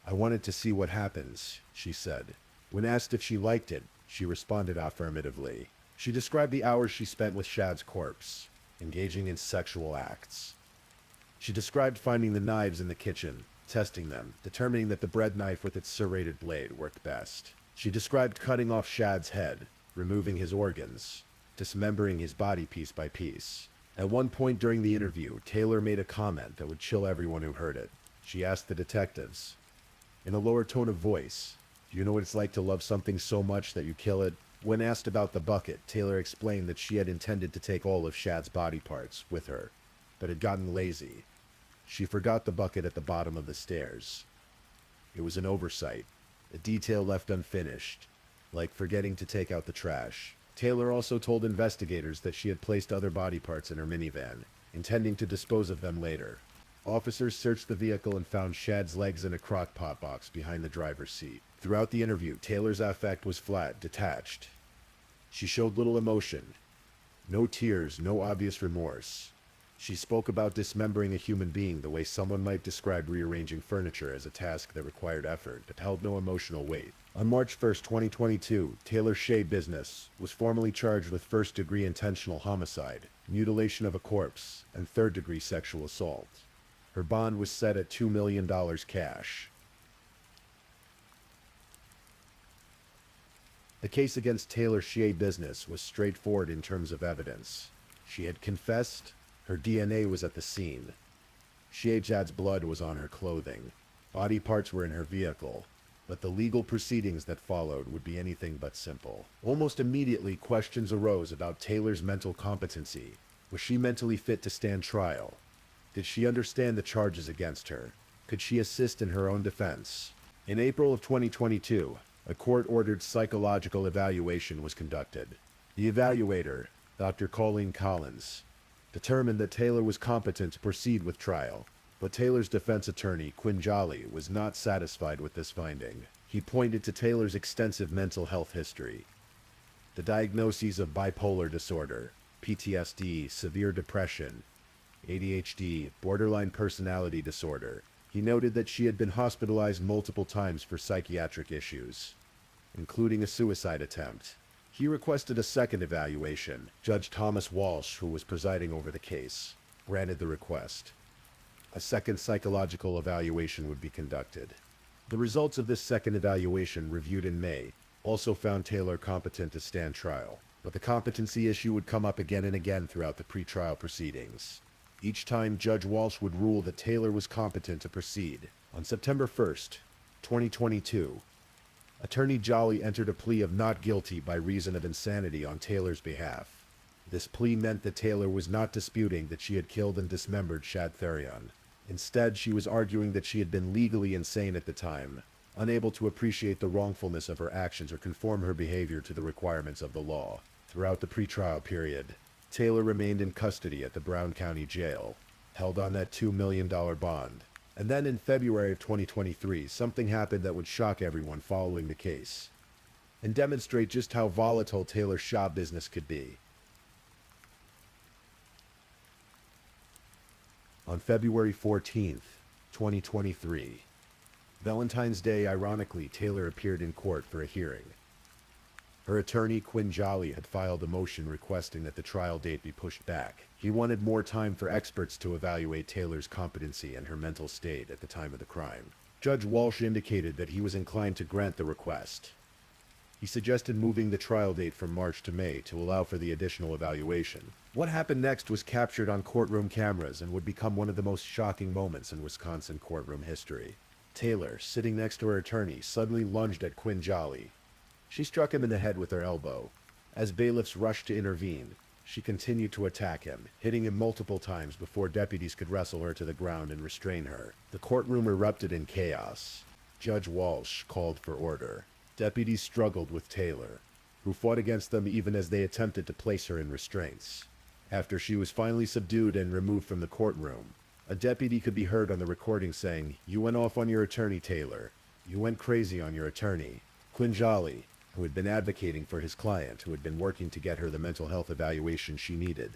"I wanted to see what happens," she said. When asked if she liked it, she responded affirmatively. She described the hours she spent with Shad's corpse, engaging in sexual acts. She described finding the knives in the kitchen, testing them, determining that the bread knife with its serrated blade worked best. She described cutting off Shad's head, removing his organs, dismembering his body piece by piece. At one point during the interview, Taylor made a comment that would chill everyone who heard it. She asked the detectives, in a lower tone of voice, "Do you know what it's like to love something so much that you kill it?" When asked about the bucket, Taylor explained that she had intended to take all of Shad's body parts with her, but had gotten lazy. She forgot the bucket at the bottom of the stairs. It was an oversight, a detail left unfinished, like forgetting to take out the trash. Taylor also told investigators that she had placed other body parts in her minivan, intending to dispose of them later. Officers searched the vehicle and found Shad's legs in a crock-pot box behind the driver's seat. Throughout the interview, Taylor's affect was flat, detached. She showed little emotion. No tears, no obvious remorse. She spoke about dismembering a human being the way someone might describe rearranging furniture as a task that required effort, but held no emotional weight. On March 1st, 2022, Taylor Shea Business was formally charged with first-degree intentional homicide, mutilation of a corpse, and third-degree sexual assault. Her bond was set at $2 million cash. The case against Taylor Shea Business was straightforward in terms of evidence. She had confessed. Her DNA was at the scene. Shad's blood was on her clothing. Body parts were in her vehicle. But the legal proceedings that followed would be anything but simple. Almost immediately, questions arose about Taylor's mental competency. Was she mentally fit to stand trial? Did she understand the charges against her? Could she assist in her own defense? In April of 2022, a court-ordered psychological evaluation was conducted. The evaluator, Dr. Colleen Collins, determined that Taylor was competent to proceed with trial, but Taylor's defense attorney, Quinn Jolly, was not satisfied with this finding. He pointed to Taylor's extensive mental health history. The diagnoses of bipolar disorder, PTSD, severe depression, ADHD, borderline personality disorder. He noted that she had been hospitalized multiple times for psychiatric issues, including a suicide attempt. He requested a second evaluation. Judge Thomas Walsh, who was presiding over the case, granted the request. A second psychological evaluation would be conducted. The results of this second evaluation, reviewed in May, also found Taylor competent to stand trial. But the competency issue would come up again and again throughout the pretrial proceedings. Each time, Judge Walsh would rule that Taylor was competent to proceed. On September 1st, 2022, Attorney Jolly entered a plea of not guilty by reason of insanity on Taylor's behalf. This plea meant that Taylor was not disputing that she had killed and dismembered Shad Therion. Instead, she was arguing that she had been legally insane at the time, unable to appreciate the wrongfulness of her actions or conform her behavior to the requirements of the law. Throughout the pretrial period, Taylor remained in custody at the Brown County Jail, held on that $2 million bond. And then in February of 2023, something happened that would shock everyone following the case, and demonstrate just how volatile Taylor's shop business could be. On February 14th, 2023, Valentine's Day, ironically, Taylor appeared in court for a hearing. Her attorney, Quinn Jolly, had filed a motion requesting that the trial date be pushed back. He wanted more time for experts to evaluate Taylor's competency and her mental state at the time of the crime. Judge Walsh indicated that he was inclined to grant the request. He suggested moving the trial date from March to May to allow for the additional evaluation. What happened next was captured on courtroom cameras and would become one of the most shocking moments in Wisconsin courtroom history. Taylor, sitting next to her attorney, suddenly lunged at Quinn Jolly. She struck him in the head with her elbow. As bailiffs rushed to intervene, she continued to attack him, hitting him multiple times before deputies could wrestle her to the ground and restrain her. The courtroom erupted in chaos. Judge Walsh called for order. Deputies struggled with Taylor, who fought against them even as they attempted to place her in restraints. After she was finally subdued and removed from the courtroom, a deputy could be heard on the recording saying, "You went off on your attorney, Taylor. You went crazy on your attorney." Quinn Jolly, who had been advocating for his client, who had been working to get her the mental health evaluation she needed,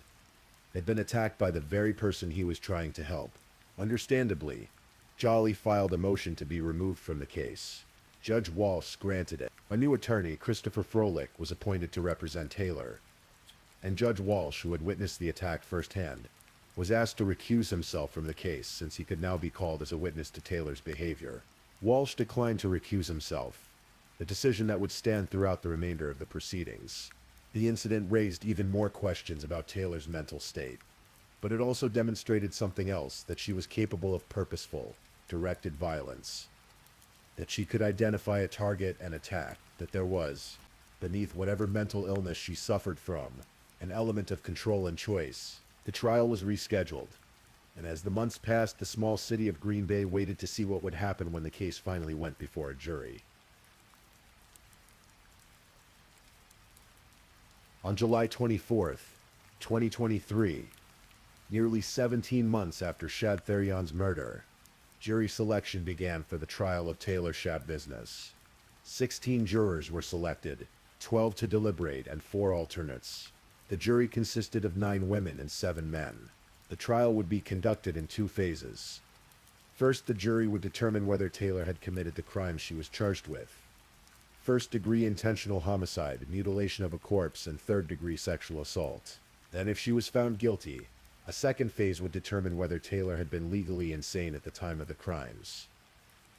had been attacked by the very person he was trying to help. Understandably, Jolly filed a motion to be removed from the case. Judge Walsh granted it. A new attorney, Christopher Froelich, was appointed to represent Taylor, and Judge Walsh, who had witnessed the attack firsthand, was asked to recuse himself from the case since he could now be called as a witness to Taylor's behavior. Walsh declined to recuse himself, a decision that would stand throughout the remainder of the proceedings. The incident raised even more questions about Taylor's mental state, but it also demonstrated something else, that she was capable of purposeful, directed violence, that she could identify a target and attack, that there was, beneath whatever mental illness she suffered from, an element of control and choice. The trial was rescheduled, and as the months passed, the small city of Green Bay waited to see what would happen when the case finally went before a jury. On July 24th, 2023, nearly 17 months after Shad Therion's murder, jury selection began for the trial of Taylor Shad Business. 16 jurors were selected, 12 to deliberate and 4 alternates. The jury consisted of 9 women and 7 men. The trial would be conducted in 2 phases. First, the jury would determine whether Taylor had committed the crime she was charged with. First-degree intentional homicide, mutilation of a corpse, and third-degree sexual assault. Then, if she was found guilty, a second phase would determine whether Taylor had been legally insane at the time of the crimes,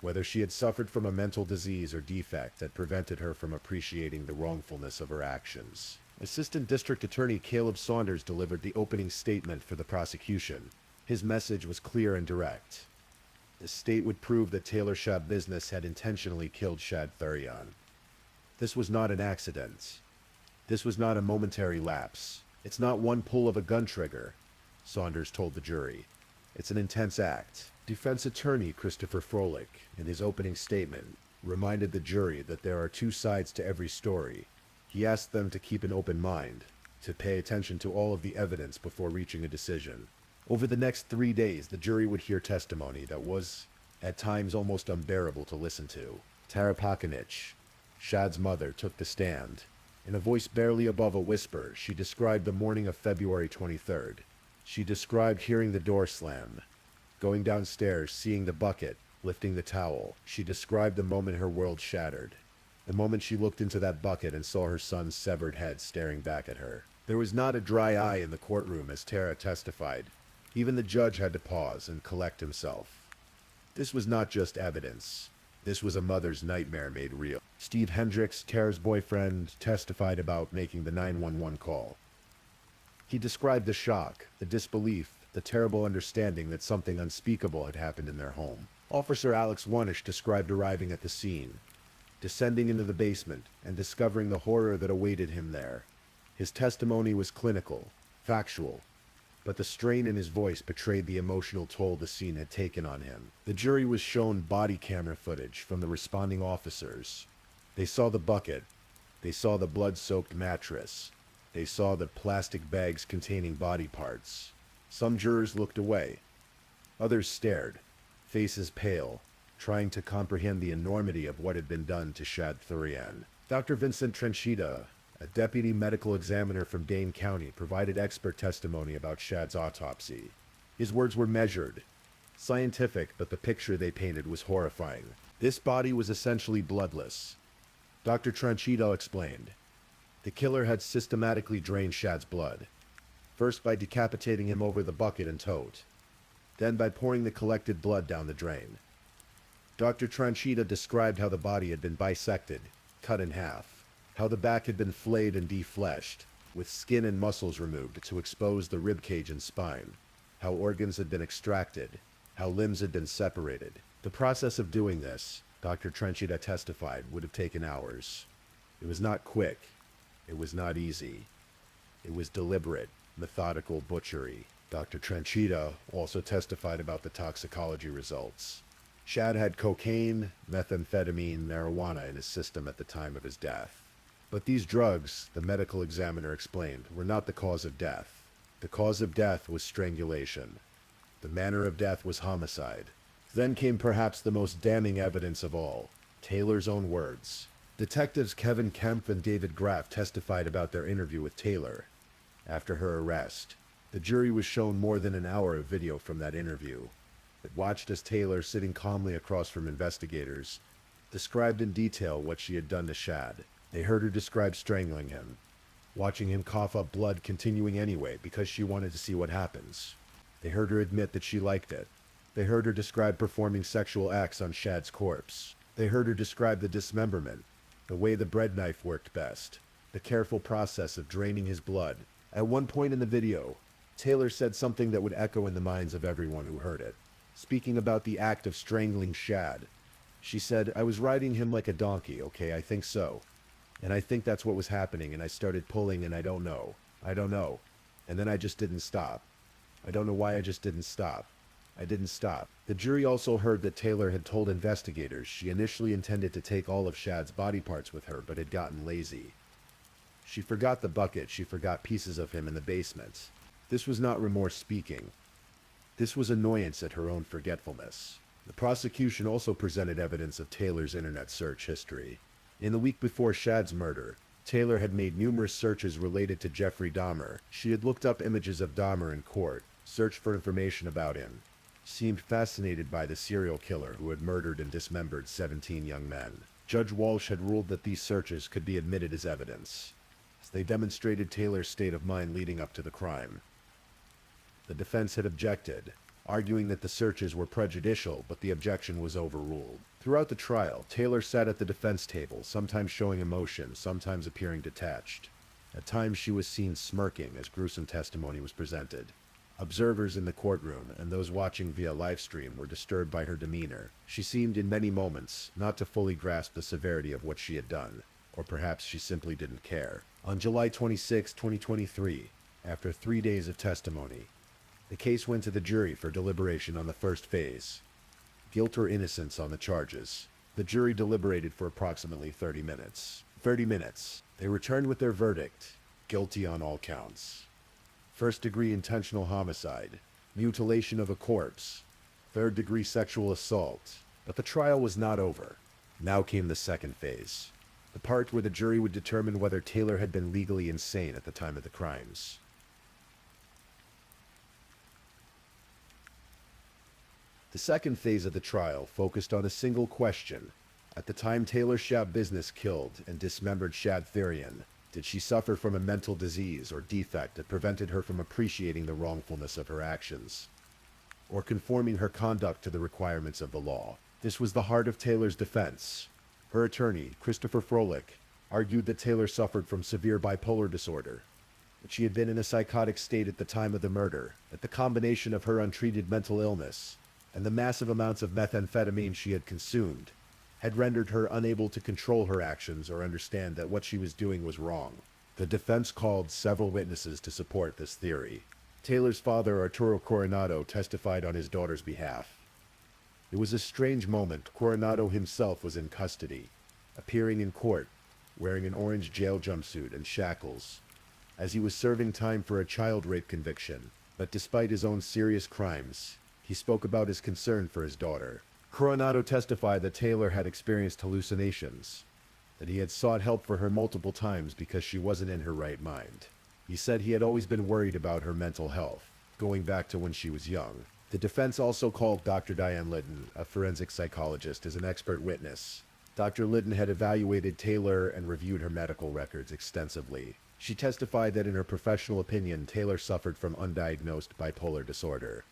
whether she had suffered from a mental disease or defect that prevented her from appreciating the wrongfulness of her actions. Assistant District Attorney Caleb Saunders delivered the opening statement for the prosecution. His message was clear and direct. The state would prove that Taylor Shad Business had intentionally killed Shad Therion. This was not an accident. This was not a momentary lapse. It's not one pull of a gun trigger, Saunders told the jury. It's an intense act. Defense attorney Christopher Froelich, in his opening statement, reminded the jury that there are 2 sides to every story. He asked them to keep an open mind, to pay attention to all of the evidence before reaching a decision. Over the next 3 days, the jury would hear testimony that was, at times, almost unbearable to listen to. Tara Pakanich, Shad's mother, took the stand. In a voice barely above a whisper, she described the morning of February 23rd. She described hearing the door slam, going downstairs, seeing the bucket, lifting the towel. She described the moment her world shattered. The moment she looked into that bucket and saw her son's severed head staring back at her. There was not a dry eye in the courtroom as Tara testified. Even the judge had to pause and collect himself. This was not just evidence. This was a mother's nightmare made real. Steve Hendricks, Tara's boyfriend, testified about making the 911 call. He described the shock, the disbelief, the terrible understanding that something unspeakable had happened in their home. Officer Alex Wanish described arriving at the scene, descending into the basement, and discovering the horror that awaited him there. His testimony was clinical, factual. but the strain in his voice betrayed the emotional toll the scene had taken on him. The jury was shown body camera footage from the responding officers. They saw the bucket. They saw the blood-soaked mattress. They saw the plastic bags containing body parts. Some jurors looked away. Others stared, faces pale, trying to comprehend the enormity of what had been done to Shad Thurian. Dr. Vincent Trenchita, a deputy medical examiner from Dane County, provided expert testimony about Shad's autopsy. His words were measured, scientific, but the picture they painted was horrifying. This body was essentially bloodless. Dr. Trenchita explained. The killer had systematically drained Shad's blood, first by decapitating him over the bucket and tote, then by pouring the collected blood down the drain. Dr. Trenchita described how the body had been bisected, cut in half, how the back had been flayed and defleshed, with skin and muscles removed to expose the ribcage and spine, how organs had been extracted, how limbs had been separated. The process of doing this, Dr. Trenchita testified, would have taken hours. It was not quick. It was not easy. It was deliberate, methodical butchery. Dr. Trenchita also testified about the toxicology results. Shad had cocaine, methamphetamine, marijuana in his system at the time of his death. But these drugs, the medical examiner explained, were not the cause of death. The cause of death was strangulation. The manner of death was homicide. Then came perhaps the most damning evidence of all, Taylor's own words. Detectives Kevin Kemp and David Graff testified about their interview with Taylor after her arrest. The jury was shown more than an hour of video from that interview. It watched as Taylor, sitting calmly across from investigators, described in detail what she had done to Shad. They heard her describe strangling him, watching him cough up blood, continuing anyway because she wanted to see what happens. They heard her admit that she liked it. They heard her describe performing sexual acts on Shad's corpse. They heard her describe the dismemberment, the way the bread knife worked best, the careful process of draining his blood. At one point in the video, Taylor said something that would echo in the minds of everyone who heard it. Speaking about the act of strangling Shad, she said, "I was riding him like a donkey, okay, I think so. And I think that's what was happening, and I started pulling, and I don't know. And then I just didn't stop. I don't know why I just didn't stop. I didn't stop." The jury also heard that Taylor had told investigators she initially intended to take all of Shad's body parts with her, but had gotten lazy. She forgot the bucket, she forgot pieces of him in the basement. This was not remorse speaking. This was annoyance at her own forgetfulness. The prosecution also presented evidence of Taylor's internet search history. In the week before Shad's murder, Taylor had made numerous searches related to Jeffrey Dahmer. She had looked up images of Dahmer in court, searched for information about him, seemed fascinated by the serial killer who had murdered and dismembered 17 young men. Judge Walsh had ruled that these searches could be admitted as evidence, as they demonstrated Taylor's state of mind leading up to the crime. The defense had objected, arguing that the searches were prejudicial, but the objection was overruled. Throughout the trial, Taylor sat at the defense table, sometimes showing emotion, sometimes appearing detached. At times she was seen smirking as gruesome testimony was presented. Observers in the courtroom and those watching via live stream were disturbed by her demeanor. She seemed in many moments not to fully grasp the severity of what she had done, or perhaps she simply didn't care. On July 26, 2023, after 3 days of testimony, the case went to the jury for deliberation on the first phase, guilt or innocence on the charges. The jury deliberated for approximately 30 minutes. 30 minutes. They returned with their verdict, guilty on all counts. First-degree intentional homicide, mutilation of a corpse, third-degree sexual assault. But the trial was not over. Now came the second phase, the part where the jury would determine whether Taylor had been legally insane at the time of the crimes. The second phase of the trial focused on a single question. At the time Taylor Shab Business killed and dismembered Shad Thurian, did she suffer from a mental disease or defect that prevented her from appreciating the wrongfulness of her actions, or conforming her conduct to the requirements of the law? This was the heart of Taylor's defense. Her attorney, Christopher Froelich, argued that Taylor suffered from severe bipolar disorder, that she had been in a psychotic state at the time of the murder, that the combination of her untreated mental illness and the massive amounts of methamphetamine she had consumed had rendered her unable to control her actions or understand that what she was doing was wrong. The defense called several witnesses to support this theory. Taylor's father, Arturo Coronado, testified on his daughter's behalf. It was a strange moment. Coronado himself was in custody, appearing in court, wearing an orange jail jumpsuit and shackles, as he was serving time for a child rape conviction. But despite his own serious crimes, he spoke about his concern for his daughter. Coronado testified that Taylor had experienced hallucinations, that he had sought help for her multiple times because she wasn't in her right mind. He said he had always been worried about her mental health, going back to when she was young. The defense also called Dr. Diane Litton, a forensic psychologist, as an expert witness. Dr. Litton had evaluated Taylor and reviewed her medical records extensively. She testified that in her professional opinion, Taylor suffered from undiagnosed bipolar disorder,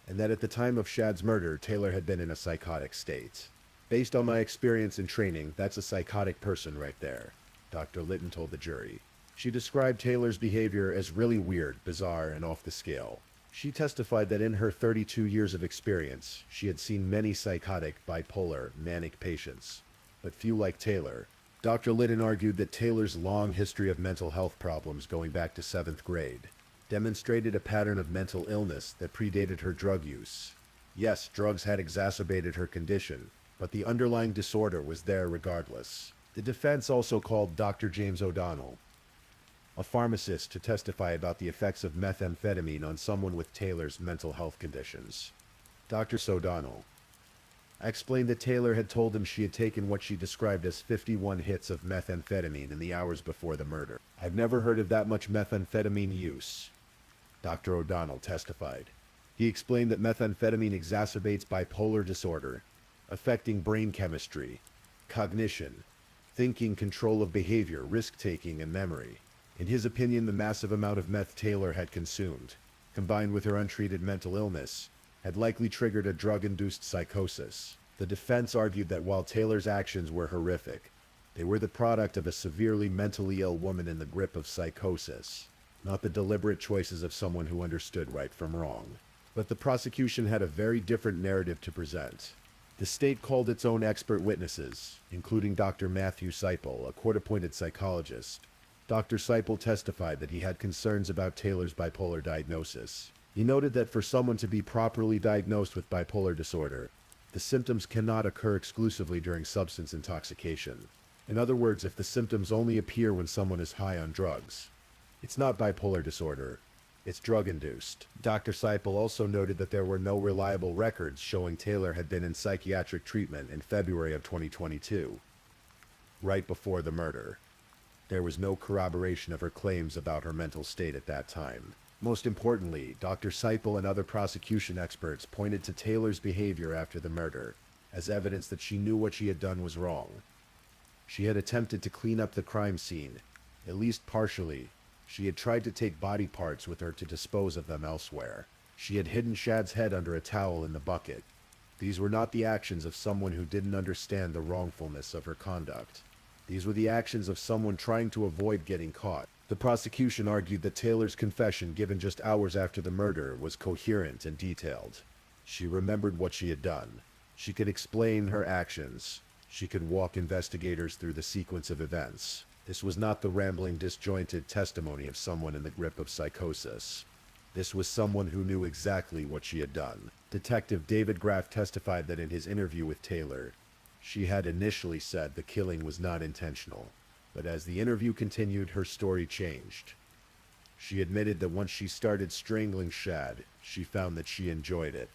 and that at the time of Shad's murder, Taylor had been in a psychotic state. Based on my experience and training, that's a psychotic person right there, Dr. Litton told the jury. She described Taylor's behavior as really weird, bizarre, and off the scale. She testified that in her 32 years of experience, she had seen many psychotic, bipolar, manic patients, but few like Taylor. Dr. Litton argued that Taylor's long history of mental health problems going back to 7th grade demonstrated a pattern of mental illness that predated her drug use. Yes, drugs had exacerbated her condition, but the underlying disorder was there regardless. The defense also called Dr. James O'Donnell, a pharmacist, to testify about the effects of methamphetamine on someone with Taylor's mental health conditions. Dr. O'Donnell explained that Taylor had told him she had taken what she described as 51 hits of methamphetamine in the hours before the murder. "I've never heard of that much methamphetamine use," Dr. O'Donnell testified. He explained that methamphetamine exacerbates bipolar disorder, affecting brain chemistry, cognition, thinking, control of behavior, risk-taking, and memory. In his opinion, the massive amount of meth Taylor had consumed, combined with her untreated mental illness, had likely triggered a drug-induced psychosis. The defense argued that while Taylor's actions were horrific, they were the product of a severely mentally ill woman in the grip of psychosis, not the deliberate choices of someone who understood right from wrong. But the prosecution had a very different narrative to present. The state called its own expert witnesses, including Dr. Matthew Seipel, a court-appointed psychologist. Dr. Seipel testified that he had concerns about Taylor's bipolar diagnosis. He noted that for someone to be properly diagnosed with bipolar disorder, the symptoms cannot occur exclusively during substance intoxication. In other words, if the symptoms only appear when someone is high on drugs, it's not bipolar disorder, it's drug-induced. Dr. Seipel also noted that there were no reliable records showing Taylor had been in psychiatric treatment in February of 2022, right before the murder. There was no corroboration of her claims about her mental state at that time. Most importantly, Dr. Seipel and other prosecution experts pointed to Taylor's behavior after the murder as evidence that she knew what she had done was wrong. She had attempted to clean up the crime scene, at least partially. She had tried to take body parts with her to dispose of them elsewhere. She had hidden Shad's head under a towel in the bucket. These were not the actions of someone who didn't understand the wrongfulness of her conduct. These were the actions of someone trying to avoid getting caught. The prosecution argued that Taylor's confession, given just hours after the murder, was coherent and detailed. She remembered what she had done. She could explain her actions. She could walk investigators through the sequence of events. This was not the rambling, disjointed testimony of someone in the grip of psychosis. This was someone who knew exactly what she had done. Detective David Graff testified that in his interview with Taylor, she had initially said the killing was not intentional. But as the interview continued, her story changed. She admitted that once she started strangling Shad, she found that she enjoyed it.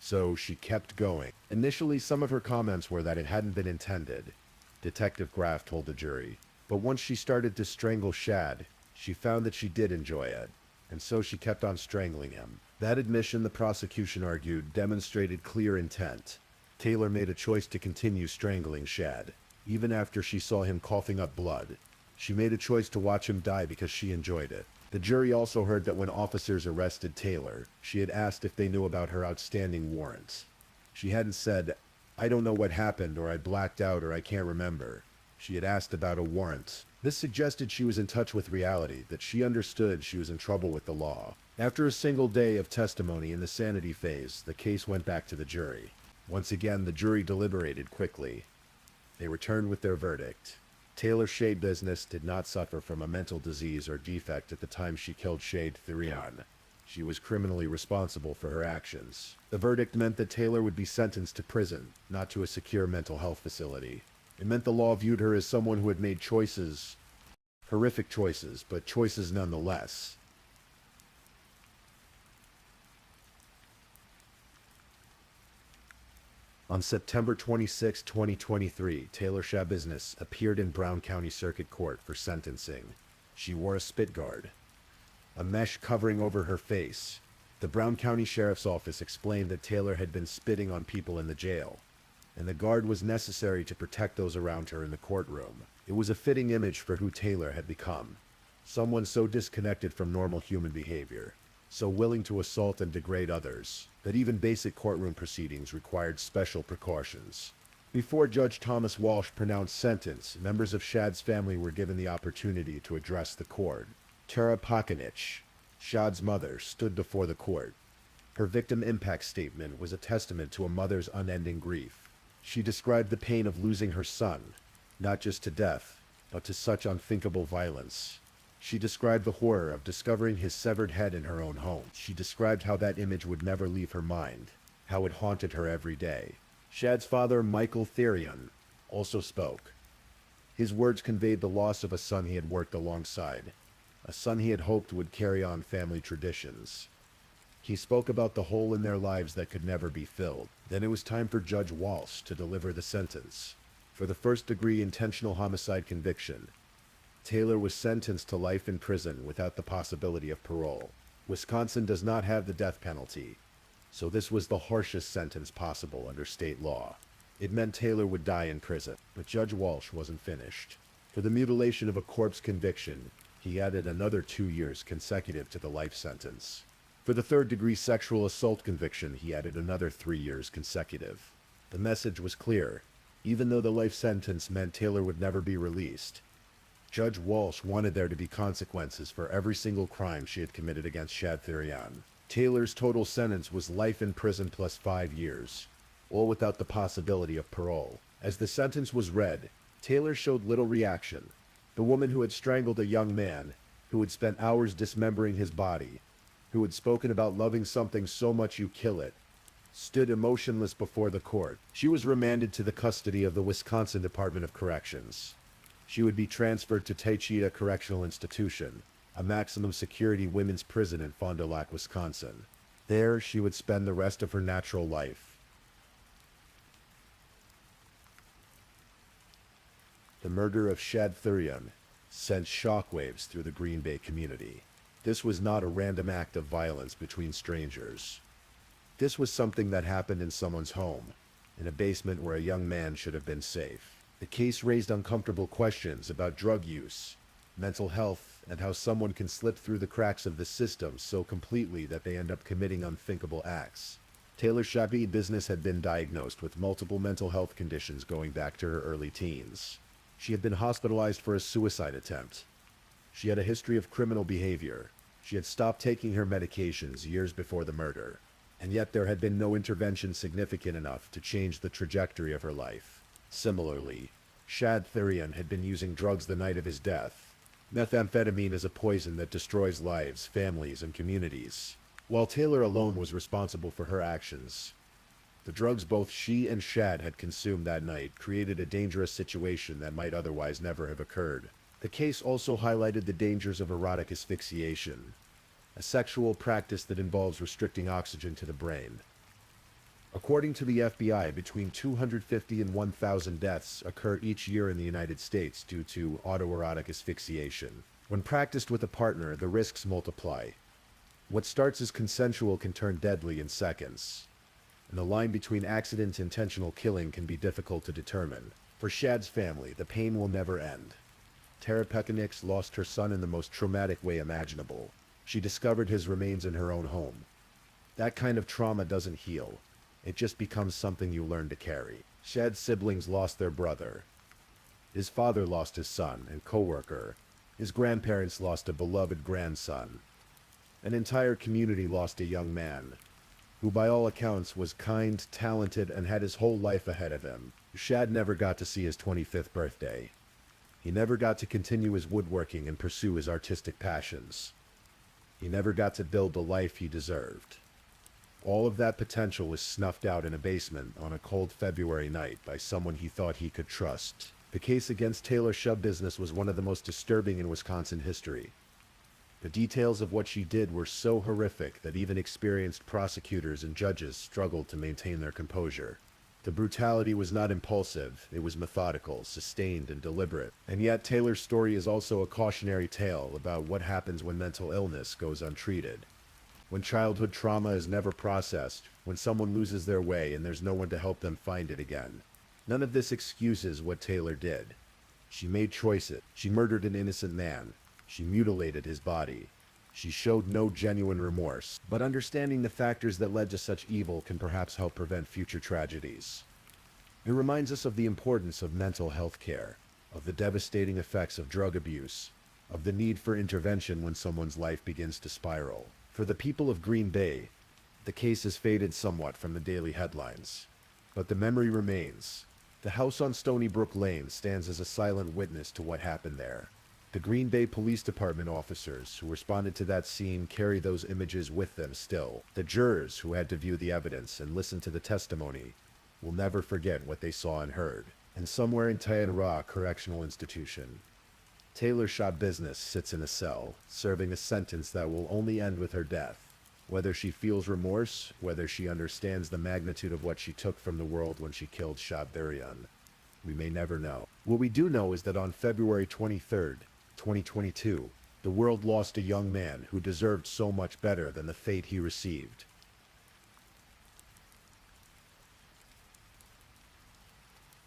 So she kept going. Initially, some of her comments were that it hadn't been intended, Detective Graff told the jury. But once she started to strangle Shad, she found that she did enjoy it, and so she kept on strangling him. That admission, the prosecution argued, demonstrated clear intent. Taylor made a choice to continue strangling Shad, even after she saw him coughing up blood. She made a choice to watch him die because she enjoyed it. The jury also heard that when officers arrested Taylor, she had asked if they knew about her outstanding warrants. She hadn't said, "I don't know what happened," or "I blacked out," or "I can't remember." She had asked about a warrant. This suggested she was in touch with reality, that she understood she was in trouble with the law. After a single day of testimony in the sanity phase, the case went back to the jury. Once again, the jury deliberated quickly. They returned with their verdict. Taylor Shade Business did not suffer from a mental disease or defect at the time she killed Shade Thurian. She was criminally responsible for her actions. The verdict meant that Taylor would be sentenced to prison, not to a secure mental health facility. It meant the law viewed her as someone who had made choices, horrific choices, but choices nonetheless. On September 26, 2023, Taylor Schabusiness appeared in Brown County Circuit Court for sentencing. She wore a spit guard, a mesh covering over her face. The Brown County Sheriff's Office explained that Taylor had been spitting on people in the jail, and the guard was necessary to protect those around her in the courtroom. It was a fitting image for who Taylor had become. Someone so disconnected from normal human behavior, so willing to assault and degrade others, that even basic courtroom proceedings required special precautions. Before Judge Thomas Walsh pronounced sentence, members of Shad's family were given the opportunity to address the court. Tara Pakanich, Shad's mother, stood before the court. Her victim impact statement was a testament to a mother's unending grief. She described the pain of losing her son, not just to death, but to such unthinkable violence. She described the horror of discovering his severed head in her own home. She described how that image would never leave her mind, how it haunted her every day. Shad's father, Michael Therion, also spoke. His words conveyed the loss of a son he had worked alongside, a son he had hoped would carry on family traditions. He spoke about the hole in their lives that could never be filled. Then it was time for Judge Walsh to deliver the sentence. For the first-degree intentional homicide conviction, Taylor was sentenced to life in prison without the possibility of parole. Wisconsin does not have the death penalty, so this was the harshest sentence possible under state law. It meant Taylor would die in prison, but Judge Walsh wasn't finished. For the mutilation of a corpse conviction, he added another 2 years consecutive to the life sentence. For the third-degree sexual assault conviction, he added another 3 years consecutive. The message was clear. Even though the life sentence meant Taylor would never be released, Judge Walsh wanted there to be consequences for every single crime she had committed against Shad Therion. Taylor's total sentence was life in prison plus 5 years, all without the possibility of parole. As the sentence was read, Taylor showed little reaction. The woman who had strangled a young man, who had spent hours dismembering his body, who had spoken about loving something so much you kill it, stood emotionless before the court. She was remanded to the custody of the Wisconsin Department of Corrections. She would be transferred to Taycheedah Correctional Institution, a maximum security women's prison in Fond du Lac, Wisconsin. There, she would spend the rest of her natural life. The murder of Shad Therion sent shockwaves through the Green Bay community. This was not a random act of violence between strangers. This was something that happened in someone's home, in a basement where a young man should have been safe. The case raised uncomfortable questions about drug use, mental health, and how someone can slip through the cracks of the system so completely that they end up committing unthinkable acts. Taylor Schabusiness had been diagnosed with multiple mental health conditions going back to her early teens. She had been hospitalized for a suicide attempt. She had a history of criminal behavior. She had stopped taking her medications years before the murder, and yet there had been no intervention significant enough to change the trajectory of her life. Similarly, Shad Therion had been using drugs the night of his death. Methamphetamine is a poison that destroys lives, families, and communities. While Taylor alone was responsible for her actions, the drugs both she and Shad had consumed that night created a dangerous situation that might otherwise never have occurred. The case also highlighted the dangers of erotic asphyxiation, a sexual practice that involves restricting oxygen to the brain. According to the FBI, between 250 and 1,000 deaths occur each year in the United States due to autoerotic asphyxiation. When practiced with a partner, the risks multiply. What starts as consensual can turn deadly in seconds, and the line between accident and intentional killing can be difficult to determine. For Shad's family, the pain will never end. Tara Pekanix lost her son in the most traumatic way imaginable. She discovered his remains in her own home. That kind of trauma doesn't heal. It just becomes something you learn to carry. Shad's siblings lost their brother. His father lost his son and co-worker. His grandparents lost a beloved grandson. An entire community lost a young man, who by all accounts was kind, talented, and had his whole life ahead of him. Shad never got to see his 25th birthday. He never got to continue his woodworking and pursue his artistic passions. He never got to build the life he deserved. All of that potential was snuffed out in a basement on a cold February night by someone he thought he could trust. The case against Taylor Shub Business was one of the most disturbing in Wisconsin history. The details of what she did were so horrific that even experienced prosecutors and judges struggled to maintain their composure. The brutality was not impulsive, it was methodical, sustained, and deliberate. And yet Taylor's story is also a cautionary tale about what happens when mental illness goes untreated. When childhood trauma is never processed, when someone loses their way and there's no one to help them find it again. None of this excuses what Taylor did. She made choices. She murdered an innocent man. She mutilated his body. She showed no genuine remorse. But understanding the factors that led to such evil can perhaps help prevent future tragedies. It reminds us of the importance of mental health care, of the devastating effects of drug abuse, of the need for intervention when someone's life begins to spiral. For the people of Green Bay, the case has faded somewhat from the daily headlines. But the memory remains. The house on Stony Brook Lane stands as a silent witness to what happened there. The Green Bay Police Department officers who responded to that scene carry those images with them still. The jurors who had to view the evidence and listen to the testimony will never forget what they saw and heard. And somewhere in Tayarrah Correctional Institution, Taylor Shub Business sits in a cell, serving a sentence that will only end with her death. Whether she feels remorse, whether she understands the magnitude of what she took from the world when she killed Shab Burian, we may never know. What we do know is that on February 23rd, 2022, the world lost a young man who deserved so much better than the fate he received.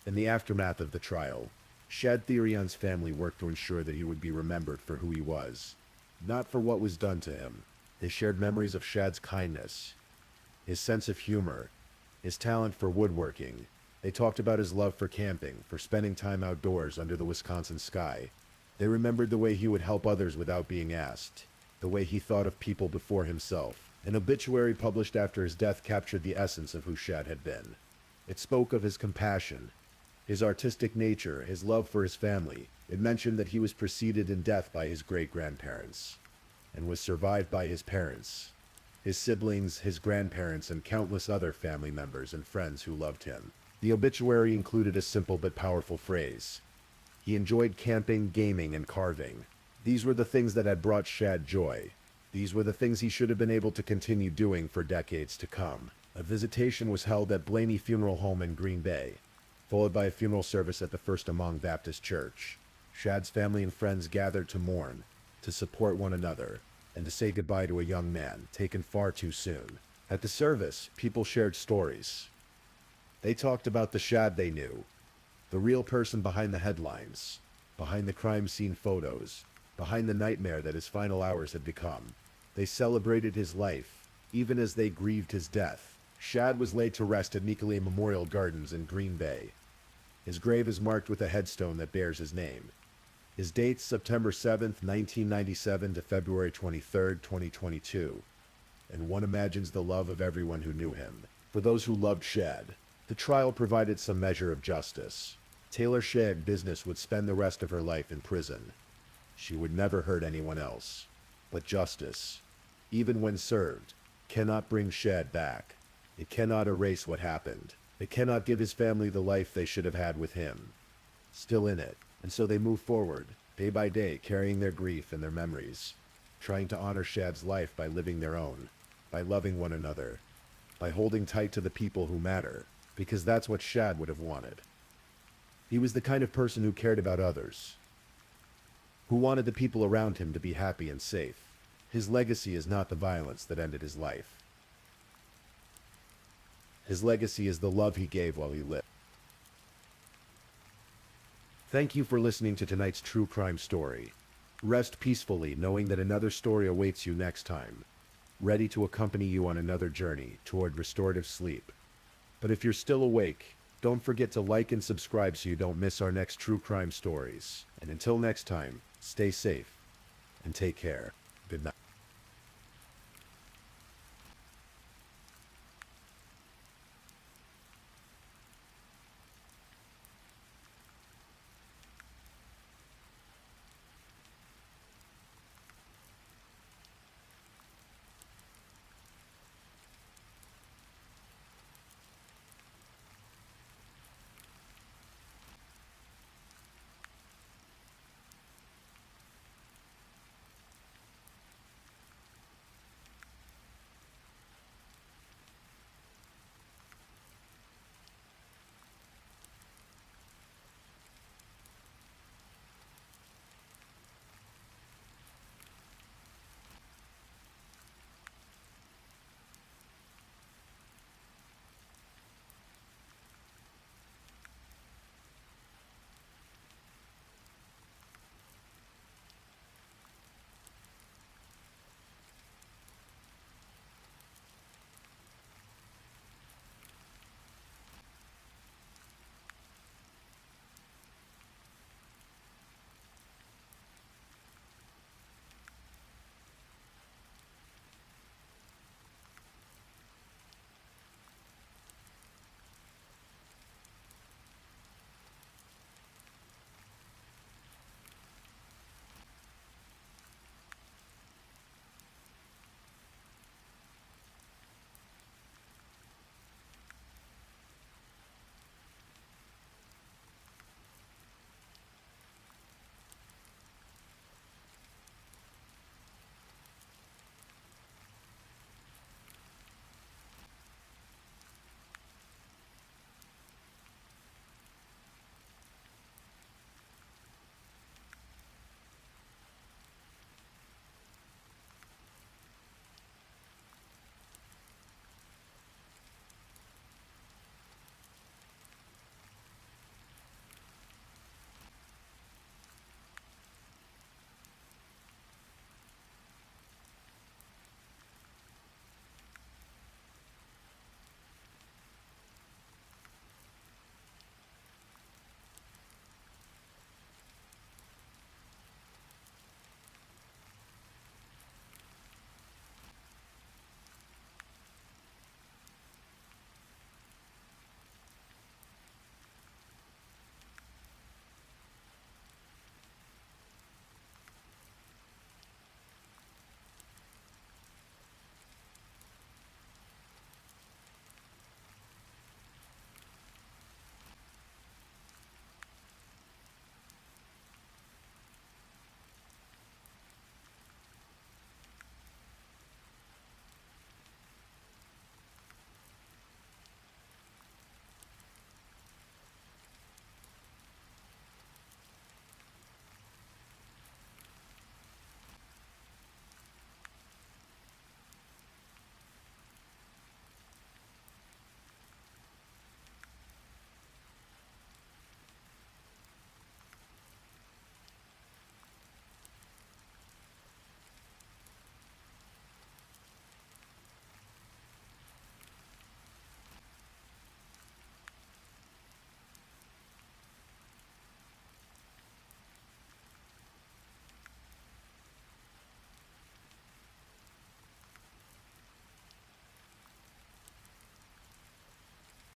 In the aftermath of the trial, Shad Therian's family worked to ensure that he would be remembered for who he was, not for what was done to him. They shared memories of Shad's kindness, his sense of humor, his talent for woodworking. They talked about his love for camping, for spending time outdoors under the Wisconsin sky. They remembered the way he would help others without being asked, the way he thought of people before himself. An obituary published after his death captured the essence of who Shad had been. It spoke of his compassion, his artistic nature, his love for his family. It mentioned that he was preceded in death by his great-grandparents, and was survived by his parents, his siblings, his grandparents, and countless other family members and friends who loved him. The obituary included a simple but powerful phrase. He enjoyed camping, gaming, and carving. These were the things that had brought Shad joy. These were the things he should have been able to continue doing for decades to come. A visitation was held at Blaney Funeral Home in Green Bay, followed by a funeral service at the First Among Baptist Church. Shad's family and friends gathered to mourn, to support one another, and to say goodbye to a young man taken far too soon. At the service, people shared stories. They talked about the Shad they knew, the real person behind the headlines, behind the crime scene photos, behind the nightmare that his final hours had become. They celebrated his life, even as they grieved his death. Shad was laid to rest at Nicolay Memorial Gardens in Green Bay. His grave is marked with a headstone that bears his name. His dates September 7th, 1997 to February 23rd, 2022. And one imagines the love of everyone who knew him. For those who loved Shad, the trial provided some measure of justice. Taylor Shub Business would spend the rest of her life in prison. She would never hurt anyone else. But justice, even when served, cannot bring Shad back. It cannot erase what happened. It cannot give his family the life they should have had with him. Still in it. And so they move forward, day by day, carrying their grief and their memories, trying to honor Shad's life by living their own, by loving one another, by holding tight to the people who matter, because that's what Shad would have wanted. He was the kind of person who cared about others, who wanted the people around him to be happy and safe. His legacy is not the violence that ended his life. His legacy is the love he gave while he lived. Thank you for listening to tonight's true crime story. Rest peacefully knowing that another story awaits you next time, ready to accompany you on another journey toward restorative sleep. But if you're still awake, don't forget to like and subscribe so you don't miss our next true crime stories. And until next time, stay safe and take care. Good night.